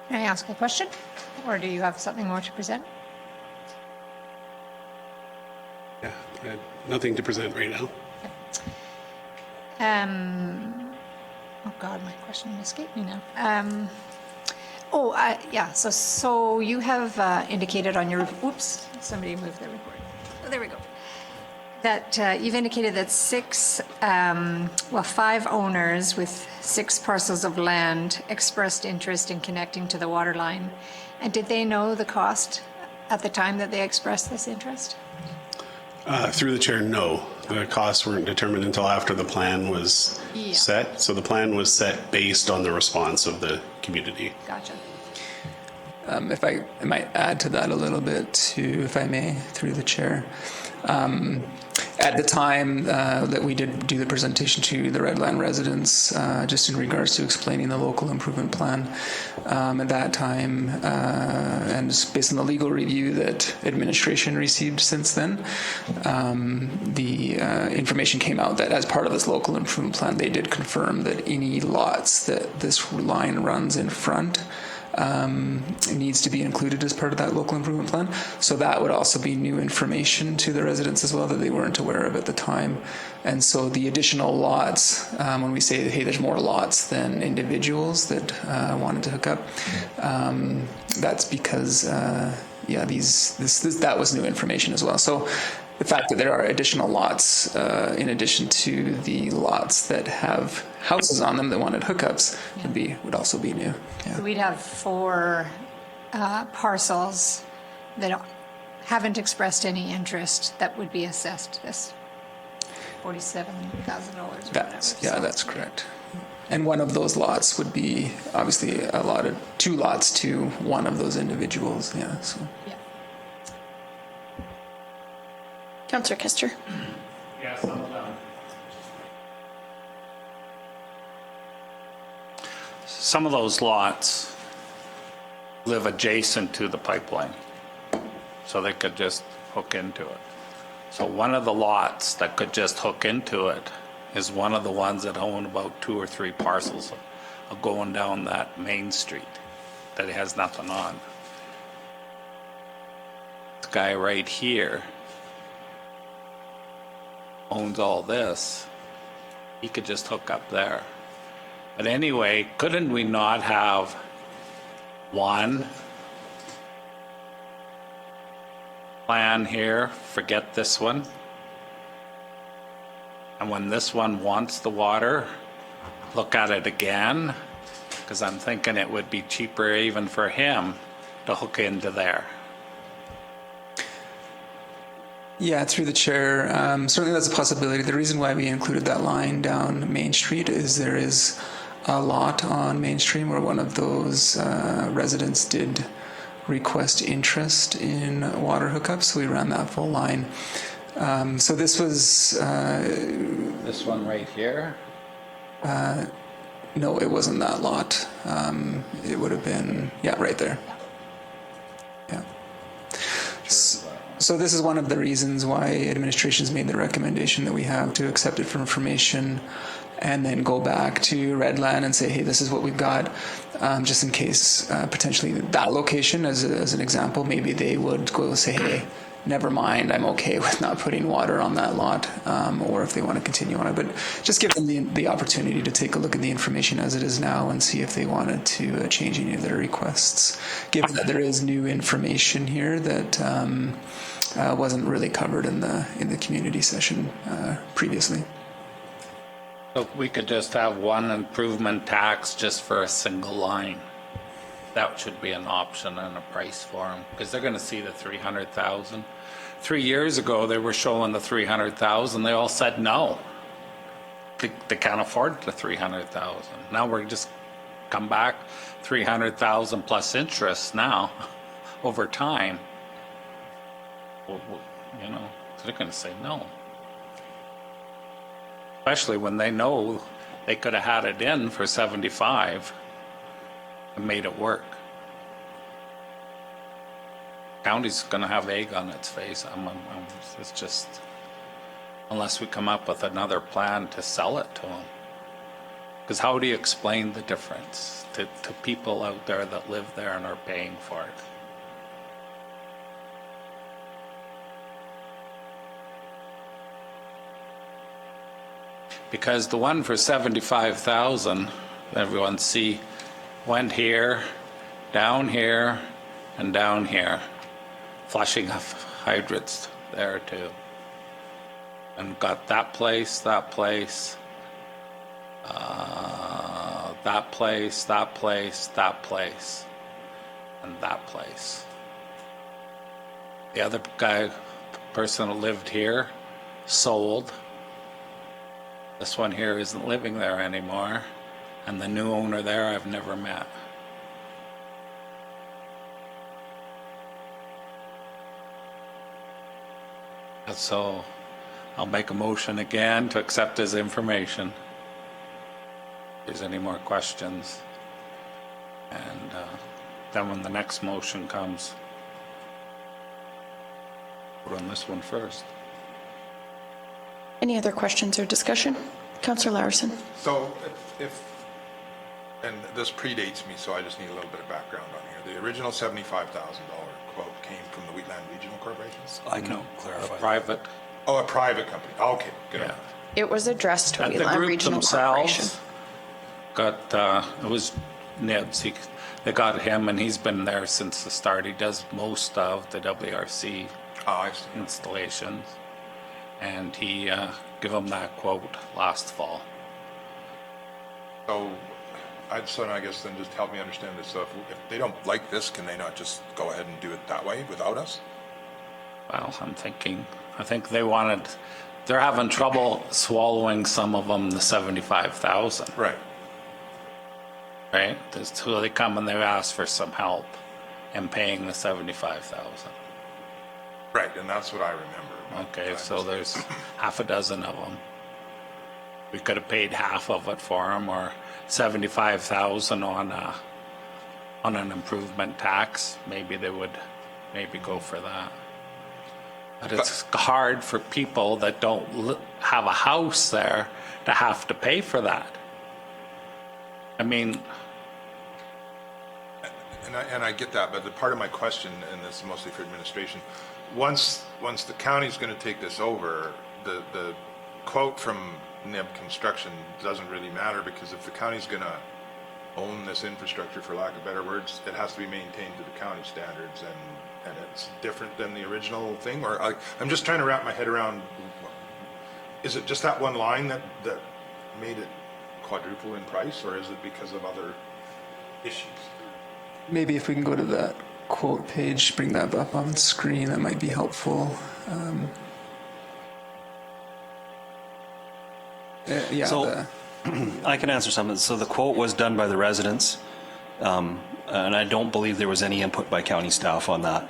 Can I ask a question, or do you have something more to present? Yeah, nothing to present right now. Oh God, my question escaped me now. Yeah, so you have indicated on your, oops, somebody moved the recording. Oh, there we go. That you've indicated that 5 owners with 6 parcels of land expressed interest in connecting to the water line. And did they know the cost at the time that they expressed this interest? Through the chair, no. The costs weren't determined until after the plan was set. So the plan was set based on the response of the community. Gotcha. If I might add to that a little bit too, if I may, through the chair. At the time that we did do the presentation to the Redland residents, just in regards to explaining the local improvement plan, at that time, and based on the legal review that administration received since then, the information came out that as part of this local improvement plan, they did confirm that any lots that this line runs in front needs to be included as part of that local improvement plan. So that would also be new information to the residents as well that they weren't aware of at the time. And so the additional lots, when we say, hey, there's more lots than individuals that wanted to hook up, that's because, that was new information as well. So the fact that there are additional lots in addition to the lots that have houses on them that wanted hookups would also be new. So we'd have 4 parcels that haven't expressed any interest that would be assessed this $47,000. That's correct. And one of those lots would be obviously allotted 2 lots to one of those individuals. Yeah. So. Yeah. Councillor Kester. Yes, some of those lots live adjacent to the pipeline, so they could just hook into it. So one of the lots that could just hook into it is one of the ones that own about 2 or 3 parcels of going down that main street that has nothing on. This guy right here owns all this. He could just hook up there. But anyway, couldn't we not have one plan here, forget this one, and when this one wants the water, look at it again, because I'm thinking it would be cheaper even for him to hook into there. Yeah, through the chair, certainly that's a possibility. The reason why we included that line down Main Street is there is a lot on Main Street where one of those residents did request interest in water hookups, so we ran that full line. So this was... this one right here? No, it wasn't that lot. It would have been, right there. Yeah. So this is one of the reasons why administration's made the recommendation that we have to accept it for information and then go back to Redland and say, hey, this is what we've got, just in case potentially that location, as an example, maybe they would go say, hey, never mind, I'm okay with not putting water on that lot, or if they want to continue on it. But just give them the opportunity to take a look at the information as it is now and see if they wanted to change any of their requests, given that there is new information here that wasn't really covered in the community session previously. So we could just have one improvement tax just for a single line. That should be an option and a price for them, because they're going to see the 300,000. 3 years ago, they were showing the 300,000. They all said no. They can't afford the 300,000. Now we're just come back 300,000 plus interest now over time. Well, you know, they're going to say no. Especially when they know they could have had it in for 75 and made it work. County's going to have egg on its face. It's just, unless we come up with another plan to sell it to them. Because how do you explain the difference to people out there that live there and are paying for it? Because the one for 75,000, everyone see, went here, and down here, flushing of hydrants there too. And got that place, that place, that place, that place, that place, and that place. The other guy, person that lived here, sold. This one here isn't living there anymore, and the new owner there I've never met. So I'll make a motion again to accept his information. If there's any more questions. And then when the next motion comes, put on this one first. Any other questions or discussion? Councillor Larson. So if, and this predates me, so I just need a little bit of background on here. The original $75,000 quote came from the Wheatland Regional Corporation? I can clarify. Private. Oh, a private company. Okay, good. Yeah. It was addressed to And the Wheatland group Regional Corporation. themselves got, it was Nibs. They got him, and he's been there since the start. He does most of the WRC I see. installations. and he gave them that quote last fall. So I guess then just help me understand this. So if they don't like this, can they not just go ahead and do it that way without us? Well, I think they're having trouble swallowing some of them the 75,000. Right. Right? So they come and they ask for some help in paying the 75,000. Right, and that's what I remember. Okay, so there's half a dozen of them. We could have paid half of it for them, or 75,000 on an improvement tax. Maybe they would go for that. But it's hard for people that don't have a house there to have to pay for that. I mean, and I get that, but the part of my question, and this is mostly for administration, once the county's going to take this over, the quote from NIB Construction doesn't really matter, because if the county's going to own this infrastructure, for lack of better words, it has to be maintained to the county standards, and it's different than the original thing. Or I'm just trying to wrap my head around, is it just that one line that made it quadruple in price, or is it because of other issues? Maybe if we can go to that quote page, bring that up on screen, that might be helpful. I can answer some of this. So the quote was done by the residents, and I don't believe there was any input by county staff on that.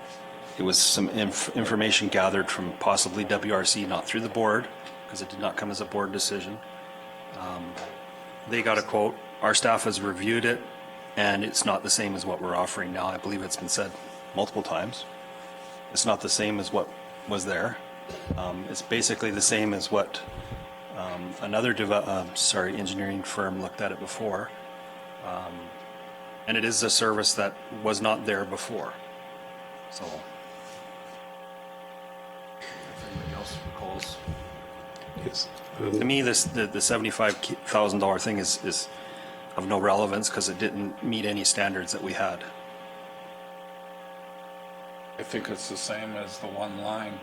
It was some information gathered from possibly WRC, not through the board, because it did not come as a board decision. They got a quote. Our staff has reviewed it, and it's not the same as what we're offering now. I believe it's been said multiple times. It's not the same as what was there. It's basically the same as what another engineering firm looked at it before. And it is a service that was not there before. So, if anybody else recalls. Yes. To me, the $75,000 thing is of no relevance, because it didn't meet any standards that we had. I think it's the same as the one line.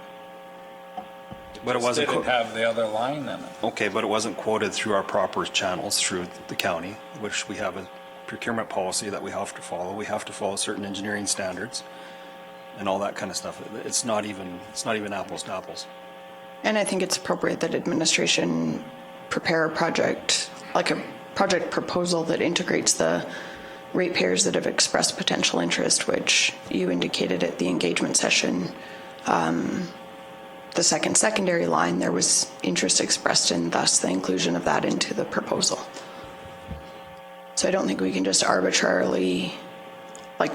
But it wasn't. Didn't have the other line in it. Okay, but it wasn't quoted through our proper channels through the county, which we have a procurement policy that we have to follow. We have to follow certain engineering standards and all that kind of stuff. It's not even apples to apples. And I think it's appropriate that administration prepare a project, like a project proposal that integrates the ratepayers that have expressed potential interest, which you indicated at the engagement session. The second secondary line, there was interest expressed, and thus the inclusion of that into the proposal. So I don't think we can just arbitrarily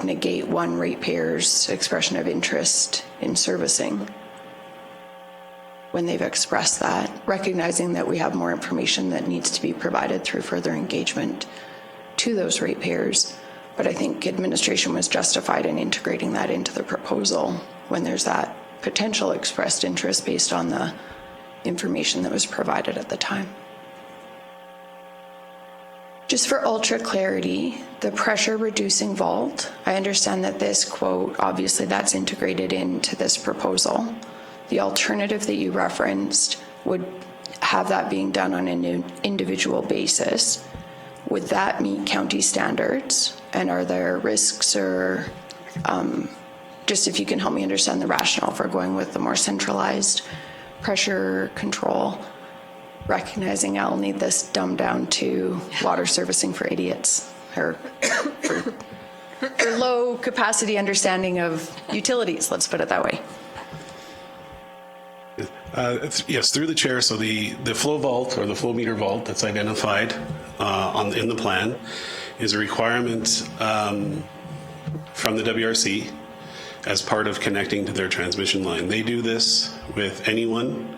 negate one ratepayer's expression of interest in servicing when they've expressed that, recognizing that we have more information that needs to be provided through further engagement to those ratepayers. But I think administration was justified in integrating that into the proposal when there's that potential expressed interest based on the information that was provided at the time. Just for ultra clarity, the pressure reducing vault, I understand that this quote, obviously that's integrated into this proposal. The alternative that you referenced would have that being done on an individual basis. Would that meet county standards? And are there risks, or just if you can help me understand the rationale for going with the more centralized pressure control, recognizing I'll need this dumbed down to water servicing for idiots, or for low capacity understanding of utilities, let's put it that way. Yes, through the chair. So the flow vault, or the flow meter vault that's identified in the plan, is a requirement from the WRC as part of connecting to their transmission line. They do this with anyone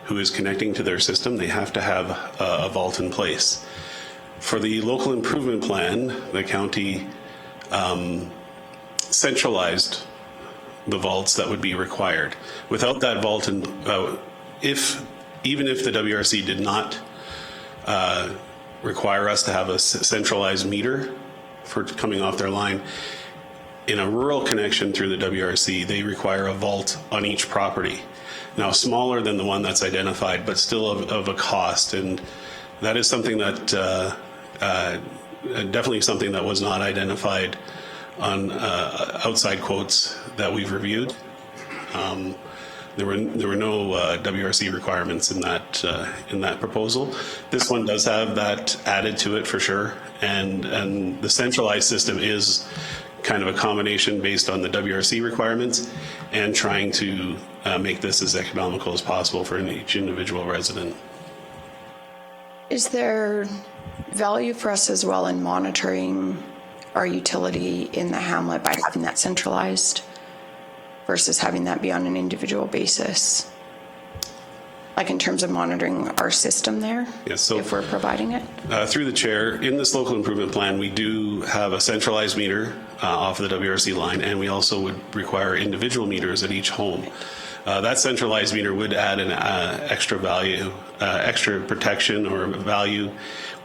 who is connecting to their system. They have to have a vault in place. For the local improvement plan, the county centralized the vaults that would be required. Without that vault, even if the WRC did not require us to have a centralized meter for coming off their line, in a rural connection through the WRC, they require a vault on each property. Now, smaller than the one that's identified, but still of a cost. And that is something that definitely something that was not identified on outside quotes that we've reviewed. There were no WRC requirements in that proposal. This one does have that added to it for sure, and the centralized system is kind of a combination based on the WRC requirements and trying to make this as economical as possible for each individual resident. Is there value for us as well in monitoring our utility in the hamlet by having that centralized versus having that be on an individual basis? Like in terms of monitoring our system there, yes, so if we're providing it? Through the chair, in this local improvement plan, we do have a centralized meter off of the WRC line, and we also would require individual meters at each home. That centralized meter would add an extra value, extra protection or value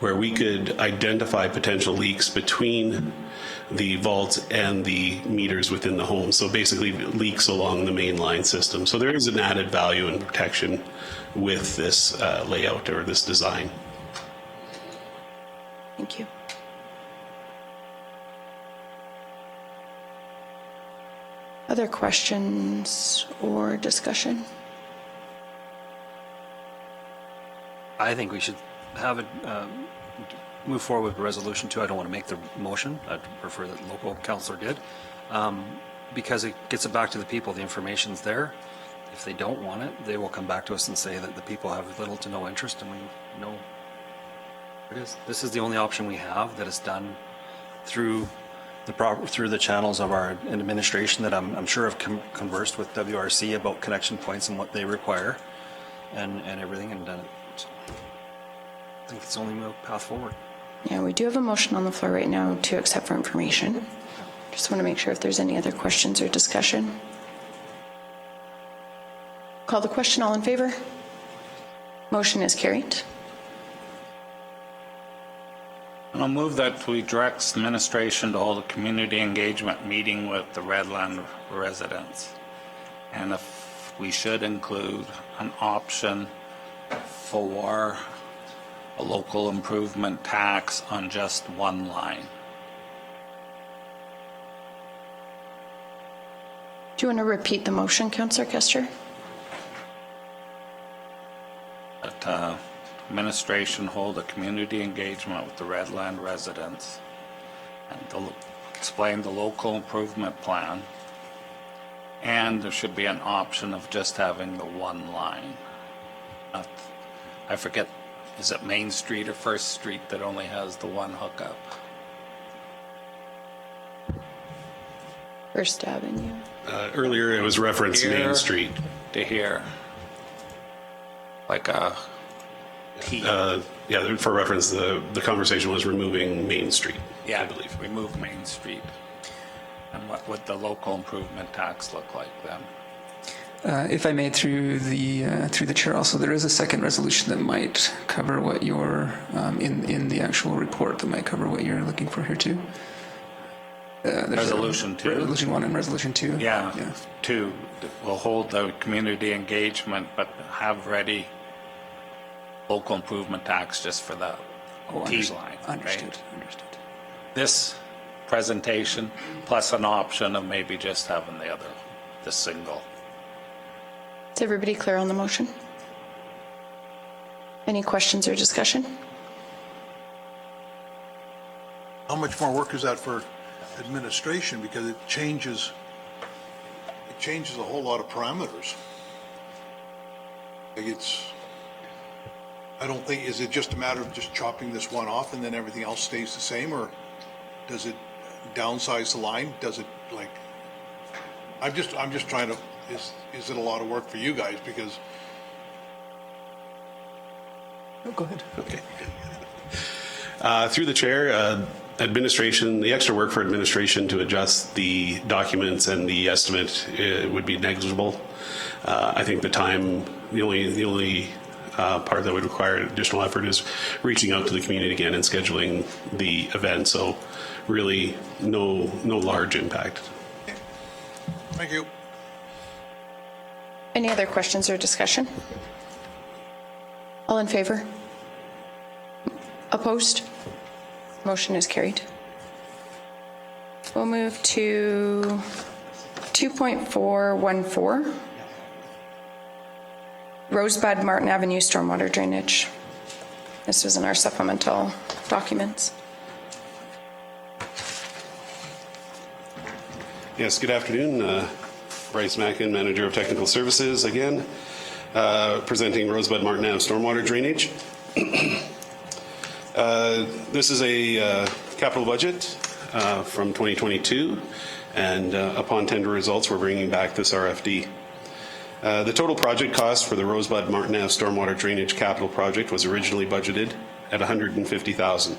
where we could identify potential leaks between the vault and the meters within the home. So basically leaks along the main line system. So there is an added value and protection with this layout or this design. Thank you. Other questions or discussion? I think we should have it move forward with resolution 2. I don't want to make the motion. I'd prefer that the local councillor did, because it gets it back to the people. The information's there. If they don't want it, they will come back to us and say that the people have little to no interest, and we know it is. This is the only option we have that is done through the channels of our administration that I'm sure have conversed with WRC about connection points and what they require and everything, and done it. So I think it's the only path forward. Yeah, we do have a motion on the floor right now to accept for information. Just want to make sure if there's any other questions or discussion. Call the question. All in favor? Motion is carried. I'll move that we direct administration to hold a community engagement meeting with the Redland residents. And if we should include an option for a local improvement tax on just one line. Do you want to repeat the motion, Councillor Kester? That administration hold a community engagement with the Redland residents and explain the local improvement plan. And there should be an option of just having the one line. I forget, is it Main Street or First Street that only has the one hookup? First Avenue. Earlier it was referenced Here Main Street. to here. Like a T. Yeah, for reference, the conversation was removing Main Street, Yeah, I believe. remove Main Street. And what would the local improvement tax look like then? If I may, through the chair, also there is a second resolution that might cover what you're in the actual report that might cover what you're looking for here too. Resolution 2. Resolution 1 and Resolution 2. Yeah, 2. We'll hold the community engagement, but have ready local improvement tax just for the T line. Understood. Right? Understood. This presentation plus an option of maybe just having the single. Is everybody clear on the motion? Any questions or discussion? How much more work is that for administration? Because it changes a whole lot of parameters. Like I don't think, is it just a matter of just chopping this one off and then everything else stays the same, or does it downsize the line? Does it like, I'm just trying to, is it a lot of work for you guys? Because. Oh, go ahead. Okay. Through the chair, administration, the extra work for administration to adjust the documents and the estimate would be negligible. I think the time, the only part that would require additional effort is reaching out to the community again and scheduling the event. So really no large impact. Thank you. Any other questions or discussion? All in favor? Opposed? Motion is carried. We'll move to 2.414. Rosebud Martin Avenue Stormwater Drainage. This was in our supplemental documents. Yes, good afternoon. Bryce Mackin, Manager of Technical Services again, presenting Rosebud Martin Ave Stormwater Drainage. This is a capital budget from 2022, and upon tender results, we're bringing back this RFD. The total project cost for the Rosebud Martin Ave Stormwater Drainage Capital Project was originally budgeted at $150,000,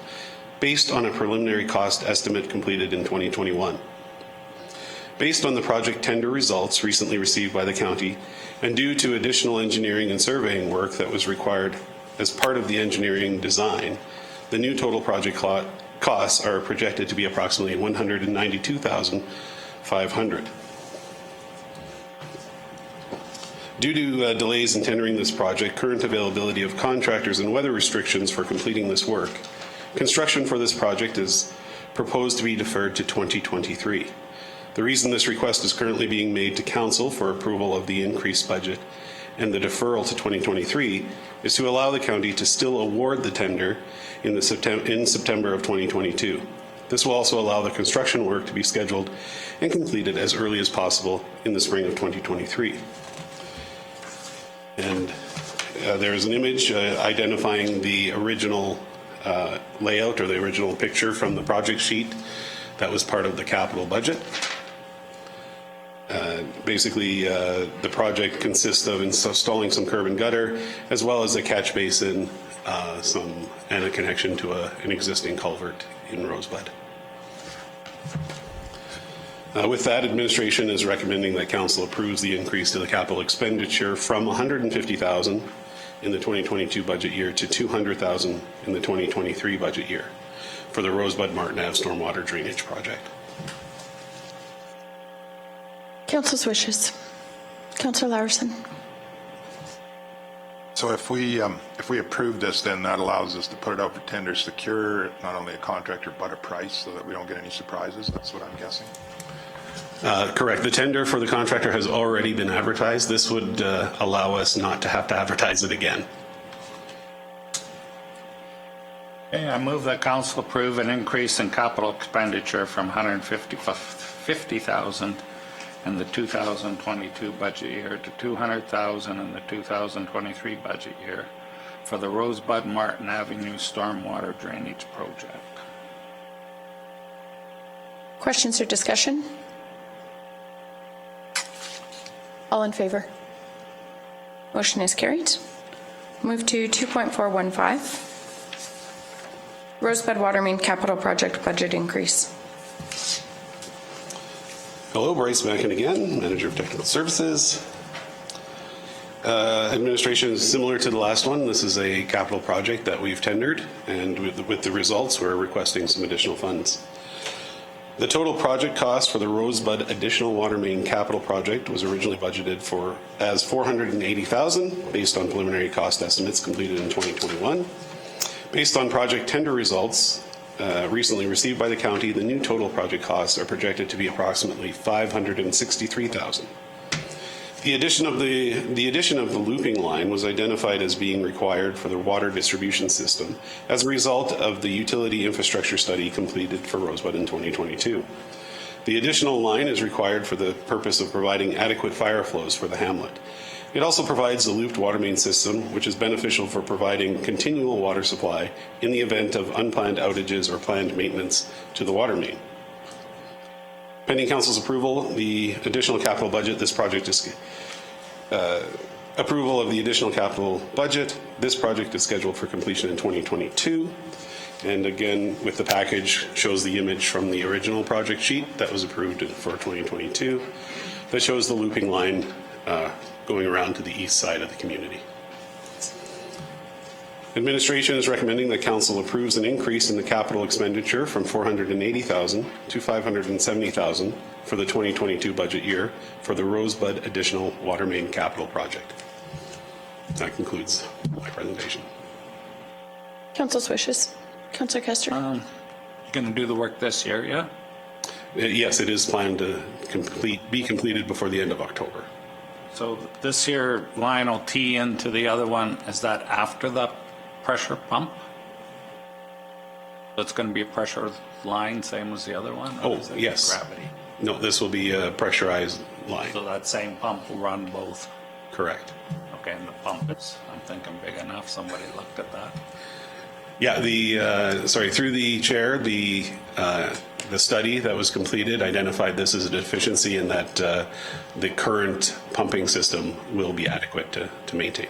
based on a preliminary cost estimate completed in 2021. Based on the project tender results recently received by the county, and due to additional engineering and surveying work that was required as part of the engineering design, the new total project costs are projected to be approximately $192,500. Due to delays in tendering this project, current availability of contractors, and weather restrictions for completing this work, construction for this project is proposed to be deferred to 2023. The reason this request is currently being made to Council for approval of the increased budget and the deferral to 2023 is to allow the county to still award the tender in September of 2022. This will also allow the construction work to be scheduled and completed as early as possible in the spring of 2023. And there is an image identifying the original layout or the original picture from the project sheet that was part of the capital budget. Basically, the project consists of installing some curb and gutter, as well as a catch basin, and a connection to an existing culvert in Rosebud. With that, administration is recommending that council approves the increase to the capital expenditure from $150,000 in the 2022 budget year to $200,000 in the 2023 budget year for the Rosebud Martin Ave Stormwater Drainage Project. Council's wishes. Councillor Larson. So if we approve this, then that allows us to put it out for tender, secure not only a contractor but a price, so that we don't get any surprises. That's what I'm guessing. Correct. The tender for the contractor has already been advertised. This would allow us not to have to advertise it again. Okay, I move that council approve an increase in capital expenditure from $150,000 in the 2022 budget year to $200,000 in the 2023 budget year for the Rosebud Martin Avenue Stormwater Drainage Project. Questions or discussion? All in favor? Motion is carried. Move to 2.415. Rosebud Water Main Capital Project Budget Increase. Hello, Bryce Mackin again, Manager of Technical Services. Administration is similar to the last one. This is a capital project that we've tendered, and with the results, we're requesting some additional funds. The total project cost for the Rosebud Additional Water Main Capital Project was originally budgeted for as $480,000 based on preliminary cost estimates completed in 2021. Based on project tender results recently received by the county, the new total project costs are projected to be approximately $563,000. The addition of the looping line was identified as being required for the water distribution system as a result of the utility infrastructure study completed for Rosebud in 2022. The additional line is required for the purpose of providing adequate fire flows for the hamlet. It also provides the looped water main system, which is beneficial for providing continual water supply in the event of unplanned outages or planned maintenance to the water main. Pending council's approval, the additional capital budget, this project is approval of the additional capital budget. This project is scheduled for completion in 2022. And again, with the package, shows the image from the original project sheet that was approved for 2022 that shows the looping line going around to the east side of the community. Administration is recommending that Council approves an increase in the capital expenditure from $480,000 to $570,000 for the 2022 budget year for the Rosebud additional water main capital project. That concludes my presentation. Council's wishes. Councillor Kester. You're going to do the work this year, yeah? Yes, it is planned to be completed before the end of October. So this here line will tee into the other one. Is that after the pressure pump? So it's going to be a pressure line, same as the other one? Oh, yes. Gravity. No, this will be a pressurized line. So that same pump will run both? Correct. Okay, and the pump is, I'm thinking, big enough. Somebody looked at that. Yeah, through the chair, the study that was completed identified this as a deficiency and that the current pumping system will be adequate to maintain.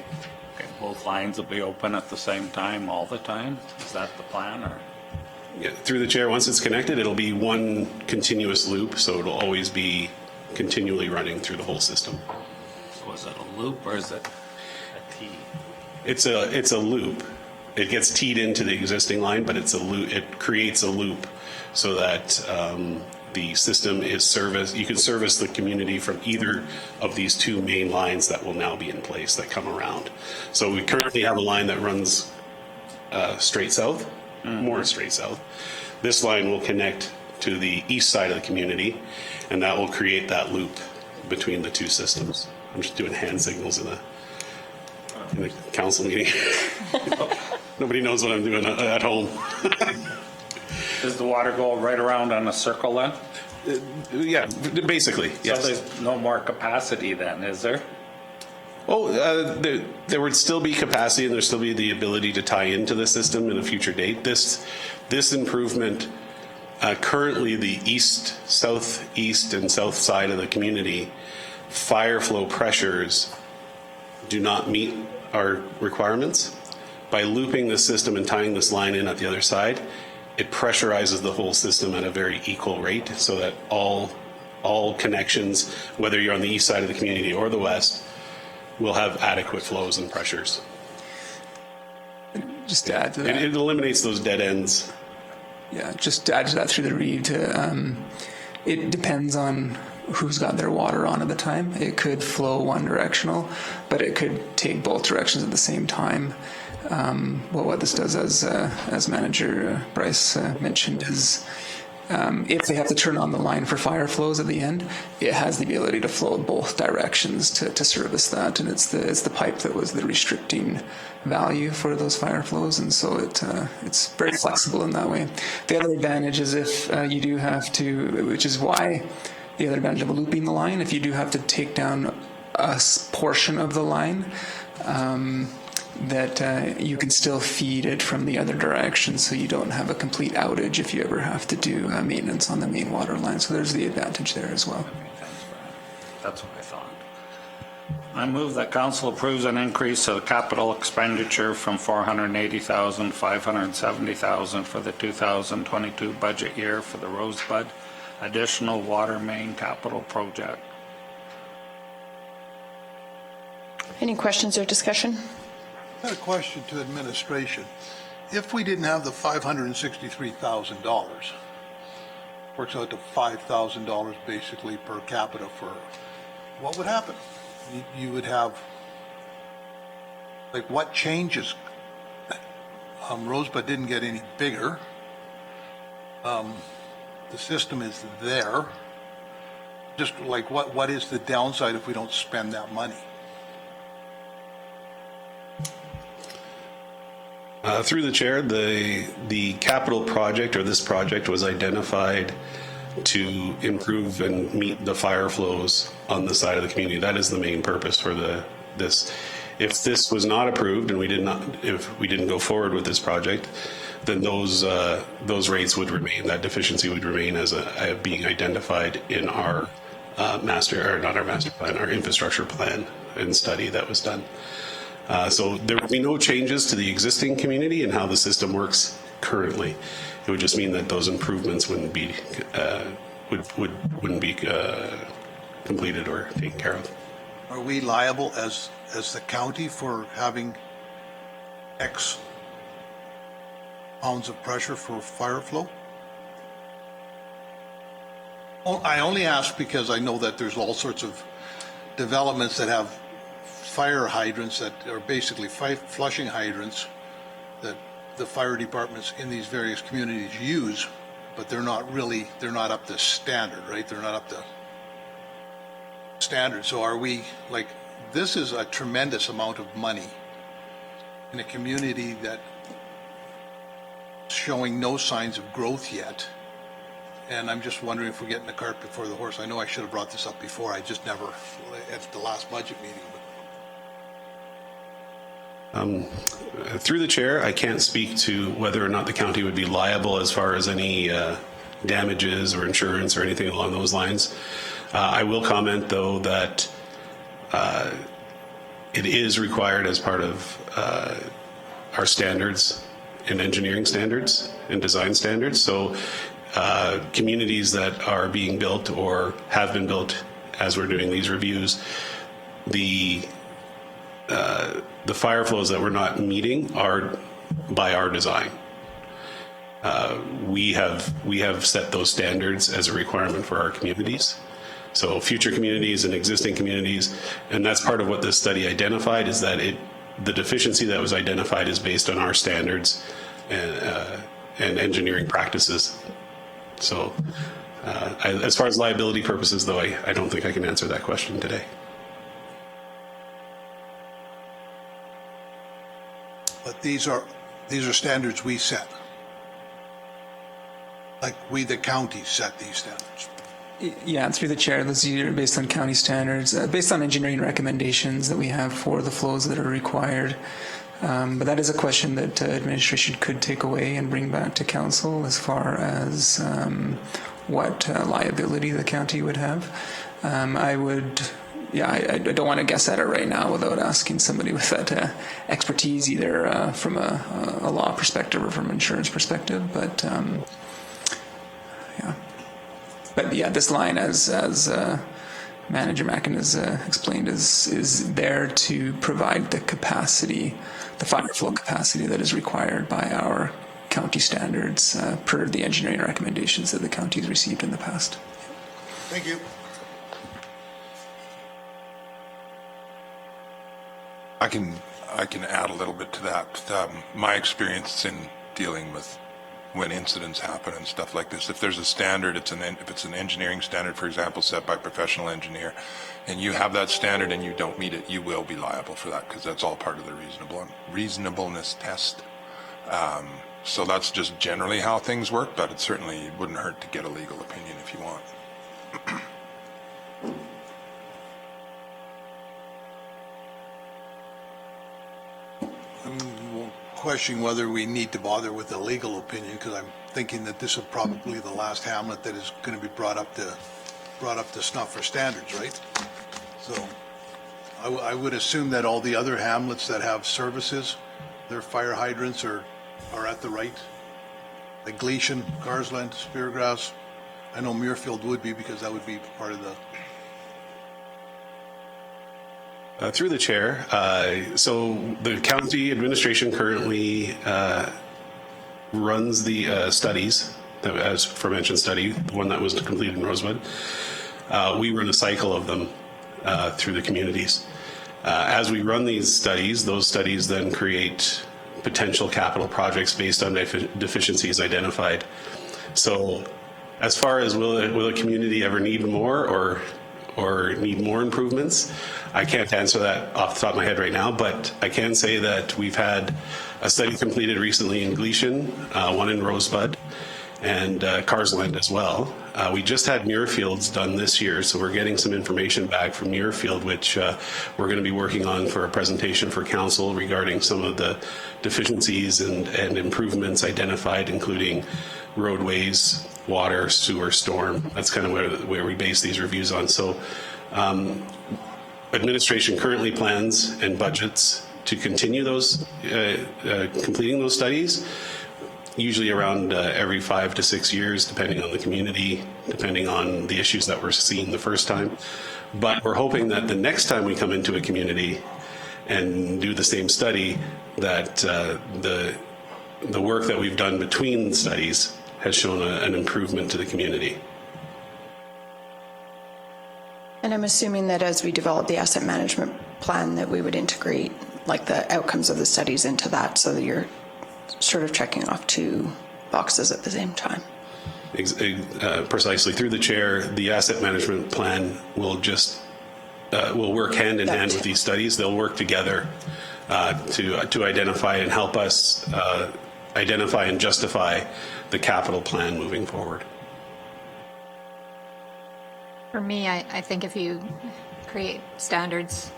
Okay, both lines will be open at the same time all the time? Is that the plan, or? Yeah, through the chair, once it's connected, it'll be one continuous loop, so it'll always be continually running through the whole system. So is it a loop or is it a tee? It's a loop. It gets teed into the existing line, but it's a loop. It creates a loop so that the system is serviced. You can service the community from either of these two main lines that will now be in place that come around. So we currently have a line that runs straight south, more straight south. This line will connect to the east side of the community, and that will create that loop between the two systems. I'm just doing hand signals in a council meeting. Nobody knows what I'm doing at home. Does the water go right around on a circle then? Yeah, basically, yes. So there's no more capacity then, is there? Oh, there would still be capacity, and there'd still be the ability to tie into the system in a future date. This improvement, currently the east, southeast, and south side of the community, fire flow pressures do not meet our requirements. By looping this system and tying this line in at the other side, it pressurizes the whole system at a very equal rate so that all connections, whether you're on the east side of the community or the west, will have adequate flows and pressures. Just to add to that. It eliminates those dead ends. Yeah, just to add to that through the read, it depends on who's got their water on at the time. It could flow one directional, but it could take both directions at the same time. What this does, as Manager Bryce mentioned, is if they have to turn on the line for fire flows at the end, it has the ability to flow both directions to service that, and it's the pipe that was the restricting value for those fire flows, and so it's very flexible in that way. The other advantage is if you do have to, which is why the other advantage of looping the line, if you do have to take down a portion of the line, that you can still feed it from the other direction, so you don't have a complete outage if you ever have to do maintenance on the main water line. So there's the advantage there as well. That's what I thought. I move that council approves an increase of the capital expenditure from $480,000 to $570,000 for the 2022 budget year for the Rosebud additional water main capital project. Any questions or discussion? I had a question to administration. If we didn't have the $563,000, works out to $5,000 basically per capita for, what would happen? You would have, like, what changes? Rosebud didn't get any bigger. The system is there. Just like, what is the downside if we don't spend that money? Through the chair, the capital project, or this project, was identified to improve and meet the fire flows on the side of the community. That is the main purpose for this. If this was not approved and if we didn't go forward with this project, then those rates would remain. That deficiency would remain as being identified in our our infrastructure plan and study that was done. So there would be no changes to the existing community and how the system works currently. It would just mean that those improvements wouldn't be completed or taken care of. Are we liable as the county for having X pounds of pressure for fire flow? Oh, I only ask because I know that there's all sorts of developments that have fire hydrants that are basically flushing hydrants that the fire departments in these various communities use, but they're not up to standard, right? They're not up to standard. So are we, like, this is a tremendous amount of money in a community that showing no signs of growth yet. And I'm just wondering if we're getting the cart before the horse. I know I should have brought this up before. I just never, at the last budget meeting. Through the chair, I can't speak to whether or not the county would be liable as far as any damages or insurance or anything along those lines. I will comment, though, that it is required as part of our standards and engineering standards and design standards. So communities that are being built or have been built as we're doing these reviews, the fire flows that we're not meeting are by our design. We have set those standards as a requirement for our communities. So future communities and existing communities, and that's part of what this study identified, is that the deficiency that was identified is based on our standards and engineering practices. So as far as liability purposes, though, I don't think I can answer that question today. But these are standards we set. Like we, the county, set these standards. Yeah, through the chair, those are based on county standards, based on engineering recommendations that we have for the flows that are required. But that is a question that administration could take away and bring back to council as far as what liability the county would have. I don't want to guess at it right now without asking somebody with that expertise, either from a law perspective or from an insurance perspective. But this line, as Manager Mackin has explained, is there to provide the capacity, the fire flow capacity that is required by our county standards per the engineering recommendations that the county has received in the past. Thank you. I can add a little bit to that. My experience in dealing with when incidents happen and stuff like this, if there's a standard, if it's an engineering standard, for example, set by a professional engineer, and you have that standard and you don't meet it, you will be liable for that, because that's all part of the reasonableness test. So that's just generally how things work, but it certainly wouldn't hurt to get a legal opinion if you want. Questioning whether we need to bother with a legal opinion, because I'm thinking that this is probably the last hamlet that is going to be brought up to snuff for standards, right? So I would assume that all the other hamlets that have services, their fire hydrants are at the right. Like Gleason, Carsland, Speargrass. I know Muirfield would be, because that would be part of the. Through the chair, so the county administration currently runs the studies, as aforementioned study, the one that was completed in Rosebud. We run a cycle of them through the communities. As we run these studies, those studies then create potential capital projects based on deficiencies identified. So as far as will a community ever need more or need more improvements, I can't answer that off the top of my head right now, but I can say that we've had a study completed recently in Gleason, one in Rosebud, and Carsland as well. We just had Muirfields done this year, so we're getting some information back from Muirfield, which we're going to be working on for a presentation for council regarding some of the deficiencies and improvements identified, including roadways, water, sewer, storm. That's kind of where we base these reviews on. So administration currently plans and budgets to continue those, completing those studies, usually around every 5 to 6 years, depending on the community, depending on the issues that we're seeing the first time. But we're hoping that the next time we come into a community and do the same study, that the the work that we've done between studies has shown an improvement to the community. And I'm assuming that as we develop the asset management plan, that we would integrate like the outcomes of the studies into that, so that you're sort of checking off two boxes at the same time. Precisely. Through the chair, the asset management plan will just will work hand in hand with these studies. They'll work together to identify and help us identify and justify the capital plan moving forward. For me, I think if you create standards,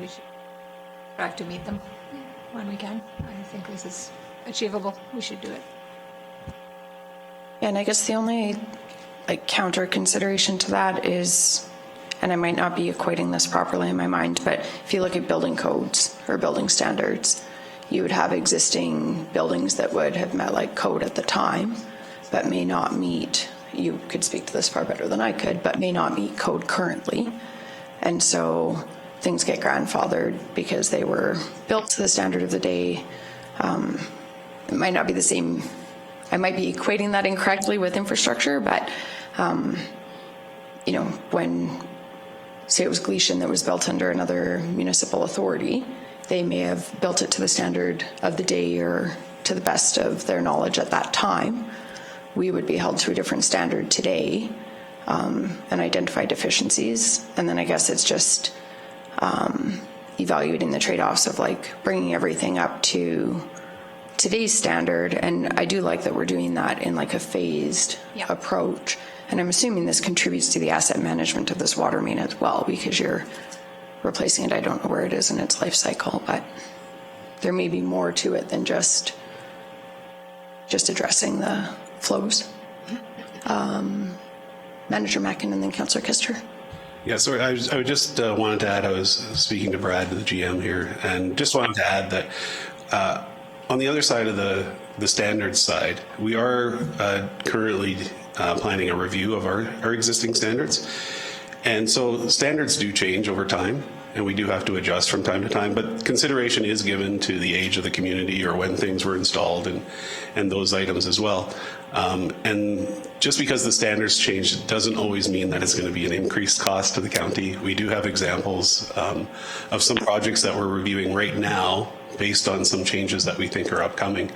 we should try to meet them when we can. I think this is achievable. We should do it. Yeah, and I guess the only counter consideration to that is, and I might not be equating this properly in my mind, but if you look at building codes or building standards, you would have existing buildings that would have met code at the time, but may not meet, you could speak to this far better than I could, but may not meet code currently. And so things get grandfathered because they were built to the standard of the day. It might not be the same. I might be equating that incorrectly with infrastructure, but, when, say it was Gleason that was built under another municipal authority, they may have built it to the standard of the day or to the best of their knowledge at that time. We would be held to a different standard today and identify deficiencies. And then I guess it's just evaluating the trade-offs of bringing everything up to today's standard. And I do like that we're doing that in a phased approach. And I'm assuming this contributes to the asset management of this water main as well, because you're replacing it. I don't know where it is in its life cycle, but there may be more to it than just addressing the flows. Manager Mackin and then Councillor Kister. Yeah, sorry, I would just wanted to add, I was speaking to Brad, the GM here, and just wanted to add that on the other side of the standards side, we are currently planning a review of our existing standards. And so standards do change over time, and we do have to adjust from time to time, but consideration is given to the age of the community or when things were installed and those items as well. And just because the standards change doesn't always mean that it's going to be an increased cost to the county. We do have examples of some projects that we're reviewing right now based on some changes that we think are upcoming.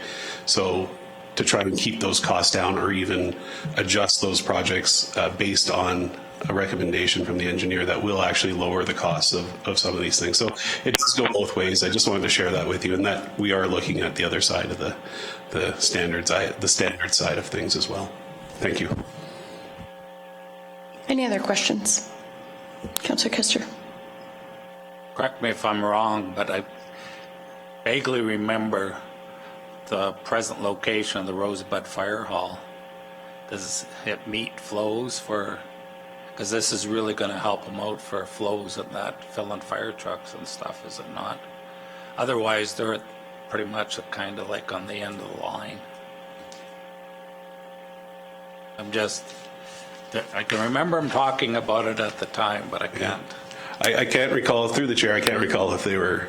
So to try and keep those costs down or even adjust those projects based on a recommendation from the engineer that will actually lower the costs of some of these things. So it does go both ways. I just wanted to share that with you, and that we are looking at the other side of the standard side of things as well. Thank you. Any other questions? Councillor Kister. Correct me if I'm wrong, but I vaguely remember the present location of the Rosebud Fire Hall. Does it meet flows for, because this is really going to help them out for flows and that, filling fire trucks and stuff, is it not? Otherwise, they're pretty much kind of on the end of the line. I can remember him talking about it at the time, but I can't. I can't recall, through the chair, I can't recall if they were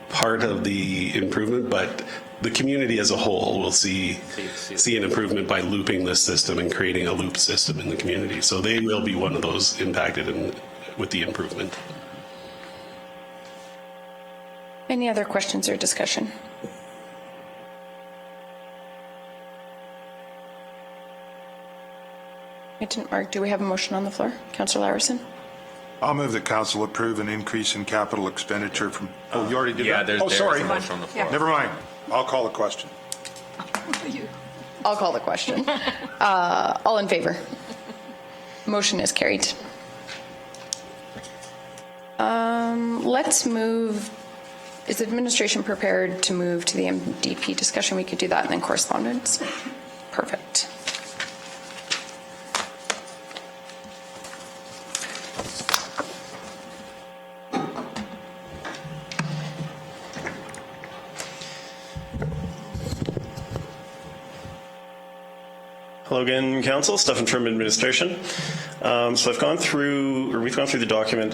part of the improvement, but the community as a whole will see an improvement by looping this system and creating a loop system in the community. So they will be one of those impacted with the improvement. Any other questions or discussion? I didn't mark. Do we have a motion on the floor? Councillor Larison? I'll move that council approve an increase in capital expenditure from, oh, you already did that? There's sorry. a motion on the floor. Never mind. I'll call the question. I'll call the question. All in favor? Motion is carried. Let's move. Is administration prepared to move to the MDP discussion? We could do that and then correspondence. Perfect. Hello again, Council. Stefan from Administration. So we've gone through the document,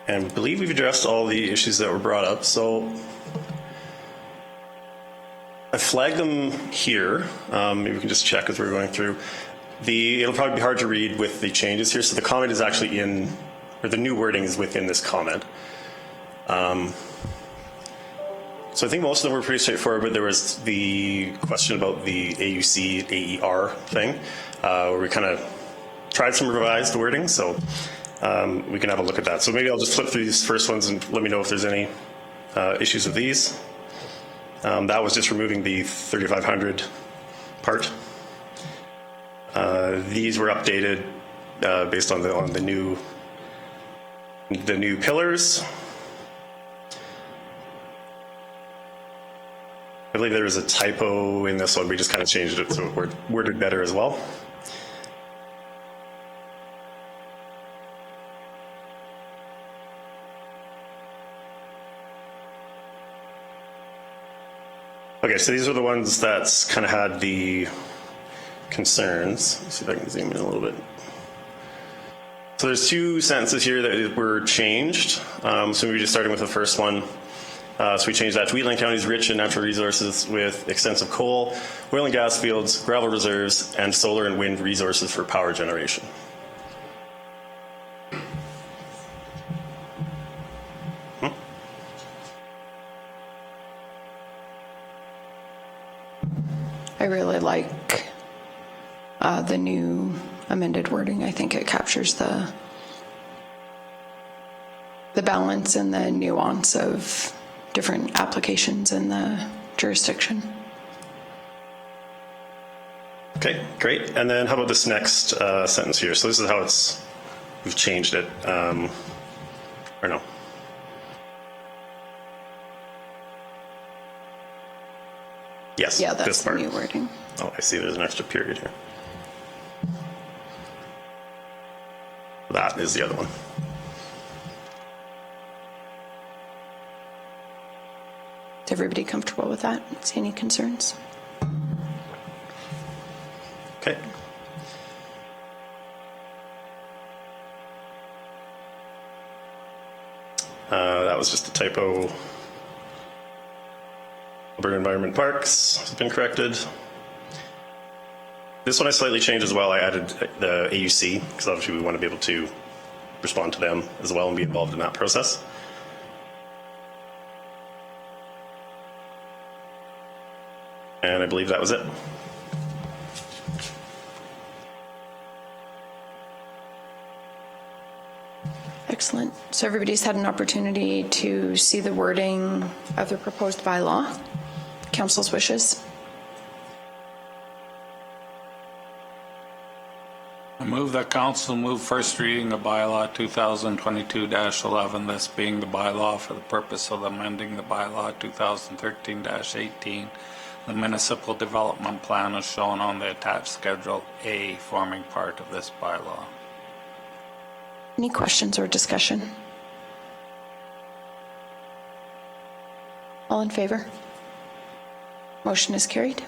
and believe we've addressed all the issues that were brought up. So flag them here. Maybe we can just check as we're going through. It'll probably be hard to read with the changes here. So the comment is actually or the new wording is within this comment. So I think most of them were pretty straightforward, but there was the question about the AUC, AER thing, where we kind of tried some revised wording, so we can have a look at that. So maybe I'll just flip through these first ones and let me know if there's any issues with these. That was just removing the 3,500 part. These were updated based on the new pillars. I believe there was a typo in this one. We just kind of changed it so it worded better as well. Okay, so these are the ones that's kind of had the concerns. Let's see if I can zoom in a little bit. So there's two sentences here that were changed. So maybe just starting with the first one. So we changed that to Wheatland County's rich in natural resources with extensive coal, oil and gas fields, gravel reserves, and solar and wind resources for power generation. I really like the new amended wording. I think it captures the balance and the nuance of different applications in the jurisdiction. Okay, great. And then how about this next sentence here? So this is how we've changed it, or no? Yes. Yeah, that's this part. the new wording. Oh, I see. There's an extra period here. That is the other one. Is everybody comfortable with that? See any concerns? Okay. That was just a typo. Alberta Environment Parks has been corrected. This one I slightly changed as well. I added the AUC because obviously we want to be able to respond to them as well and be involved in that process. And I believe that was it. Excellent. So everybody's had an opportunity to see the wording of the proposed bylaw. Council's wishes. I move that council move first reading of bylaw 2022-11, this being the bylaw for the purpose of amending the bylaw 2013-18, the municipal development plan is shown on the attached Schedule A forming part of this bylaw. Any questions or discussion? All in favor? Motion is carried.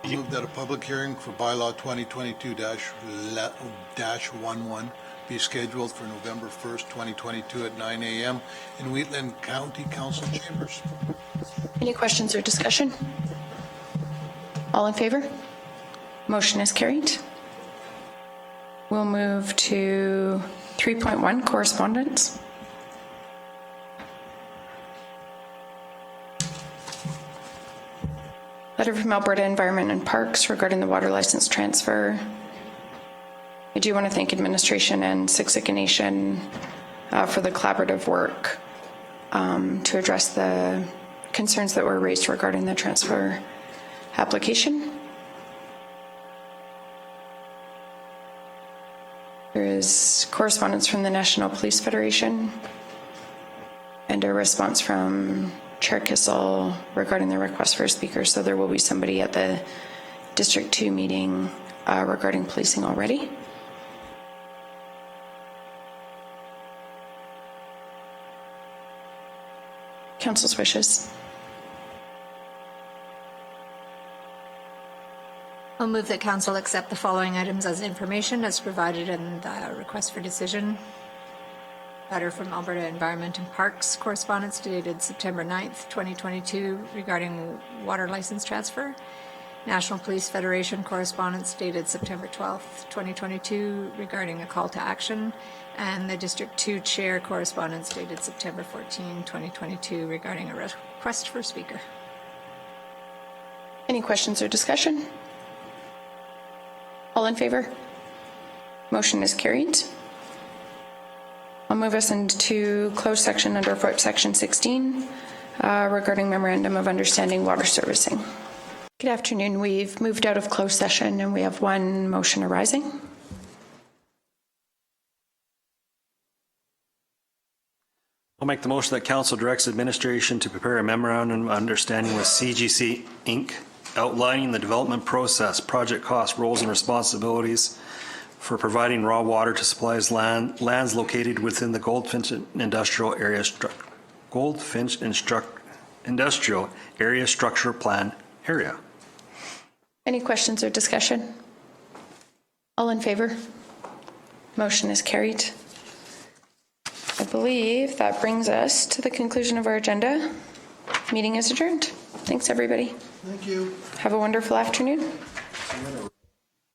I move that a public hearing for bylaw 2022-11 be scheduled for November 1st, 2022 at 9 a.m. in Wheatland County Council chambers. Any questions or discussion? All in favor? Motion is carried. We'll move to 3.1, correspondence. Letter from Alberta Environment and Parks regarding the water license transfer. I do want to thank administration and Siksika Nation for the collaborative work to address the concerns that were raised regarding the transfer application. There is correspondence from the National Police Federation and a response from Chair Kissel regarding the request for a speaker. So there will be somebody at the District 2 meeting regarding policing already. Council's wishes. I'll move that council accept the following items as information as provided in the request for decision. letter from Alberta Environment and Parks correspondence dated September 9th, 2022 regarding water license transfer. National Police Federation correspondence dated September 12th, 2022 regarding a call to action. And the District 2 Chair correspondence dated September 14, 2022 regarding a request for speaker. Any questions or discussion? All in favor? Motion is carried. I'll move us into closed section under section 16 regarding Memorandum of Understanding Water Servicing. Good afternoon. We've moved out of closed session and we have one motion arising. I'll make the motion that council directs administration to prepare a memorandum of understanding with CGC Inc. outlining the development process, project costs, roles and responsibilities for providing raw water to supplies lands located within the Goldfinch Industrial Area Industrial Area Structure Plan area. Any questions or discussion? All in favor? Motion is carried. I believe that brings us to the conclusion of our agenda. Meeting is adjourned. Thanks, everybody. Thank you. Have a wonderful afternoon.